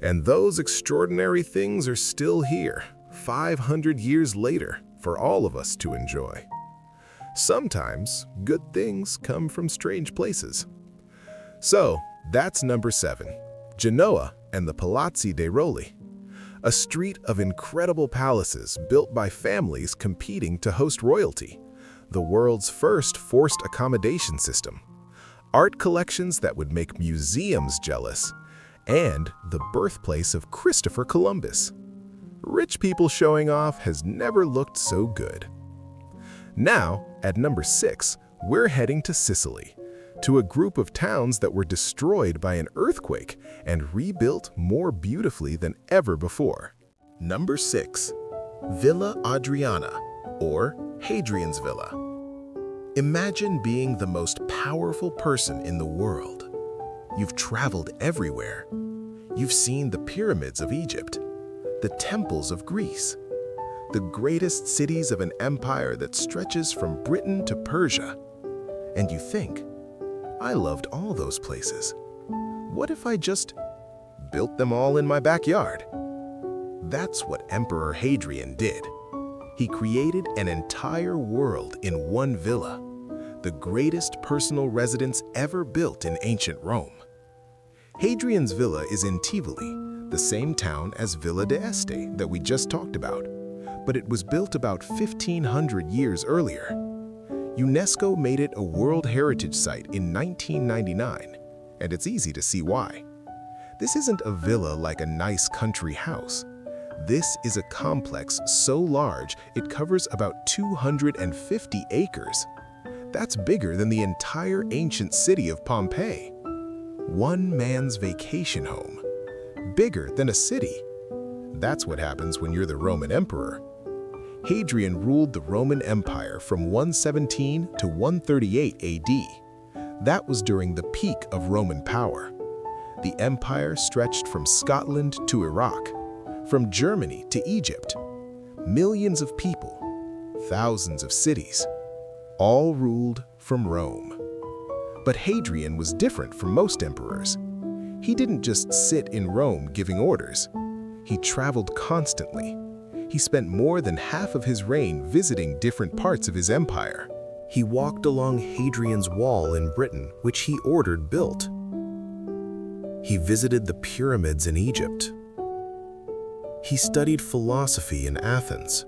S1: And those extraordinary things are still here, 500 years later, for all of us to enjoy. Sometimes, good things come from strange places. So, that's number 7, Genoa and the Palazzi dei Rolli. A street of incredible palaces built by families competing to host royalty. The world's first forced accommodation system. Art collections that would make museums jealous. and the birthplace of Christopher Columbus. Rich people showing off has never looked so good. Now, at number 6, we're heading to Sicily, to a group of towns that were destroyed by an earthquake and rebuilt more beautifully than ever before. Number 6. Villa Adriana, or Hadrian's Villa. Imagine being the most powerful person in the world. You've traveled everywhere. You've seen the pyramids of Egypt, the temples of Greece, the greatest cities of an empire that stretches from Britain to Persia. And you think, I loved all those places. What if I just built them all in my backyard? That's what Emperor Hadrian did. He created an entire world in one villa, the greatest personal residence ever built in ancient Rome. Hadrian's villa is in Tivoli, the same town as Villa d'Este that we just talked about, but it was built about 1,500 years earlier. UNESCO made it a World Heritage Site in 1999, and it's easy to see why. This isn't a villa like a nice country house. This is a complex so large it covers about 250 acres. That's bigger than the entire ancient city of Pompeii. One man's vacation home. Bigger than a city. That's what happens when you're the Roman emperor. Hadrian ruled the Roman Empire from 117 to 138 AD. That was during the peak of Roman power. The empire stretched from Scotland to Iraq, from Germany to Egypt. Millions of people, thousands of cities, all ruled from Rome. But Hadrian was different from most emperors. He didn't just sit in Rome giving orders. He traveled constantly. He spent more than half of his reign visiting different parts of his empire. He walked along Hadrian's Wall in Britain, which he ordered built. He visited the pyramids in Egypt. He studied philosophy in Athens.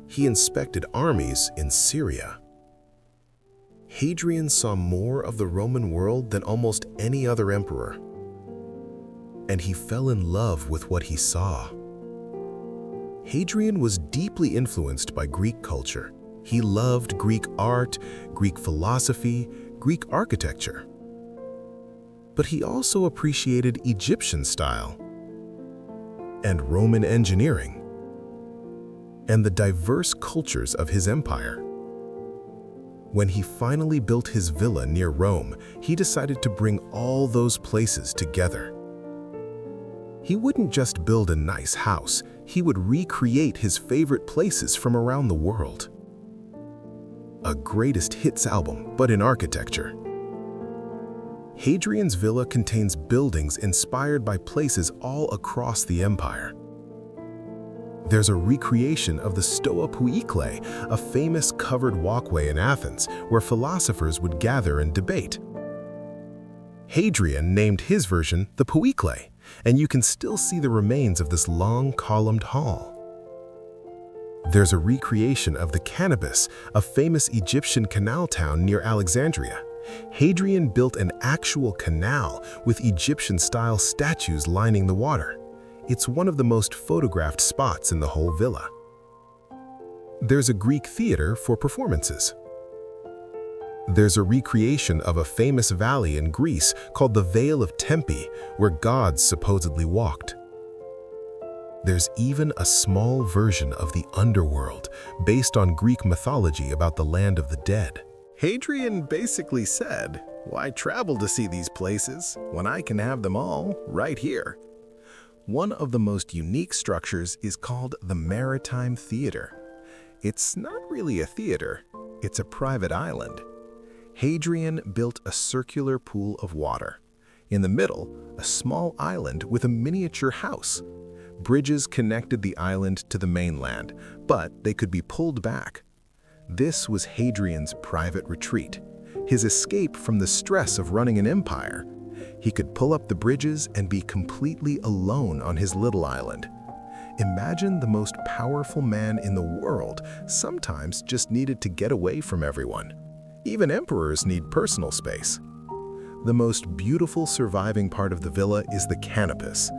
S1: He inspected armies in Syria. Hadrian saw more of the Roman world than almost any other emperor. And he fell in love with what he saw. Hadrian was deeply influenced by Greek culture. He loved Greek art, Greek philosophy, Greek architecture. But he also appreciated Egyptian style and Roman engineering and the diverse cultures of his empire. When he finally built his villa near Rome, he decided to bring all those places together. He wouldn't just build a nice house, he would recreate his favorite places from around the world. A greatest hits album, but in architecture. Hadrian's villa contains buildings inspired by places all across the empire. There's a recreation of the Stoa Puikle, a famous covered walkway in Athens where philosophers would gather and debate. Hadrian named his version the Puikle, and you can still see the remains of this long columned hall. There's a recreation of the Canopus, a famous Egyptian canal town near Alexandria. Hadrian built an actual canal with Egyptian-style statues lining the water. It's one of the most photographed spots in the whole villa. There's a Greek theater for performances. There's a recreation of a famous valley in Greece called the Vale of Tempe, where gods supposedly walked. There's even a small version of the underworld based on Greek mythology about the land of the dead. Hadrian basically said, "Why travel to see these places when I can have them all right here?" One of the most unique structures is called the Maritime Theater. It's not really a theater, it's a private island. Hadrian built a circular pool of water. In the middle, a small island with a miniature house. Bridges connected the island to the mainland, but they could be pulled back. This was Hadrian's private retreat, his escape from the stress of running an empire. He could pull up the bridges and be completely alone on his little island. Imagine the most powerful man in the world sometimes just needed to get away from everyone. Even emperors need personal space. The most beautiful surviving part of the villa is the canopus.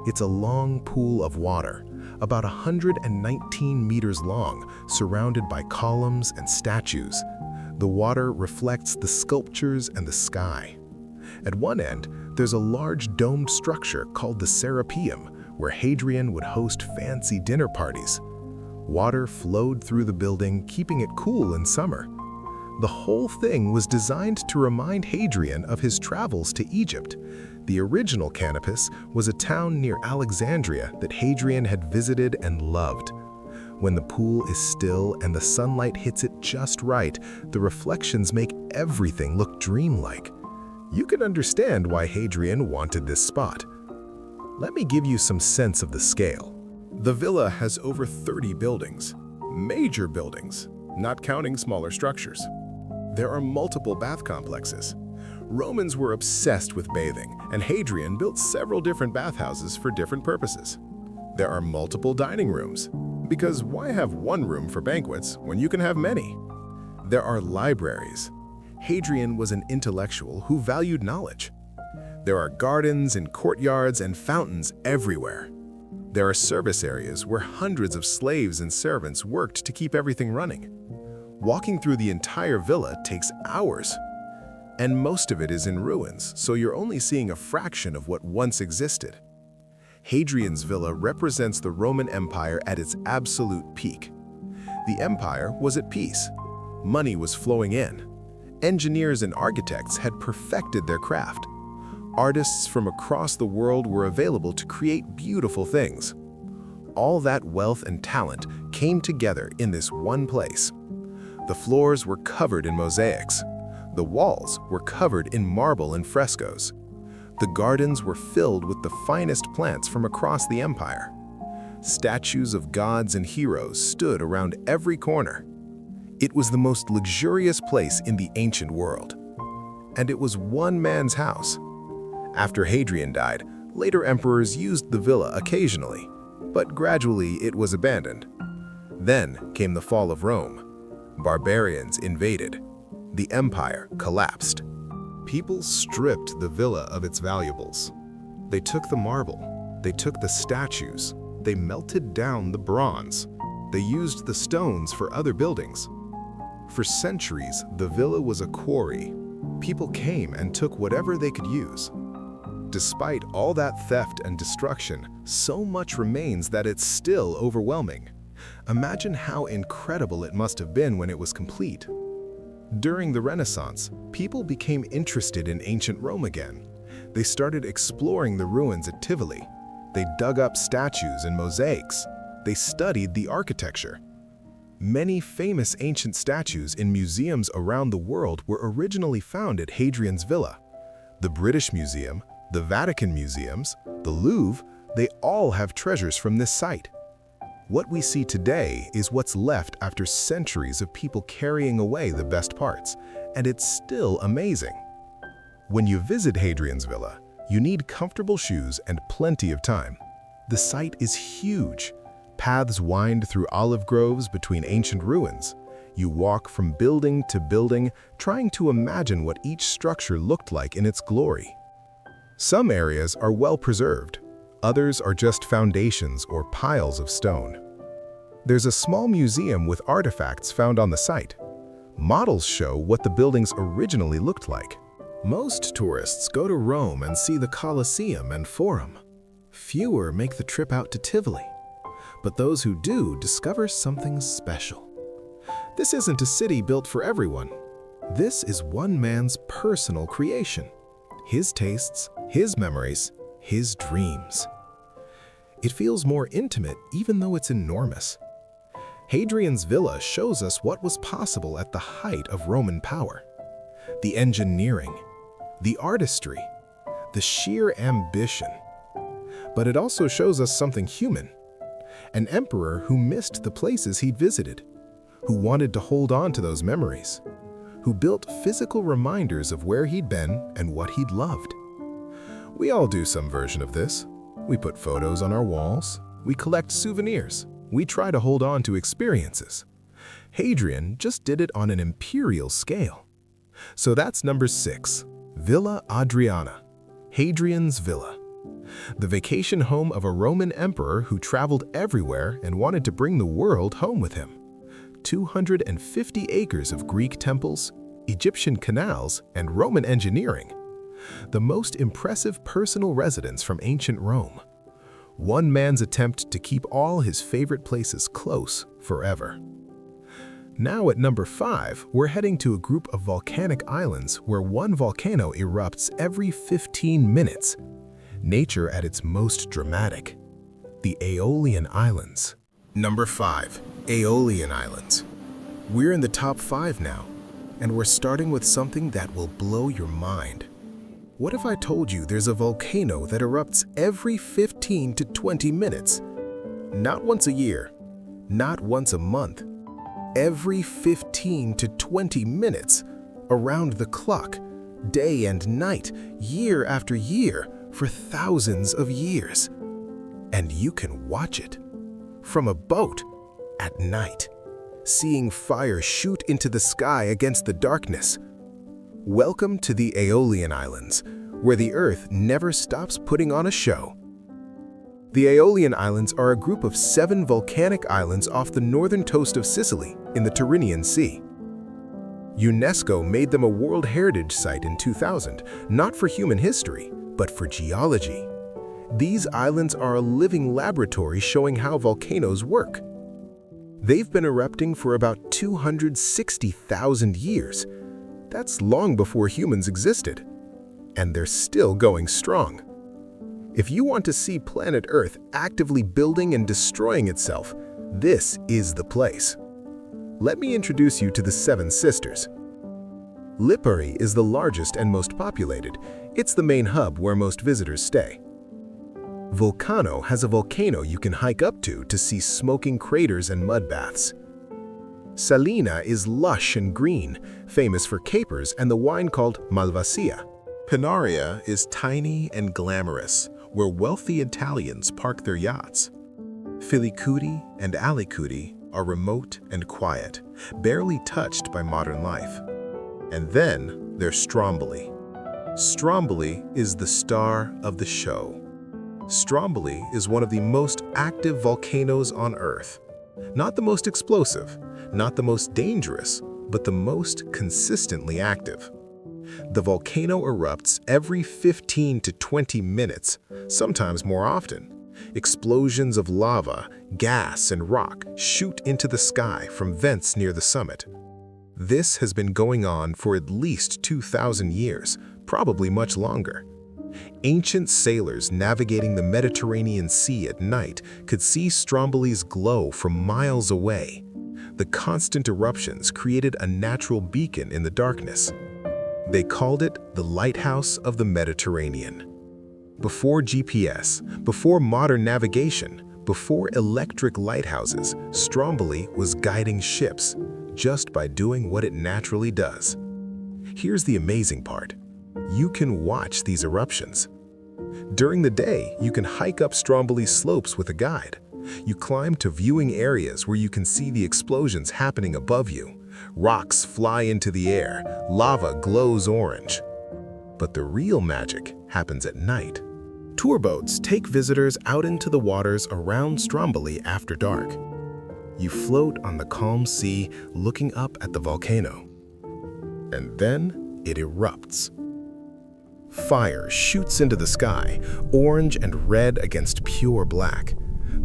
S1: It's a long pool of water, about 119 meters long, surrounded by columns and statues. The water reflects the sculptures and the sky. At one end, there's a large domed structure called the Serapeum, where Hadrian would host fancy dinner parties. Water flowed through the building, keeping it cool in summer. The whole thing was designed to remind Hadrian of his travels to Egypt. The original Canopus was a town near Alexandria that Hadrian had visited and loved. When the pool is still and the sunlight hits it just right, the reflections make everything look dreamlike. You can understand why Hadrian wanted this spot. Let me give you some sense of the scale. The villa has over 30 buildings, major buildings, not counting smaller structures. There are multiple bath complexes. Romans were obsessed with bathing, and Hadrian built several different bathhouses for different purposes. There are multiple dining rooms, because why have one room for banquets when you can have many? There are libraries. Hadrian was an intellectual who valued knowledge. There are gardens and courtyards and fountains everywhere. There are service areas where hundreds of slaves and servants worked to keep everything running. Walking through the entire villa takes hours. And most of it is in ruins, so you're only seeing a fraction of what once existed. Hadrian's villa represents the Roman Empire at its absolute peak. The empire was at peace. Money was flowing in. Engineers and architects had perfected their craft. Artists from across the world were available to create beautiful things. All that wealth and talent came together in this one place. The floors were covered in mosaics. The walls were covered in marble and frescoes. The gardens were filled with the finest plants from across the empire. Statues of gods and heroes stood around every corner. It was the most luxurious place in the ancient world. And it was one man's house. After Hadrian died, later emperors used the villa occasionally, but gradually it was abandoned. Then came the fall of Rome. Barbarians invaded. The empire collapsed. People stripped the villa of its valuables. They took the marble. They took the statues. They melted down the bronze. They used the stones for other buildings. For centuries, the villa was a quarry. People came and took whatever they could use. Despite all that theft and destruction, so much remains that it's still overwhelming. Imagine how incredible it must have been when it was complete. During the Renaissance, people became interested in ancient Rome again. They started exploring the ruins at Tivoli. They dug up statues and mosaics. They studied the architecture. Many famous ancient statues in museums around the world were originally found at Hadrian's villa. The British Museum, the Vatican Museums, the Louvre, they all have treasures from this site. What we see today is what's left after centuries of people carrying away the best parts, and it's still amazing. When you visit Hadrian's villa, you need comfortable shoes and plenty of time. The site is huge. Paths wind through olive groves between ancient ruins. You walk from building to building, trying to imagine what each structure looked like in its glory. Some areas are well preserved. Others are just foundations or piles of stone. There's a small museum with artifacts found on the site. Models show what the buildings originally looked like. Most tourists go to Rome and see the Colosseum and Forum. Fewer make the trip out to Tivoli. But those who do discover something special. This isn't a city built for everyone. This is one man's personal creation. His tastes, his memories, his dreams. It feels more intimate even though it's enormous. Hadrian's villa shows us what was possible at the height of Roman power. The engineering, the artistry, the sheer ambition. But it also shows us something human. An emperor who missed the places he'd visited, who wanted to hold on to those memories, who built physical reminders of where he'd been and what he'd loved. We all do some version of this. We put photos on our walls. We collect souvenirs. We try to hold on to experiences. Hadrian just did it on an imperial scale. So that's number 6, Villa Adriana, Hadrian's villa. The vacation home of a Roman emperor who traveled everywhere and wanted to bring the world home with him. 250 acres of Greek temples, Egyptian canals, and Roman engineering. The most impressive personal residence from ancient Rome. One man's attempt to keep all his favorite places close forever. Now at number 5, we're heading to a group of volcanic islands where one volcano erupts every 15 minutes. Nature at its most dramatic. The Aeolian Islands. Number 5, Aeolian Islands. We're in the top 5 now, and we're starting with something that will blow your mind. What if I told you there's a volcano that erupts every 15 to 20 minutes? Not once a year, not once a month. Every 15 to 20 minutes, around the clock, day and night, year after year, for thousands of years. And you can watch it from a boat at night, seeing fire shoot into the sky against the darkness. Welcome to the Aeolian Islands, where the Earth never stops putting on a show. The Aeolian Islands are a group of 7 volcanic islands off the northern coast of Sicily in the Tyrrhenian Sea. UNESCO made them a World Heritage Site in 2000, not for human history, but for geology. These islands are a living laboratory showing how volcanoes work. They've been erupting for about 260,000 years. That's long before humans existed. And they're still going strong. If you want to see planet Earth actively building and destroying itself, this is the place. Let me introduce you to the 7 sisters. Lipari is the largest and most populated. It's the main hub where most visitors stay. Volcano has a volcano you can hike up to see smoking craters and mud baths. Salina is lush and green, famous for capers and the wine called Malvasia. Pinaria is tiny and glamorous, where wealthy Italians park their yachts. Filicudi and Alicudi are remote and quiet, barely touched by modern life. And then there's Stromboli. Stromboli is the star of the show. Stromboli is one of the most active volcanoes on Earth. Not the most explosive, not the most dangerous, but the most consistently active. The volcano erupts every 15 to 20 minutes, sometimes more often. Explosions of lava, gas, and rock shoot into the sky from vents near the summit. This has been going on for at least 2,000 years, probably much longer. Ancient sailors navigating the Mediterranean Sea at night could see Stromboli's glow from miles away. The constant eruptions created a natural beacon in the darkness. They called it the Lighthouse of the Mediterranean. Before GPS, before modern navigation, before electric lighthouses, Stromboli was guiding ships just by doing what it naturally does. Here's the amazing part. You can watch these eruptions. During the day, you can hike up Stromboli's slopes with a guide. You climb to viewing areas where you can see the explosions happening above you. Rocks fly into the air, lava glows orange. But the real magic happens at night. Tour boats take visitors out into the waters around Stromboli after dark. You float on the calm sea looking up at the volcano. And then it erupts. Fire shoots into the sky, orange and red against pure black.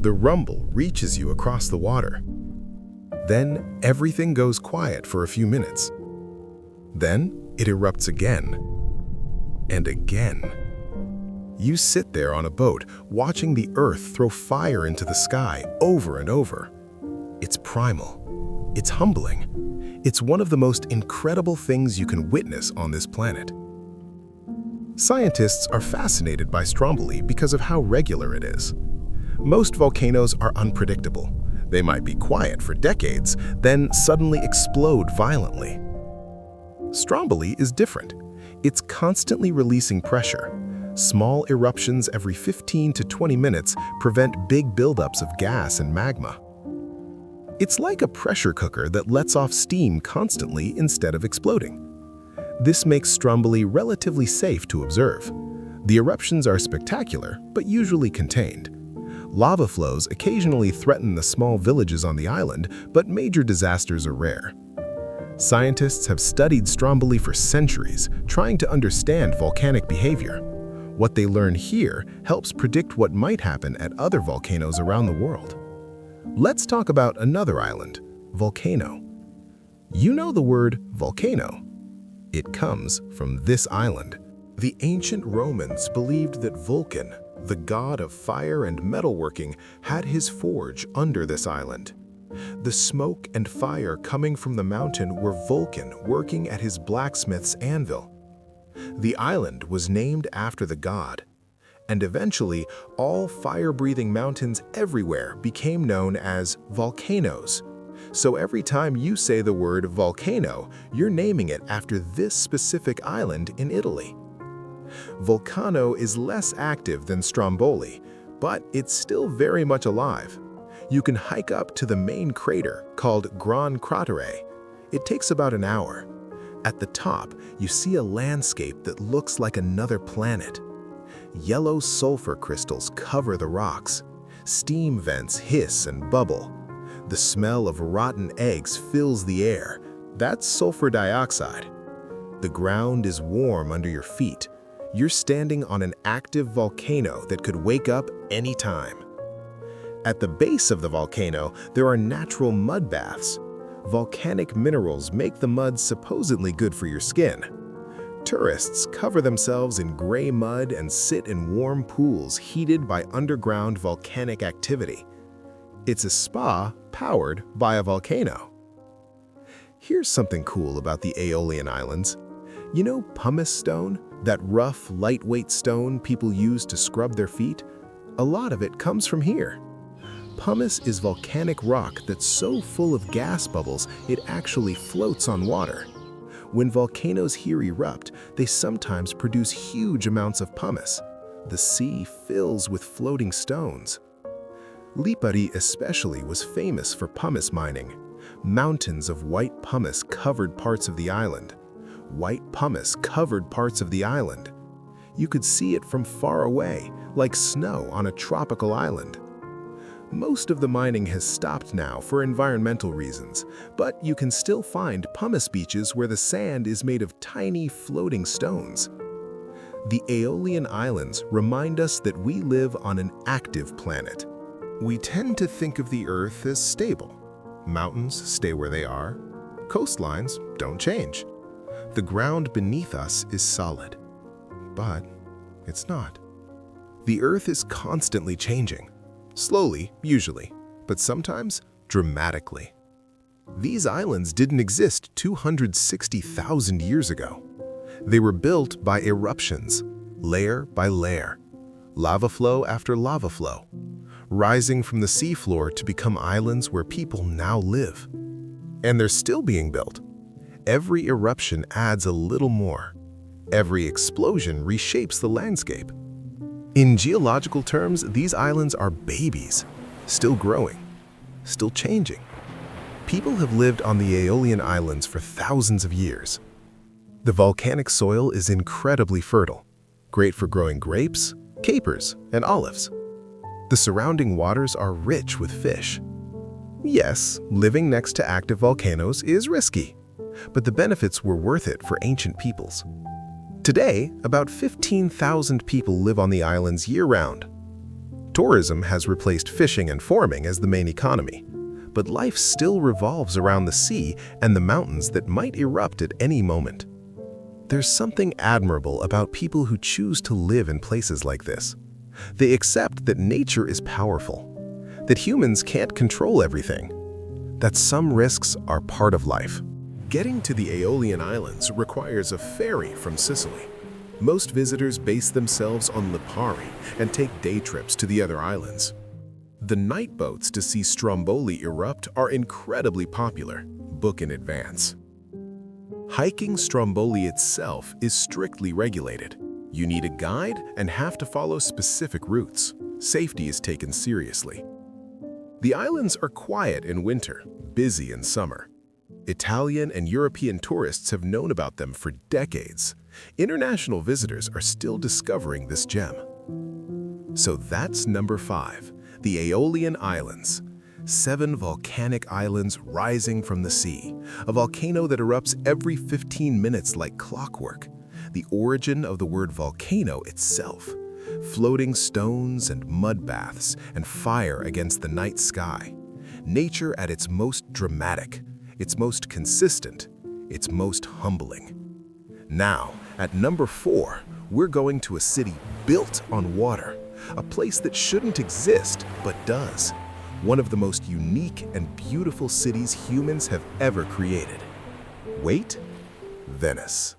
S1: The rumble reaches you across the water. Then everything goes quiet for a few minutes. Then it erupts again and again. You sit there on a boat, watching the earth throw fire into the sky over and over. It's primal. It's humbling. It's one of the most incredible things you can witness on this planet. Scientists are fascinated by Stromboli because of how regular it is. Most volcanoes are unpredictable. They might be quiet for decades, then suddenly explode violently. Stromboli is different. It's constantly releasing pressure. Small eruptions every 15 to 20 minutes prevent big buildups of gas and magma. It's like a pressure cooker that lets off steam constantly instead of exploding. This makes Stromboli relatively safe to observe. The eruptions are spectacular, but usually contained. Lava flows occasionally threaten the small villages on the island, but major disasters are rare. Scientists have studied Stromboli for centuries, trying to understand volcanic behavior. What they learn here helps predict what might happen at other volcanoes around the world. Let's talk about another island, Volcano. You know the word volcano. It comes from this island. The ancient Romans believed that Vulcan, the god of fire and metalworking, had his forge under this island. The smoke and fire coming from the mountain were Vulcan working at his blacksmith's anvil. The island was named after the god, and eventually all fire-breathing mountains everywhere became known as volcanoes. So every time you say the word volcano, you're naming it after this specific island in Italy. Volcano is less active than Stromboli, but it's still very much alive. You can hike up to the main crater called Gran Cratere. It takes about an hour. At the top, you see a landscape that looks like another planet. Yellow sulfur crystals cover the rocks. Steam vents hiss and bubble. The smell of rotten eggs fills the air. That's sulfur dioxide. The ground is warm under your feet. You're standing on an active volcano that could wake up any time. At the base of the volcano, there are natural mud baths. Volcanic minerals make the mud supposedly good for your skin. Tourists cover themselves in gray mud and sit in warm pools heated by underground volcanic activity. It's a spa powered by a volcano. Here's something cool about the Aeolian Islands. You know pumice stone, that rough, lightweight stone people use to scrub their feet? A lot of it comes from here. Pumice is volcanic rock that's so full of gas bubbles it actually floats on water. When volcanoes here erupt, they sometimes produce huge amounts of pumice. The sea fills with floating stones. Lipari especially was famous for pumice mining. Mountains of white pumice covered parts of the island. White pumice covered parts of the island. You could see it from far away, like snow on a tropical island. Most of the mining has stopped now for environmental reasons, but you can still find pumice beaches where the sand is made of tiny floating stones. The Aeolian Islands remind us that we live on an active planet. We tend to think of the Earth as stable. Mountains stay where they are. Coastlines don't change. The ground beneath us is solid. But it's not. The Earth is constantly changing. Slowly, usually, but sometimes dramatically. These islands didn't exist 260,000 years ago. They were built by eruptions, layer by layer, lava flow after lava flow, rising from the seafloor to become islands where people now live. And they're still being built. Every eruption adds a little more. Every explosion reshapes the landscape. In geological terms, these islands are babies, still growing, still changing. People have lived on the Aeolian Islands for thousands of years. The volcanic soil is incredibly fertile, great for growing grapes, capers, and olives. The surrounding waters are rich with fish. Yes, living next to active volcanoes is risky, but the benefits were worth it for ancient peoples. Today, about 15,000 people live on the islands year-round. Tourism has replaced fishing and farming as the main economy, but life still revolves around the sea and the mountains that might erupt at any moment. There's something admirable about people who choose to live in places like this. They accept that nature is powerful, that humans can't control everything, that some risks are part of life. Getting to the Aeolian Islands requires a ferry from Sicily. Most visitors base themselves on Lipari and take day trips to the other islands. The night boats to see Stromboli erupt are incredibly popular. Book in advance. Hiking Stromboli itself is strictly regulated. You need a guide and have to follow specific routes. Safety is taken seriously. The islands are quiet in winter, busy in summer. Italian and European tourists have known about them for decades. International visitors are still discovering this gem. So that's number 5, the Aeolian Islands. 7 volcanic islands rising from the sea, a volcano that erupts every 15 minutes like clockwork. The origin of the word volcano itself. Floating stones and mud baths and fire against the night sky. Nature at its most dramatic, its most consistent, its most humbling. Now, at number 4, we're going to a city built on water, a place that shouldn't exist but does. One of the most unique and beautiful cities humans have ever created. Wait, Venice.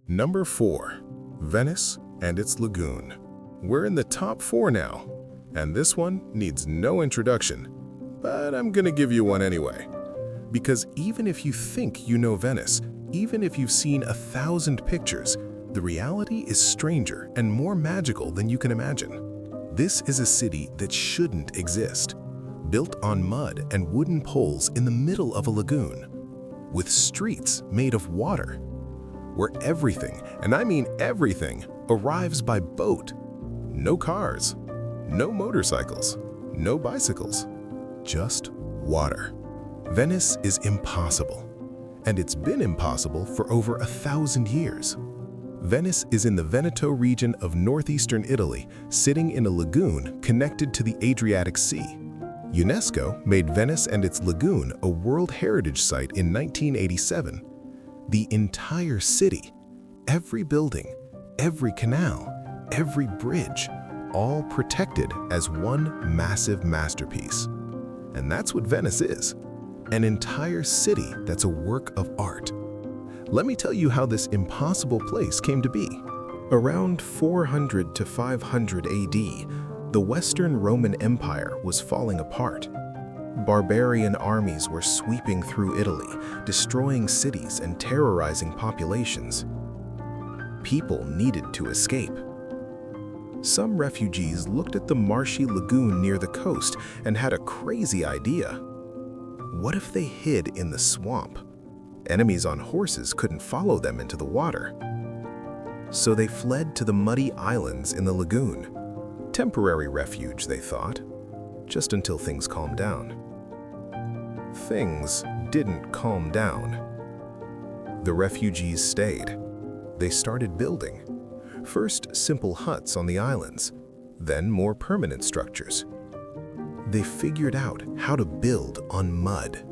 S1: Number 4, Venice and its lagoon. We're in the top 4 now, and this one needs no introduction, but I'm gonna give you one anyway. Because even if you think you know Venice, even if you've seen 1,000 pictures, the reality is stranger and more magical than you can imagine. This is a city that shouldn't exist, built on mud and wooden poles in the middle of a lagoon, with streets made of water, where everything, and I mean everything, arrives by boat. No cars, no motorcycles, no bicycles, just water. Venice is impossible, and it's been impossible for over 1,000 years. Venice is in the Veneto region of northeastern Italy, sitting in a lagoon connected to the Adriatic Sea. UNESCO made Venice and its lagoon a World Heritage Site in 1987. The entire city, every building, every canal, every bridge, all protected as one massive masterpiece. And that's what Venice is, an entire city that's a work of art. Let me tell you how this impossible place came to be. Around 400 to 500 AD, the Western Roman Empire was falling apart. Barbarian armies were sweeping through Italy, destroying cities and terrorizing populations. People needed to escape. Some refugees looked at the marshy lagoon near the coast and had a crazy idea. What if they hid in the swamp? Enemies on horses couldn't follow them into the water. So they fled to the muddy islands in the lagoon. Temporary refuge, they thought, just until things calmed down. Things didn't calm down. The refugees stayed. They started building. First, simple huts on the islands, then more permanent structures. They figured out how to build on mud.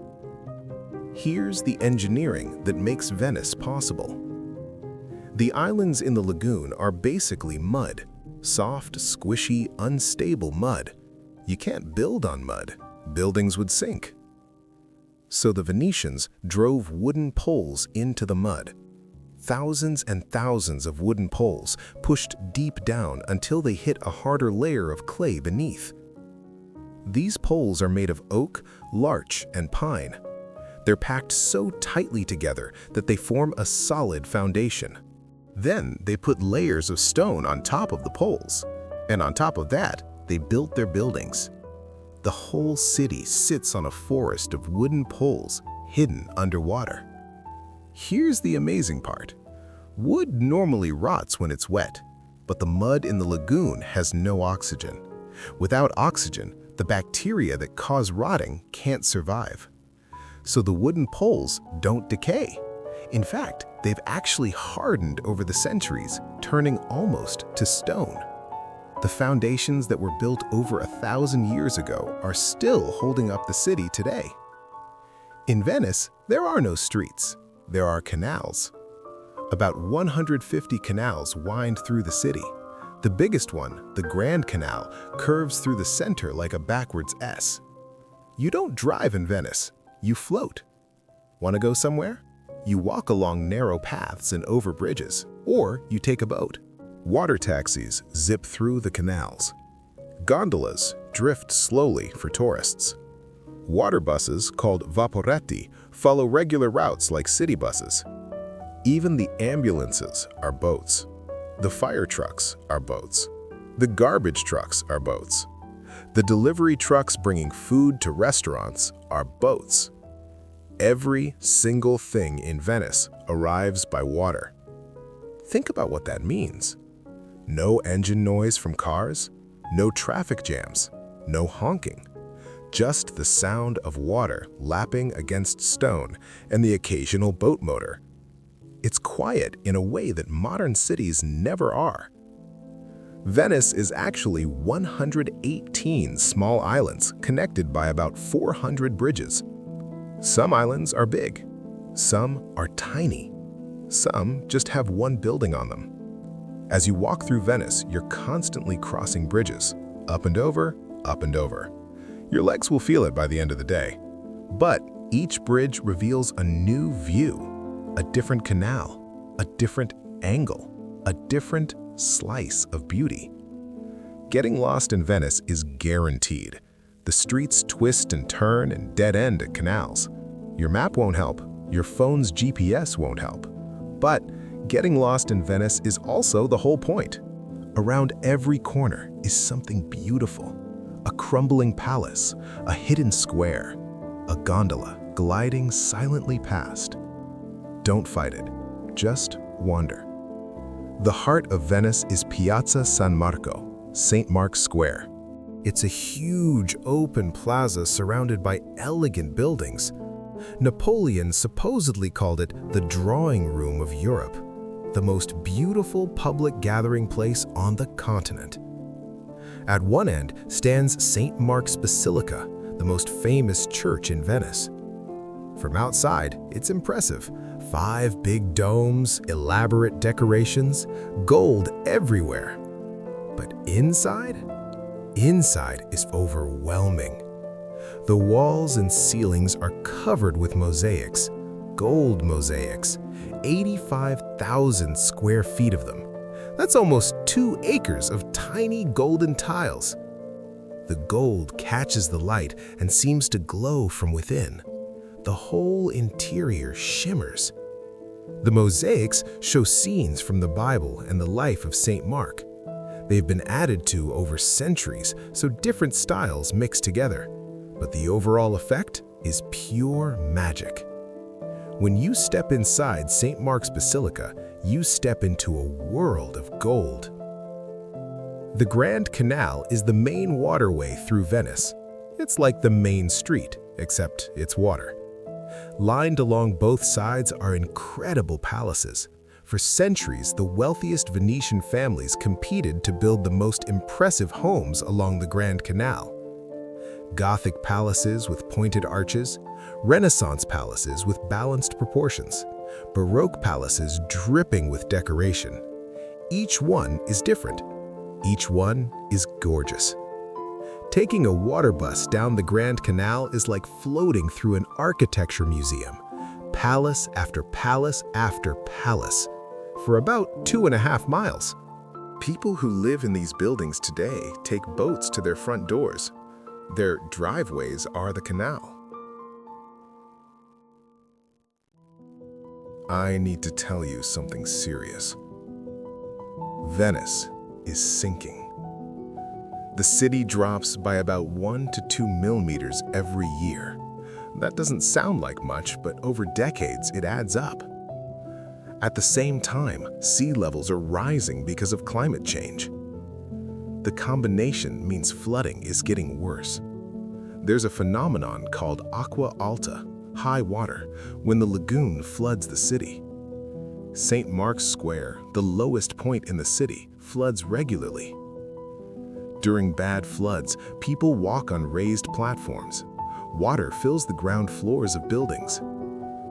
S1: Here's the engineering that makes Venice possible. The islands in the lagoon are basically mud, soft, squishy, unstable mud. You can't build on mud. Buildings would sink. So the Venetians drove wooden poles into the mud. Thousands and thousands of wooden poles pushed deep down until they hit a harder layer of clay beneath. These poles are made of oak, larch, and pine. They're packed so tightly together that they form a solid foundation. Then they put layers of stone on top of the poles, and on top of that, they built their buildings. The whole city sits on a forest of wooden poles hidden underwater. Here's the amazing part. Wood normally rots when it's wet, but the mud in the lagoon has no oxygen. Without oxygen, the bacteria that cause rotting can't survive. So the wooden poles don't decay. In fact, they've actually hardened over the centuries, turning almost to stone. The foundations that were built over 1,000 years ago are still holding up the city today. In Venice, there are no streets. There are canals. About 150 canals wind through the city. The biggest one, the Grand Canal, curves through the center like a backwards S. You don't drive in Venice, you float. Want to go somewhere? You walk along narrow paths and over bridges, or you take a boat. Water taxis zip through the canals. Gondolas drift slowly for tourists. Water buses, called vaporetti, follow regular routes like city buses. Even the ambulances are boats. The fire trucks are boats. The garbage trucks are boats. The delivery trucks bringing food to restaurants are boats. Every single thing in Venice arrives by water. Think about what that means. No engine noise from cars, no traffic jams, no honking. Just the sound of water lapping against stone and the occasional boat motor. It's quiet in a way that modern cities never are. Venice is actually 118 small islands connected by about 400 bridges. Some islands are big, some are tiny, some just have one building on them. As you walk through Venice, you're constantly crossing bridges, up and over, up and over. Your legs will feel it by the end of the day. But each bridge reveals a new view, a different canal, a different angle, a different slice of beauty. Getting lost in Venice is guaranteed. The streets twist and turn and dead-end at canals. Your map won't help, your phone's GPS won't help. But getting lost in Venice is also the whole point. Around every corner is something beautiful. A crumbling palace, a hidden square, a gondola gliding silently past. Don't fight it, just wander. The heart of Venice is Piazza San Marco, St. Mark's Square. It's a huge open plaza surrounded by elegant buildings. Napoleon supposedly called it the drawing room of Europe, the most beautiful public gathering place on the continent. At one end stands St. Mark's Basilica, the most famous church in Venice. From outside, it's impressive. 5 big domes, elaborate decorations, gold everywhere. But inside is overwhelming. The walls and ceilings are covered with mosaics, gold mosaics, 85,000 square feet of them. That's almost 2 acres of tiny golden tiles. The gold catches the light and seems to glow from within. The whole interior shimmers. The mosaics show scenes from the Bible and the life of St. Mark. They've been added to over centuries, so different styles mix together. But the overall effect is pure magic. When you step inside St. Mark's Basilica, you step into a world of gold. The Grand Canal is the main waterway through Venice. It's like the main street, except it's water. Lined along both sides are incredible palaces. For centuries, the wealthiest Venetian families competed to build the most impressive homes along the Grand Canal. Gothic palaces with pointed arches, Renaissance palaces with balanced proportions, Baroque palaces dripping with decoration. Each one is different. Each one is gorgeous. Taking a water bus down the Grand Canal is like floating through an architecture museum, palace after palace after palace, for about 2.5 miles. People who live in these buildings today take boats to their front doors. Their driveways are the canal. I need to tell you something serious. Venice is sinking. The city drops by about 1 to 2 millimeters every year. That doesn't sound like much, but over decades it adds up. At the same time, sea levels are rising because of climate change. The combination means flooding is getting worse. There's a phenomenon called aqua alta, high water, when the lagoon floods the city. St. Mark's Square, the lowest point in the city, floods regularly. During bad floods, people walk on raised platforms. Water fills the ground floors of buildings.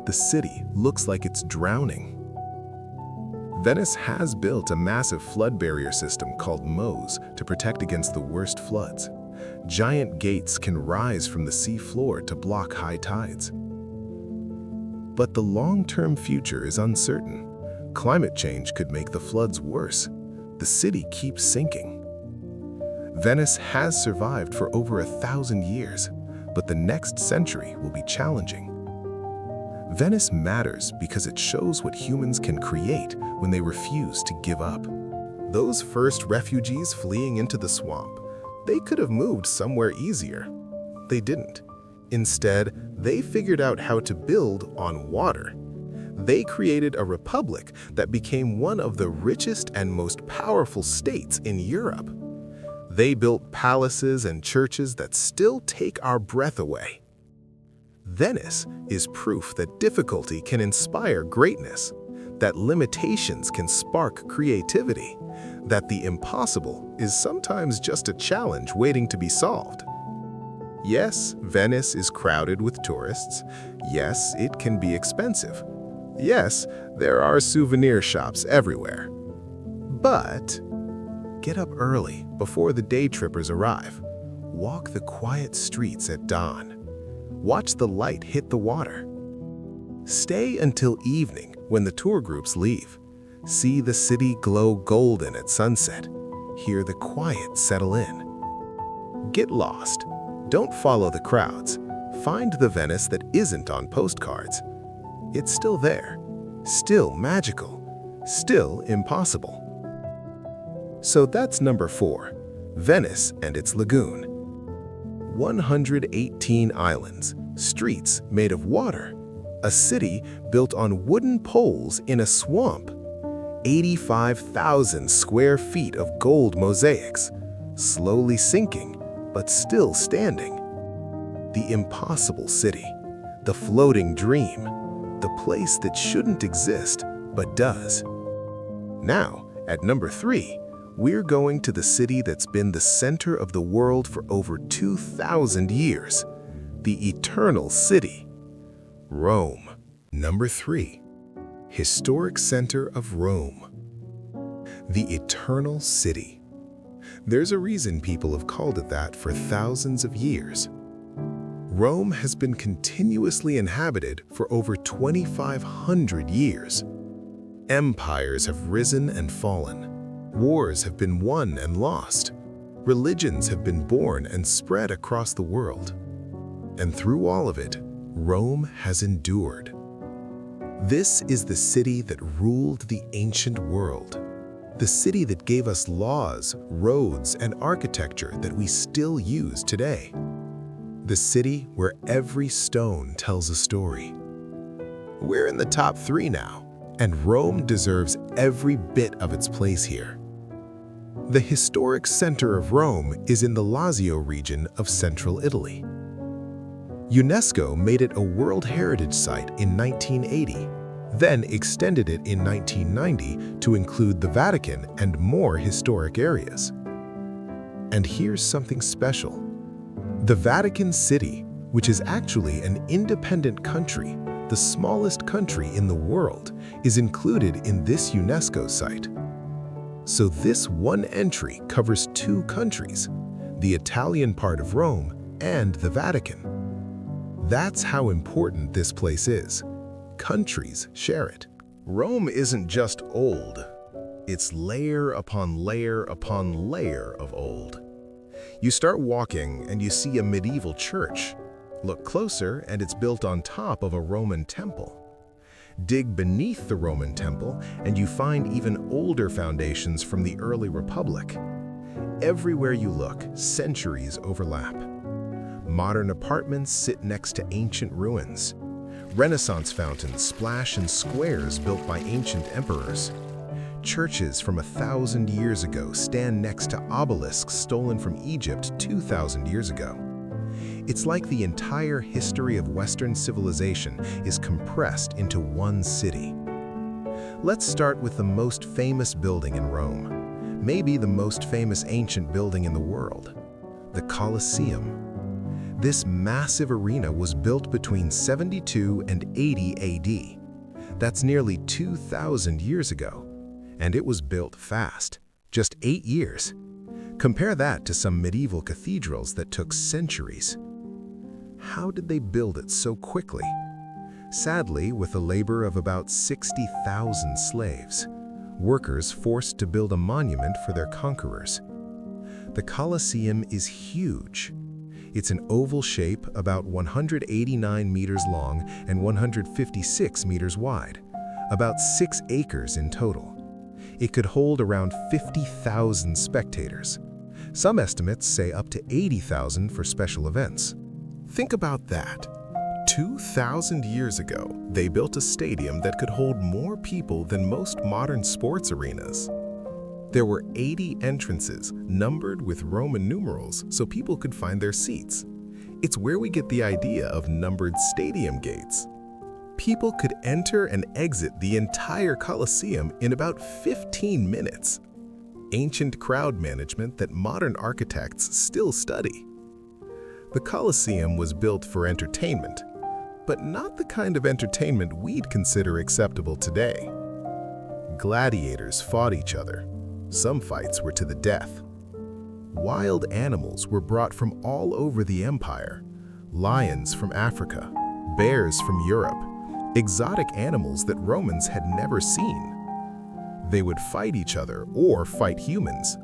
S1: The city looks like it's drowning. Venice has built a massive flood barrier system called moats to protect against the worst floods. Giant gates can rise from the sea floor to block high tides. But the long-term future is uncertain. Climate change could make the floods worse. The city keeps sinking. Venice has survived for over 1,000 years, but the next century will be challenging. Venice matters because it shows what humans can create when they refuse to give up. Those first refugees fleeing into the swamp, they could have moved somewhere easier. They didn't. Instead, they figured out how to build on water. They created a republic that became one of the richest and most powerful states in Europe. They built palaces and churches that still take our breath away. Venice is proof that difficulty can inspire greatness, that limitations can spark creativity, that the impossible is sometimes just a challenge waiting to be solved. Yes, Venice is crowded with tourists. Yes, it can be expensive. Yes, there are souvenir shops everywhere. But get up early before the day trippers arrive. Walk the quiet streets at dawn. Watch the light hit the water. Stay until evening when the tour groups leave. See the city glow golden at sunset. Hear the quiet settle in. Get lost. Don't follow the crowds. Find the Venice that isn't on postcards. It's still there, still magical, still impossible. So that's number 4, Venice and its lagoon. 118 islands, streets made of water, a city built on wooden poles in a swamp, 85,000 square feet of gold mosaics, slowly sinking, but still standing. The impossible city, the floating dream, the place that shouldn't exist, but does. Now, at number 3, we're going to the city that's been the center of the world for over 2,000 years, the eternal city, Rome. Number 3, historic center of Rome. The eternal city. There's a reason people have called it that for thousands of years. Rome has been continuously inhabited for over 2,500 years. Empires have risen and fallen. Wars have been won and lost. Religions have been born and spread across the world. And through all of it, Rome has endured. This is the city that ruled the ancient world. The city that gave us laws, roads, and architecture that we still use today. The city where every stone tells a story. We're in the top 3 now, and Rome deserves every bit of its place here. The historic center of Rome is in the Lazio region of central Italy. UNESCO made it a World Heritage Site in 1980, then extended it in 1990 to include the Vatican and more historic areas. And here's something special. The Vatican City, which is actually an independent country, the smallest country in the world, is included in this UNESCO site. So this one entry covers 2 countries, the Italian part of Rome and the Vatican. That's how important this place is. Countries share it. Rome isn't just old. It's layer upon layer upon layer of old. You start walking and you see a medieval church. Look closer and it's built on top of a Roman temple. Dig beneath the Roman temple and you find even older foundations from the early Republic. Everywhere you look, centuries overlap. Modern apartments sit next to ancient ruins. Renaissance fountains splash in squares built by ancient emperors. Churches from 1,000 years ago stand next to obelisks stolen from Egypt 2,000 years ago. It's like the entire history of Western civilization is compressed into one city. Let's start with the most famous building in Rome, maybe the most famous ancient building in the world, the Colosseum. This massive arena was built between 72 and 80 AD. That's nearly 2,000 years ago. And it was built fast, just 8 years. Compare that to some medieval cathedrals that took centuries. How did they build it so quickly? Sadly, with the labor of about 60,000 slaves, workers forced to build a monument for their conquerors. The Colosseum is huge. It's an oval shape about 189 meters long and 156 meters wide, about 6 acres in total. It could hold around 50,000 spectators. Some estimates say up to 80,000 for special events. Think about that. 2,000 years ago, they built a stadium that could hold more people than most modern sports arenas. There were 80 entrances, numbered with Roman numerals so people could find their seats. It's where we get the idea of numbered stadium gates. People could enter and exit the entire Colosseum in about 15 minutes. Ancient crowd management that modern architects still study. The Colosseum was built for entertainment, but not the kind of entertainment we'd consider acceptable today. Gladiators fought each other. Some fights were to the death. Wild animals were brought from all over the empire. Lions from Africa, bears from Europe, exotic animals that Romans had never seen. They would fight each other or fight humans.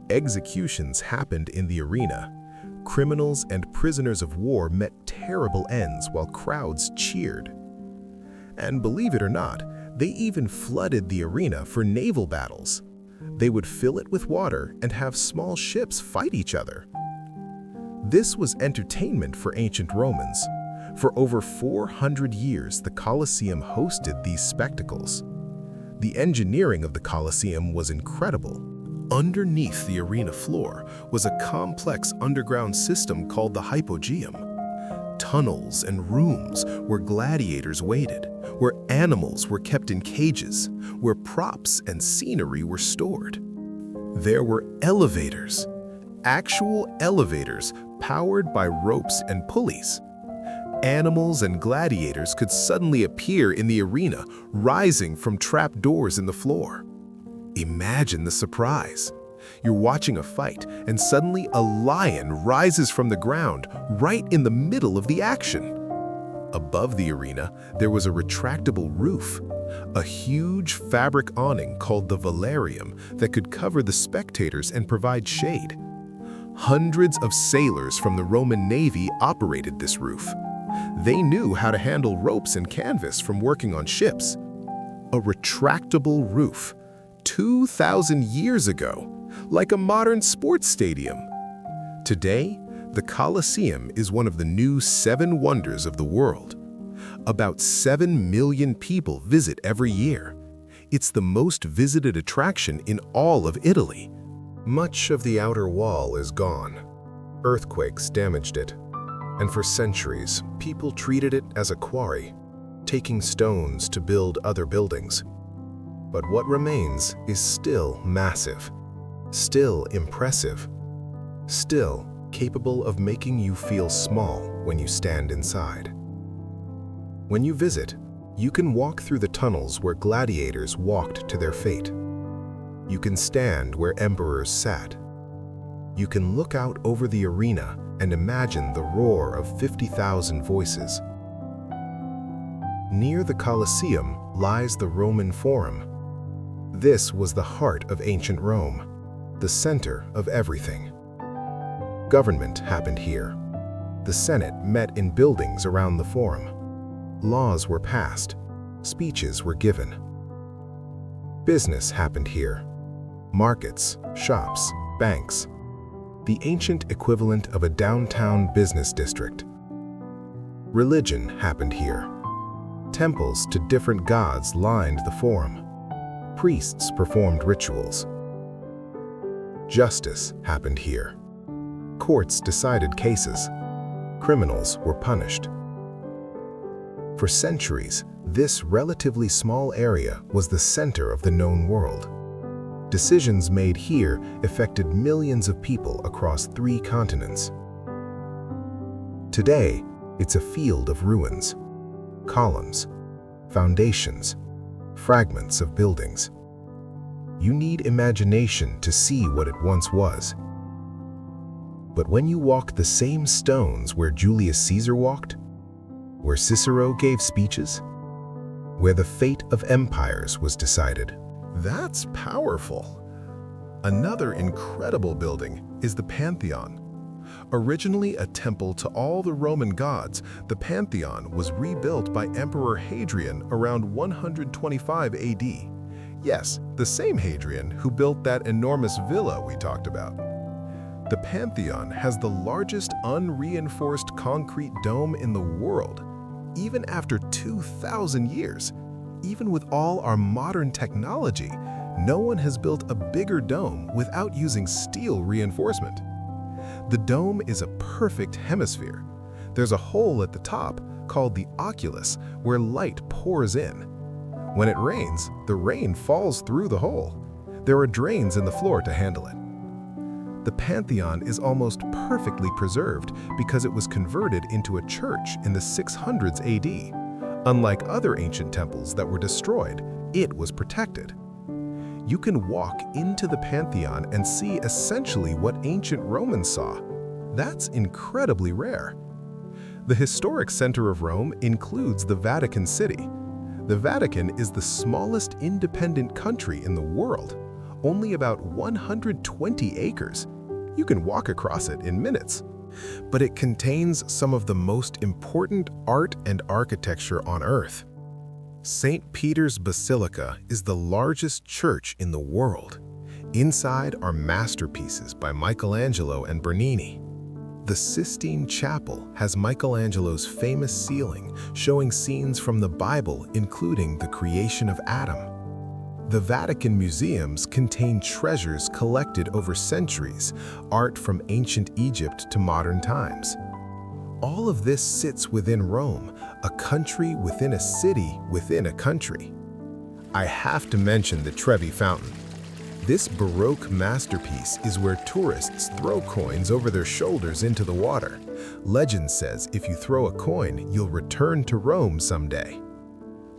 S1: Executions happened in the arena. Criminals and prisoners of war met terrible ends while crowds cheered. And believe it or not, they even flooded the arena for naval battles. They would fill it with water and have small ships fight each other. This was entertainment for ancient Romans. For over 400 years, the Colosseum hosted these spectacles. The engineering of the Colosseum was incredible. Underneath the arena floor was a complex underground system called the hypogeum. Tunnels and rooms where gladiators waited, where animals were kept in cages, where props and scenery were stored. There were elevators, actual elevators powered by ropes and pulleys. Animals and gladiators could suddenly appear in the arena, rising from trapdoors in the floor. Imagine the surprise. You're watching a fight, and suddenly a lion rises from the ground right in the middle of the action. Above the arena, there was a retractable roof, a huge fabric awning called the velarium that could cover the spectators and provide shade. Hundreds of sailors from the Roman Navy operated this roof. They knew how to handle ropes and canvas from working on ships. A retractable roof, 2,000 years ago, like a modern sports stadium. Today, the Colosseum is one of the new 7 wonders of the world. About 7 million people visit every year. It's the most visited attraction in all of Italy. Much of the outer wall is gone. Earthquakes damaged it. And for centuries, people treated it as a quarry, taking stones to build other buildings. But what remains is still massive, still impressive, still capable of making you feel small when you stand inside. When you visit, you can walk through the tunnels where gladiators walked to their fate. You can stand where emperors sat. You can look out over the arena and imagine the roar of 50,000 voices. Near the Colosseum lies the Roman Forum. This was the heart of ancient Rome, the center of everything. Government happened here. The Senate met in buildings around the Forum. Laws were passed. Speeches were given. Business happened here. Markets, shops, banks. The ancient equivalent of a downtown business district. Religion happened here. Temples to different gods lined the Forum. Priests performed rituals. Justice happened here. Courts decided cases. Criminals were punished. For centuries, this relatively small area was the center of the known world. Decisions made here affected millions of people across 3 continents. Today, it's a field of ruins, columns, foundations, fragments of buildings. You need imagination to see what it once was. But when you walk the same stones where Julius Caesar walked, where Cicero gave speeches, where the fate of empires was decided, that's powerful. Another incredible building is the Pantheon. Originally a temple to all the Roman gods, the Pantheon was rebuilt by Emperor Hadrian around 125 AD. Yes, the same Hadrian who built that enormous villa we talked about. The Pantheon has the largest unreinforced concrete dome in the world, even after 2,000 years. Even with all our modern technology, no one has built a bigger dome without using steel reinforcement. The dome is a perfect hemisphere. There's a hole at the top called the oculus where light pours in. When it rains, the rain falls through the hole. There are drains in the floor to handle it. The Pantheon is almost perfectly preserved because it was converted into a church in the 600s AD. Unlike other ancient temples that were destroyed, it was protected. You can walk into the Pantheon and see essentially what ancient Romans saw. That's incredibly rare. The historic center of Rome includes the Vatican City. The Vatican is the smallest independent country in the world, only about 120 acres. You can walk across it in minutes. But it contains some of the most important art and architecture on Earth. St. Peter's Basilica is the largest church in the world. Inside are masterpieces by Michelangelo and Bernini. The Sistine Chapel has Michelangelo's famous ceiling showing scenes from the Bible, including the creation of Adam. The Vatican museums contain treasures collected over centuries, art from ancient Egypt to modern times. All of this sits within Rome, a country within a city within a country. I have to mention the Trevi Fountain. This Baroque masterpiece is where tourists throw coins over their shoulders into the water. Legend says if you throw a coin, you'll return to Rome someday.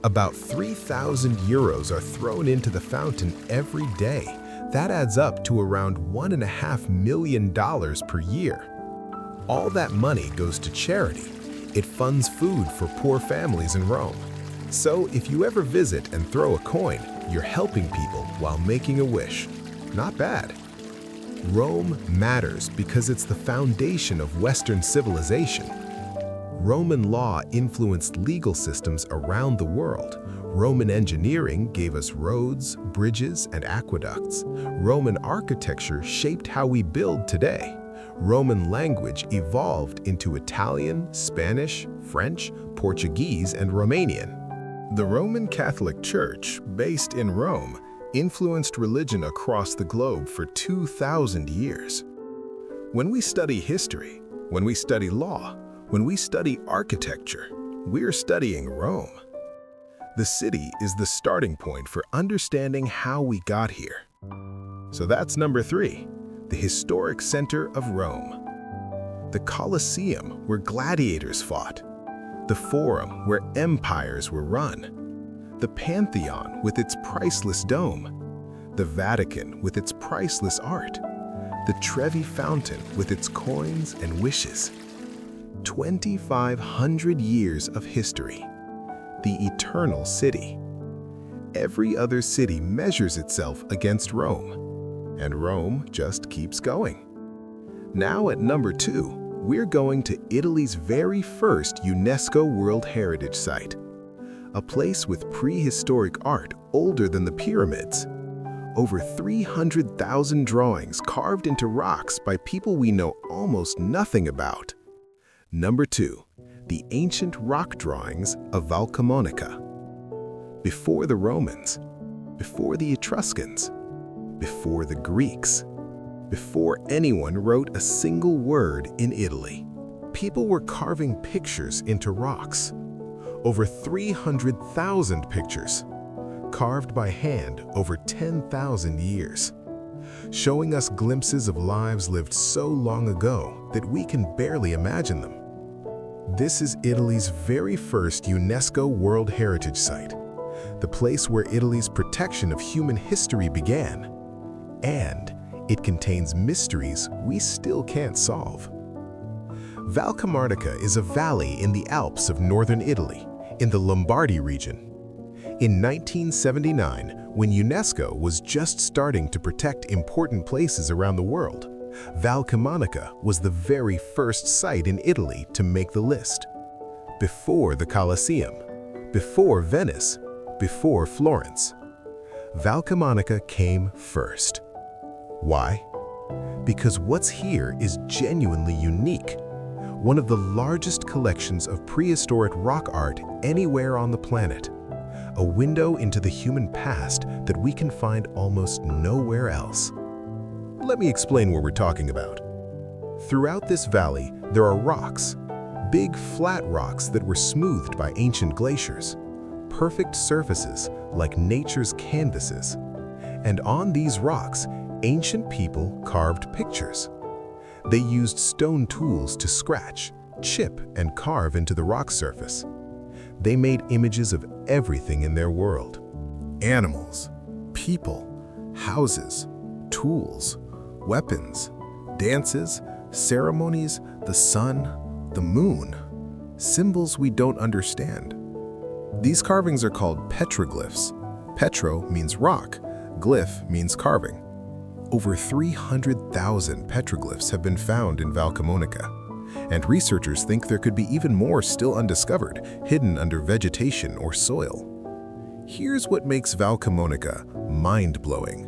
S1: About 3,000 euros are thrown into the fountain every day. That adds up to around $1.5 million per year. All that money goes to charity. It funds food for poor families in Rome. So if you ever visit and throw a coin, you're helping people while making a wish. Not bad. Rome matters because it's the foundation of Western civilization. Roman law influenced legal systems around the world. Roman engineering gave us roads, bridges, and aqueducts. Roman architecture shaped how we build today. Roman language evolved into Italian, Spanish, French, Portuguese, and Romanian. The Roman Catholic Church, based in Rome, influenced religion across the globe for 2,000 years. When we study history, when we study law, when we study architecture, we're studying Rome. The city is the starting point for understanding how we got here. So that's number 3, the historic center of Rome. The Colosseum, where gladiators fought. The Forum, where empires were run. The Pantheon, with its priceless dome. The Vatican, with its priceless art. The Trevi Fountain, with its coins and wishes. 2,500 years of history. The eternal city. Every other city measures itself against Rome, and Rome just keeps going. Now at number 2, we're going to Italy's very first UNESCO World Heritage Site, a place with prehistoric art older than the pyramids. Over 300,000 drawings carved into rocks by people we know almost nothing about. Number 2, the ancient rock drawings of Valcamonica. Before the Romans, before the Etruscans, before the Greeks, before anyone wrote a single word in Italy, people were carving pictures into rocks. Over 300,000 pictures, carved by hand over 10,000 years, showing us glimpses of lives lived so long ago that we can barely imagine them. This is Italy's very first UNESCO World Heritage Site, the place where Italy's protection of human history began, and it contains mysteries we still can't solve. Valcamonica is a valley in the Alps of northern Italy, in the Lombardy region. In 1979, when UNESCO was just starting to protect important places around the world, Valcamonica was the very first site in Italy to make the list. Before the Colosseum, before Venice, before Florence. Valcamonica came first. Why? because what's here is genuinely unique. One of the largest collections of prehistoric rock art anywhere on the planet. A window into the human past that we can find almost nowhere else. Let me explain what we're talking about. Throughout this valley, there are rocks. Big, flat rocks that were smoothed by ancient glaciers. Perfect surfaces, like nature's canvases. And on these rocks, ancient people carved pictures. They used stone tools to scratch, chip, and carve into the rock surface. They made images of everything in their world. Animals, people, houses, tools, weapons, dances, ceremonies, the sun, the moon, symbols we don't understand. These carvings are called petroglyphs. Petro means rock, glyph means carving. Over 300,000 petroglyphs have been found in Val Camonica, and researchers think there could be even more still undiscovered, hidden under vegetation or soil. Here's what makes Val Camonica mind-blowing.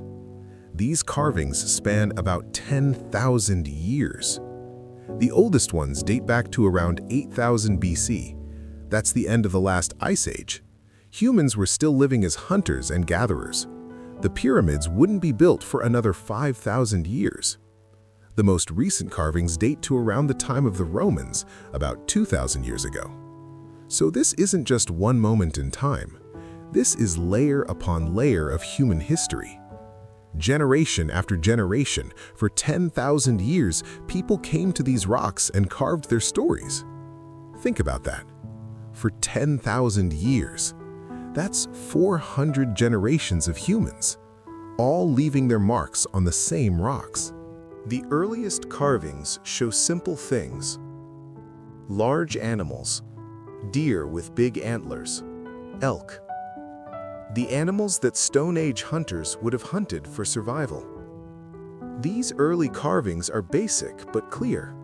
S1: These carvings span about 10,000 years. The oldest ones date back to around 8,000 BC. That's the end of the last ice age. Humans were still living as hunters and gatherers. The pyramids wouldn't be built for another 5,000 years. The most recent carvings date to around the time of the Romans, about 2,000 years ago. So this isn't just one moment in time. This is layer upon layer of human history. Generation after generation, for 10,000 years, people came to these rocks and carved their stories. Think about that. For 10,000 years. That's 400 generations of humans, all leaving their marks on the same rocks. The earliest carvings show simple things. Large animals, deer with big antlers, elk. The animals that Stone Age hunters would have hunted for survival. These early carvings are basic but clear.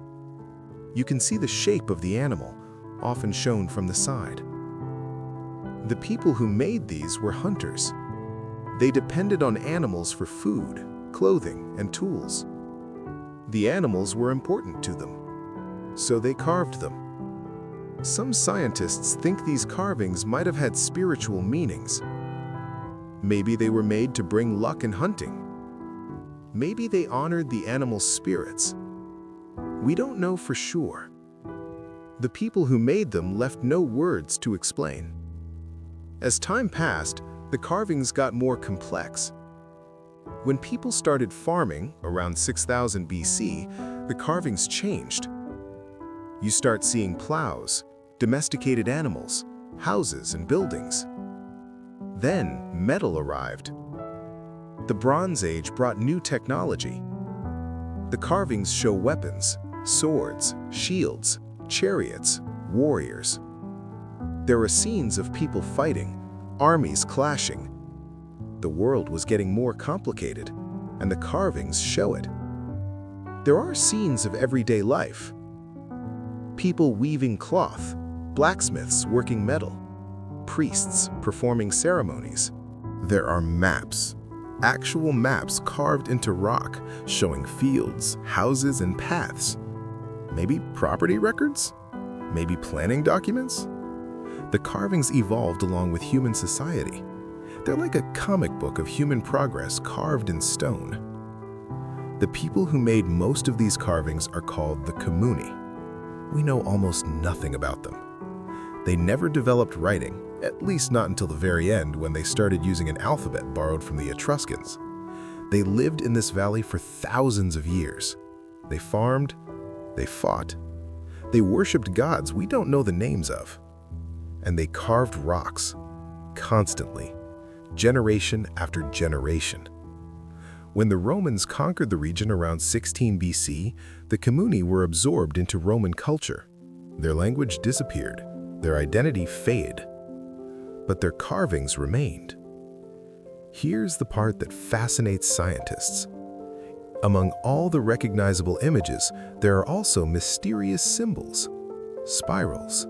S1: You can see the shape of the animal, often shown from the side. The people who made these were hunters. They depended on animals for food, clothing, and tools. The animals were important to them, so they carved them. Some scientists think these carvings might have had spiritual meanings. Maybe they were made to bring luck in hunting. Maybe they honored the animal's spirits. We don't know for sure. The people who made them left no words to explain. As time passed, the carvings got more complex. When people started farming, around 6000 BC, the carvings changed. You start seeing plows, domesticated animals, houses, and buildings. Then, metal arrived. The Bronze Age brought new technology. The carvings show weapons, swords, shields, chariots, warriors. There are scenes of people fighting, armies clashing. The world was getting more complicated, and the carvings show it. There are scenes of everyday life. People weaving cloth, blacksmiths working metal, priests performing ceremonies. There are maps, actual maps carved into rock, showing fields, houses, and paths. Maybe property records? Maybe planning documents? The carvings evolved along with human society. They're like a comic book of human progress carved in stone. The people who made most of these carvings are called the Comuni. We know almost nothing about them. They never developed writing, at least not until the very end when they started using an alphabet borrowed from the Etruscans. They lived in this valley for thousands of years. They farmed, they fought, they worshipped gods we don't know the names of. And they carved rocks, constantly, generation after generation. When the Romans conquered the region around 16 BC, the Comuni were absorbed into Roman culture. Their language disappeared, their identity faded, but their carvings remained. Here's the part that fascinates scientists. Among all the recognizable images, there are also mysterious symbols, spirals,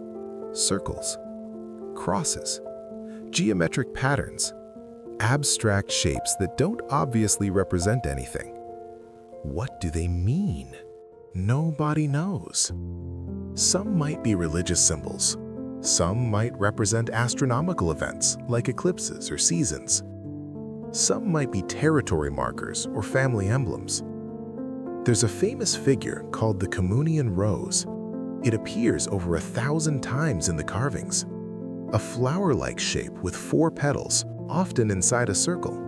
S1: circles, crosses, geometric patterns, abstract shapes that don't obviously represent anything. What do they mean? Nobody knows. Some might be religious symbols. Some might represent astronomical events like eclipses or seasons. Some might be territory markers or family emblems. There's a famous figure called the Communion Rose. It appears over 1,000 times in the carvings. A flower-like shape with 4 petals, often inside a circle.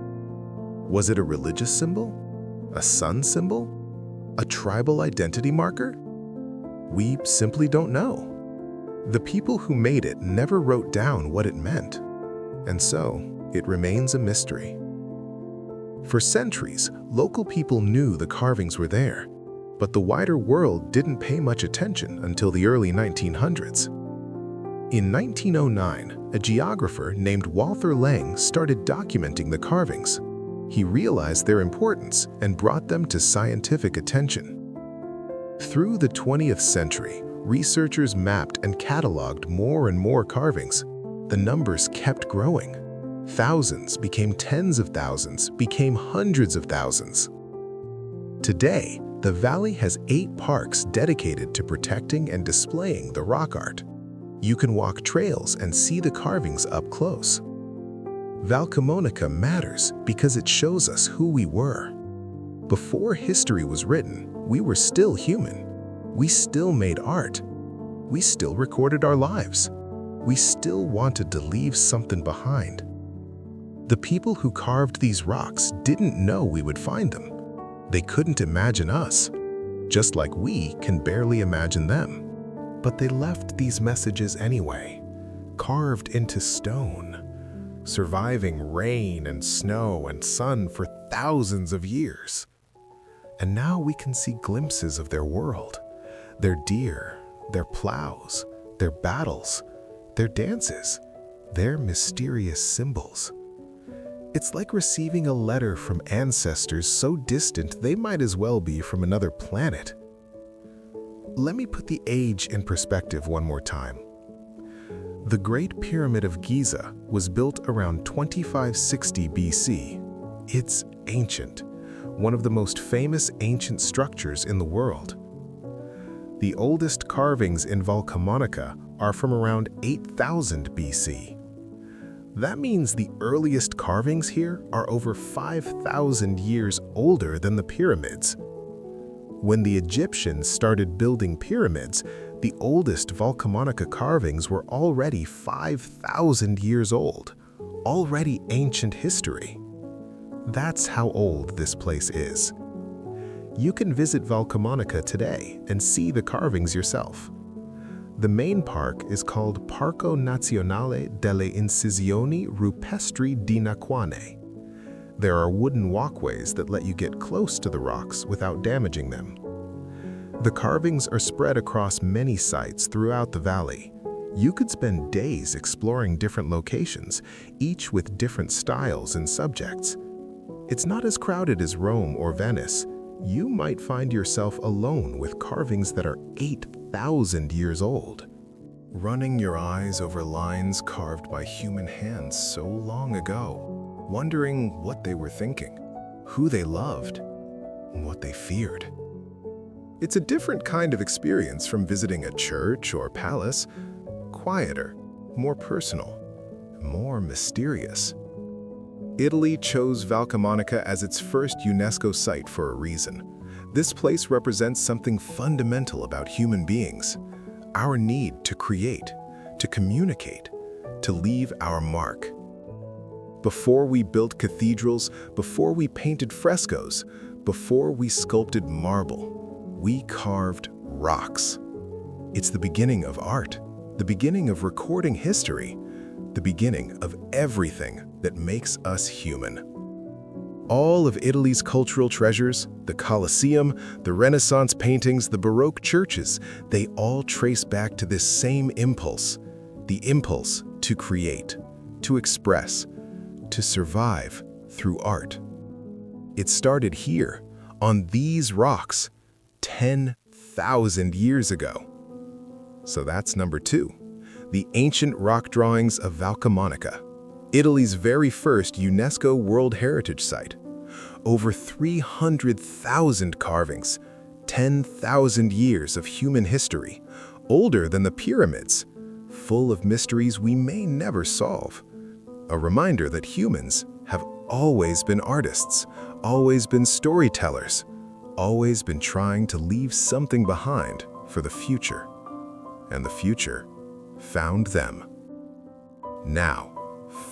S1: Was it a religious symbol? A sun symbol? A tribal identity marker? We simply don't know. The people who made it never wrote down what it meant, and so it remains a mystery. For centuries, local people knew the carvings were there, but the wider world didn't pay much attention until the early 1900s. In 1909, a geographer named Walther Lang started documenting the carvings. He realized their importance and brought them to scientific attention. Through the 20th century, researchers mapped and cataloged more and more carvings. The numbers kept growing. Thousands became tens of thousands, became hundreds of thousands. Today, the valley has 8 parks dedicated to protecting and displaying the rock art. You can walk trails and see the carvings up close. Valcamonica matters because it shows us who we were. Before history was written, we were still human. We still made art. We still recorded our lives. We still wanted to leave something behind. The people who carved these rocks didn't know we would find them. They couldn't imagine us, just like we can barely imagine them. But they left these messages anyway, carved into stone, surviving rain and snow and sun for thousands of years. And now we can see glimpses of their world, their deer, their plows, their battles, their dances, their mysterious symbols. It's like receiving a letter from ancestors so distant they might as well be from another planet. Let me put the age in perspective one more time. The Great Pyramid of Giza was built around 2560 BC. It's ancient, one of the most famous ancient structures in the world. The oldest carvings in Valcamonica are from around 8000 BC. That means the earliest carvings here are over 5,000 years older than the pyramids. When the Egyptians started building pyramids, the oldest Valcamonica carvings were already 5,000 years old, already ancient history. That's how old this place is. You can visit Valcamonica today and see the carvings yourself. The main park is called Parco Nazionale delle Incisioni Rupestri di Naquane. There are wooden walkways that let you get close to the rocks without damaging them. The carvings are spread across many sites throughout the valley. You could spend days exploring different locations, each with different styles and subjects. It's not as crowded as Rome or Venice. You might find yourself alone with carvings that are 8,000 years old. Running your eyes over lines carved by human hands so long ago, wondering what they were thinking, who they loved, and what they feared. It's a different kind of experience from visiting a church or palace, quieter, more personal, more mysterious. Italy chose Valcamonica as its first UNESCO site for a reason. This place represents something fundamental about human beings, our need to create, to communicate, to leave our mark. Before we built cathedrals, before we painted frescoes, before we sculpted marble, we carved rocks. It's the beginning of art, the beginning of recording history, the beginning of everything that makes us human. All of Italy's cultural treasures, the Colosseum, the Renaissance paintings, the Baroque churches, they all trace back to this same impulse, the impulse to create, to express, to survive through art. It started here, on these rocks, 10,000 years ago. So that's number 2, the ancient rock drawings of Valcamonica, Italy's very first UNESCO World Heritage Site. Over 300,000 carvings, 10,000 years of human history, older than the pyramids, full of mysteries we may never solve. A reminder that humans have always been artists, always been storytellers, always been trying to leave something behind for the future. And the future found them. Now,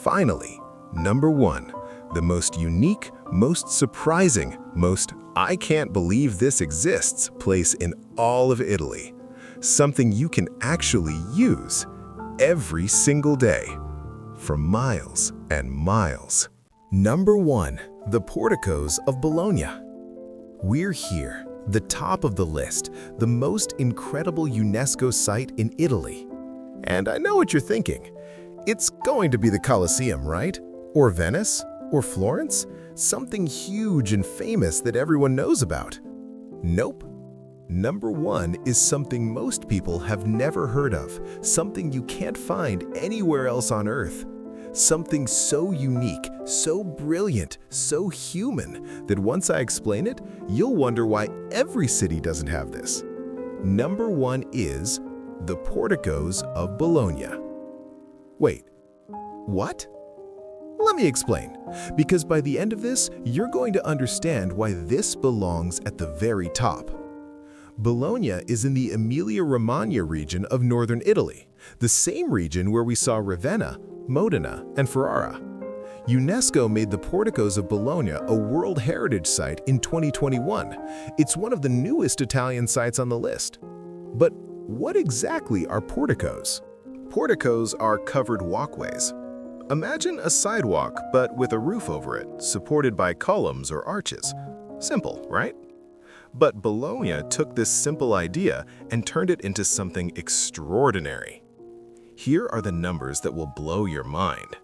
S1: finally, number 1, the most unique, most surprising, most "I can't believe this exists" place in all of Italy. Something you can actually use every single day for miles and miles. Number 1, the Porticoes of Bologna. We're here, the top of the list, the most incredible UNESCO site in Italy. And I know what you're thinking. It's going to be the Colosseum, right? Or Venice? Or Florence? Something huge and famous that everyone knows about. Nope. Number 1 is something most people have never heard of, something you can't find anywhere else on Earth. Something so unique, so brilliant, so human, that once I explain it, you'll wonder why every city doesn't have this. Number 1 is the Porticoes of Bologna. Wait, what? Let me explain, because by the end of this, you're going to understand why this belongs at the very top. Bologna is in the Emilia-Romagna region of northern Italy, the same region where we saw Ravenna, Modena, and Ferrara. UNESCO made the Porticoes of Bologna a World Heritage Site in 2021. It's one of the newest Italian sites on the list. But what exactly are porticos? Porticos are covered walkways. Imagine a sidewalk, but with a roof over it, supported by columns or arches. Simple, right? But Bologna took this simple idea and turned it into something extraordinary. Here are the numbers that will blow your mind.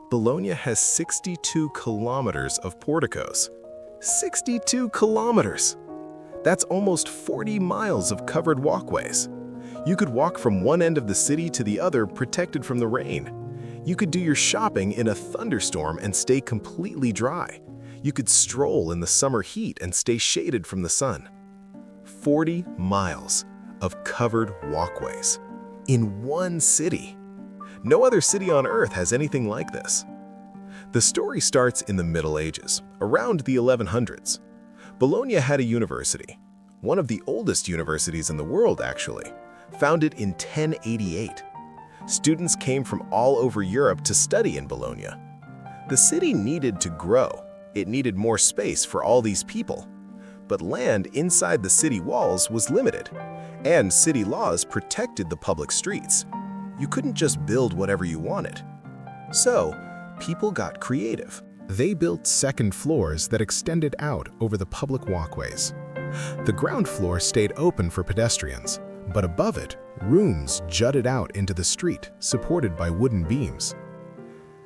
S1: Bologna has 62 kilometers of porticos. 62 kilometers! That's almost 40 miles of covered walkways. You could walk from one end of the city to the other protected from the rain. You could do your shopping in a thunderstorm and stay completely dry. You could stroll in the summer heat and stay shaded from the sun. 40 miles of covered walkways in one city. No other city on Earth has anything like this. The story starts in the Middle Ages, around the 1100s. Bologna had a university, one of the oldest universities in the world actually, founded in 1088. Students came from all over Europe to study in Bologna. The city needed to grow. It needed more space for all these people. But land inside the city walls was limited, and city laws protected the public streets. You couldn't just build whatever you wanted. So, people got creative. They built second floors that extended out over the public walkways. The ground floor stayed open for pedestrians, but above it, rooms jutted out into the street, supported by wooden beams.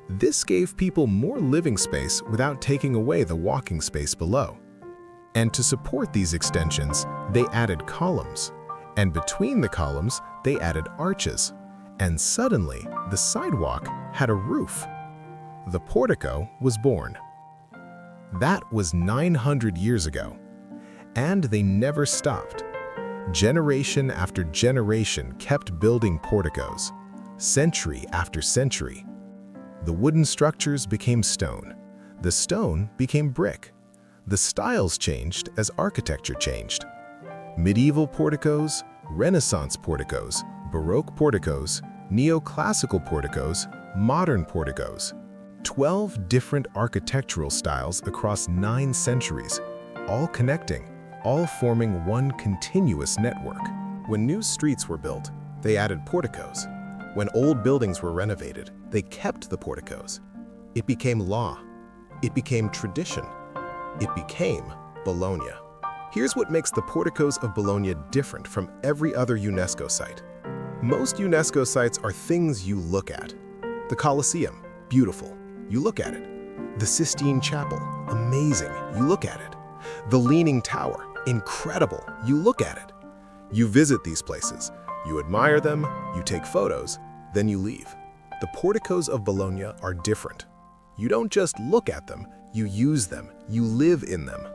S1: This gave people more living space without taking away the walking space below. And to support these extensions, they added columns. And between the columns, they added arches. And suddenly, the sidewalk had a roof. The portico was born. That was 900 years ago. And they never stopped. Generation after generation kept building porticos, century after century. The wooden structures became stone. The stone became brick. The styles changed as architecture changed. Medieval porticos, Renaissance porticos, Baroque porticos, neoclassical porticos, modern porticos. 12 different architectural styles across 9 centuries, all connecting, all forming one continuous network. When new streets were built, they added porticos. When old buildings were renovated, they kept the porticos. It became law. It became tradition. It became Bologna. Here's what makes the Porticoes of Bologna different from every other UNESCO site. Most UNESCO sites are things you look at. The Colosseum, beautiful. You look at it. The Sistine Chapel, amazing. You look at it. The Leaning Tower, incredible. You look at it. You visit these places. You admire them, you take photos, then you leave. The Porticoes of Bologna are different. You don't just look at them, You use them. You live in them.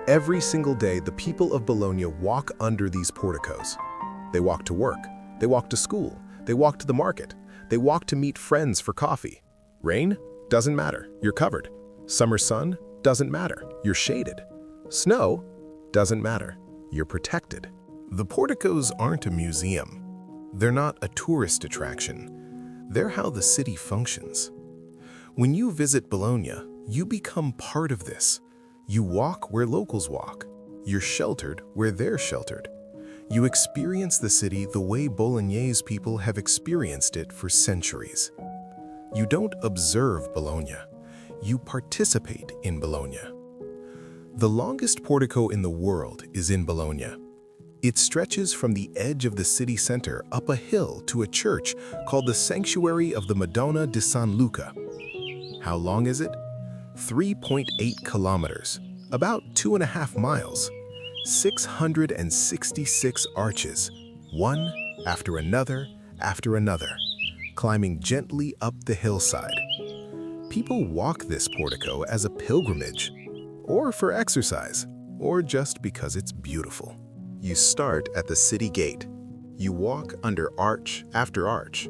S1: Every single day, the people of Bologna walk under these porticos. They walk to work. They walk to school. They walk to the market. They walk to meet friends for coffee. Rain? Doesn't matter. You're covered. Summer sun? Doesn't matter. You're shaded. Snow? Doesn't matter. You're protected. The porticos aren't a museum. They're not a tourist attraction. They're how the city functions. When you visit Bologna, you become part of this. You walk where locals walk. You're sheltered where they're sheltered. You experience the city the way Bolognese people have experienced it for centuries. You don't observe Bologna. You participate in Bologna. The longest portico in the world is in Bologna. It stretches from the edge of the city center up a hill to a church called the Sanctuary of the Madonna di San Luca. How long is it? 3.8 kilometers, about 2.5 miles, 666 arches, one after another, climbing gently up the hillside. People walk this portico as a pilgrimage, or for exercise, or just because it's beautiful. You start at the city gate. You walk under arch after arch.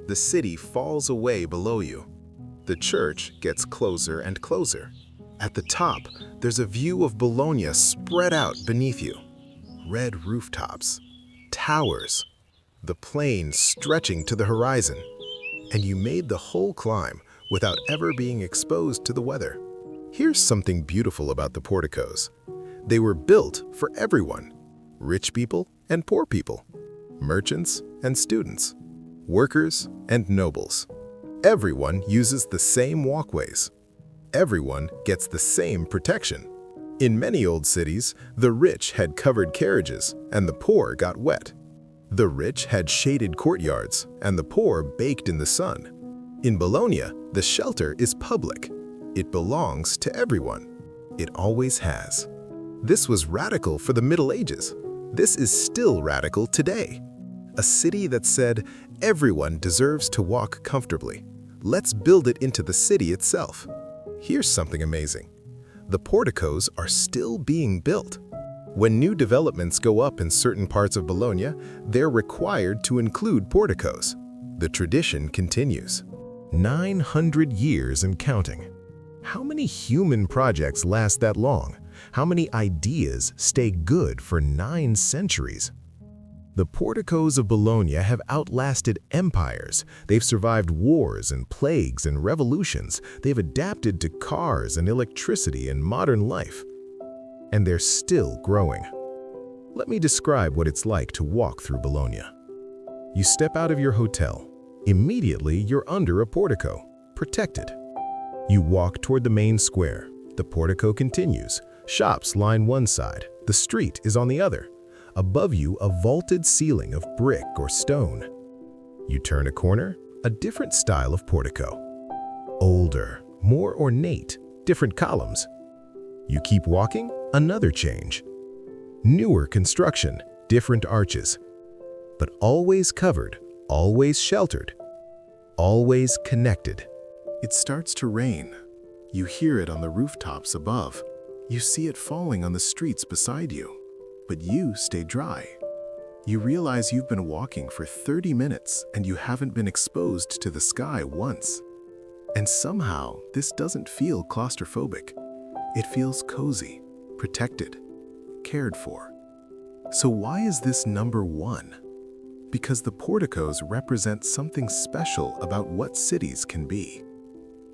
S1: The city falls away below you. The church gets closer and closer. At the top, there's a view of Bologna spread out beneath you. Red rooftops, towers, the plain stretching to the horizon. And you made the whole climb without ever being exposed to the weather. Here's something beautiful about the porticos. They were built for everyone, rich people and poor people, merchants and students, workers and nobles. Everyone uses the same walkways. Everyone gets the same protection. In many old cities, the rich had covered carriages and the poor got wet. The rich had shaded courtyards and the poor baked in the sun. In Bologna, the shelter is public. It belongs to everyone. It always has. This was radical for the Middle Ages. This is still radical today. A city that said, everyone deserves to walk comfortably. Let's build it into the city itself. Here's something amazing. The porticos are still being built. When new developments go up in certain parts of Bologna, they're required to include porticos. The tradition continues. 900 years and counting. How many human projects last that long? How many ideas stay good for 9 centuries? The porticos of Bologna have outlasted empires. They've survived wars and plagues and revolutions. They've adapted to cars and electricity and modern life. And they're still growing. Let me describe what it's like to walk through Bologna. You step out of your hotel. Immediately, you're under a portico, protected. You walk toward the main square. The portico continues. Shops line one side. The street is on the other. Above you, a vaulted ceiling of brick or stone. You turn a corner, a different style of portico. Older, more ornate, different columns. You keep walking, another change. Newer construction, different arches. But always covered, always sheltered, always connected. It starts to rain. You hear it on the rooftops above. You see it falling on the streets beside you. But you stay dry. You realize you've been walking for 30 minutes and you haven't been exposed to the sky once. And somehow, this doesn't feel claustrophobic. It feels cozy, protected, cared for. So why is this number 1? Because the porticos represent something special about what cities can be.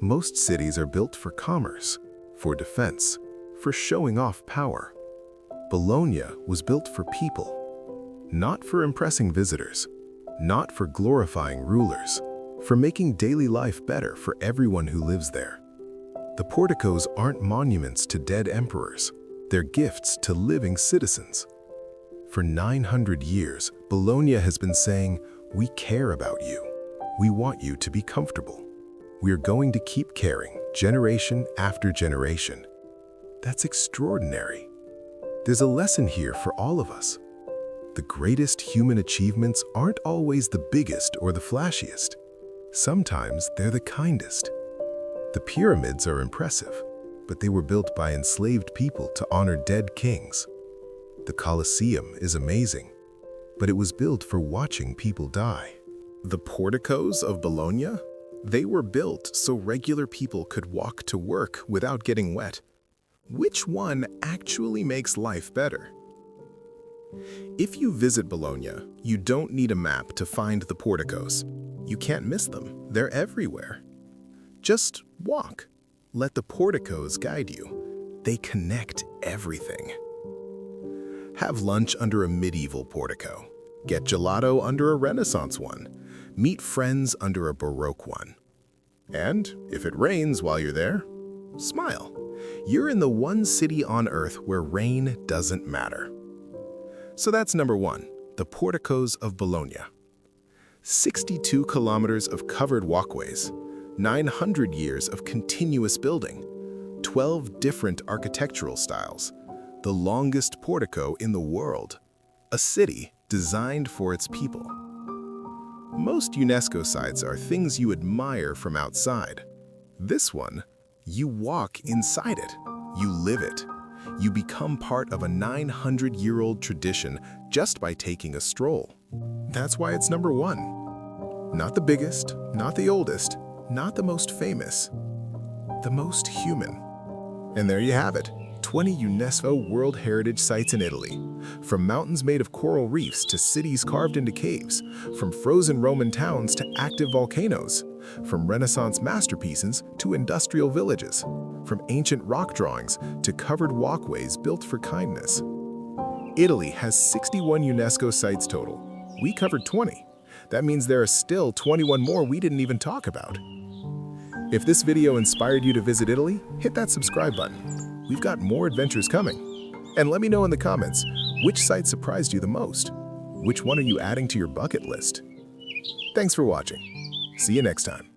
S1: Most cities are built for commerce, for defense, for showing off power. Bologna was built for people, not for impressing visitors, not for glorifying rulers, for making daily life better for everyone who lives there. The porticos aren't monuments to dead emperors, they're gifts to living citizens. For 900 years, Bologna has been saying, we care about you. We want you to be comfortable. We are going to keep caring, generation after generation. That's extraordinary. There's a lesson here for all of us. The greatest human achievements aren't always the biggest or the flashiest. Sometimes they're the kindest. The pyramids are impressive, but they were built by enslaved people to honor dead kings. The Colosseum is amazing, but it was built for watching people die. The Porticoes of Bologna? They were built so regular people could walk to work without getting wet. Which one actually makes life better? If you visit Bologna, you don't need a map to find the porticos. You can't miss them. They're everywhere. Just walk. Let the porticos guide you. They connect everything. Have lunch under a medieval portico. Get gelato under a Renaissance one. Meet friends under a Baroque one. And if it rains while you're there, smile. You're in the one city on Earth where rain doesn't matter. So that's number 1, the Porticoes of Bologna. 62 kilometers of covered walkways, 900 years of continuous building, 12 different architectural styles, the longest portico in the world, a city designed for its people. Most UNESCO sites are things you admire from outside. This one, you walk inside it, you live it. You become part of a 900-year-old tradition just by taking a stroll. That's why it's number 1. Not the biggest, not the oldest, not the most famous, the most human. And there you have it, 20 UNESCO World Heritage Sites in Italy. From mountains made of coral reefs to cities carved into caves, from frozen Roman towns to active volcanoes, from Renaissance masterpieces to industrial villages, from ancient rock drawings to covered walkways built for kindness. Italy has 61 UNESCO sites total. We covered 20. That means there are still 21 more we didn't even talk about. If this video inspired you to visit Italy, hit that subscribe button. We've got more adventures coming. And let me know in the comments, which site surprised you the most? Which one are you adding to your bucket list? Thanks for watching. See you next time.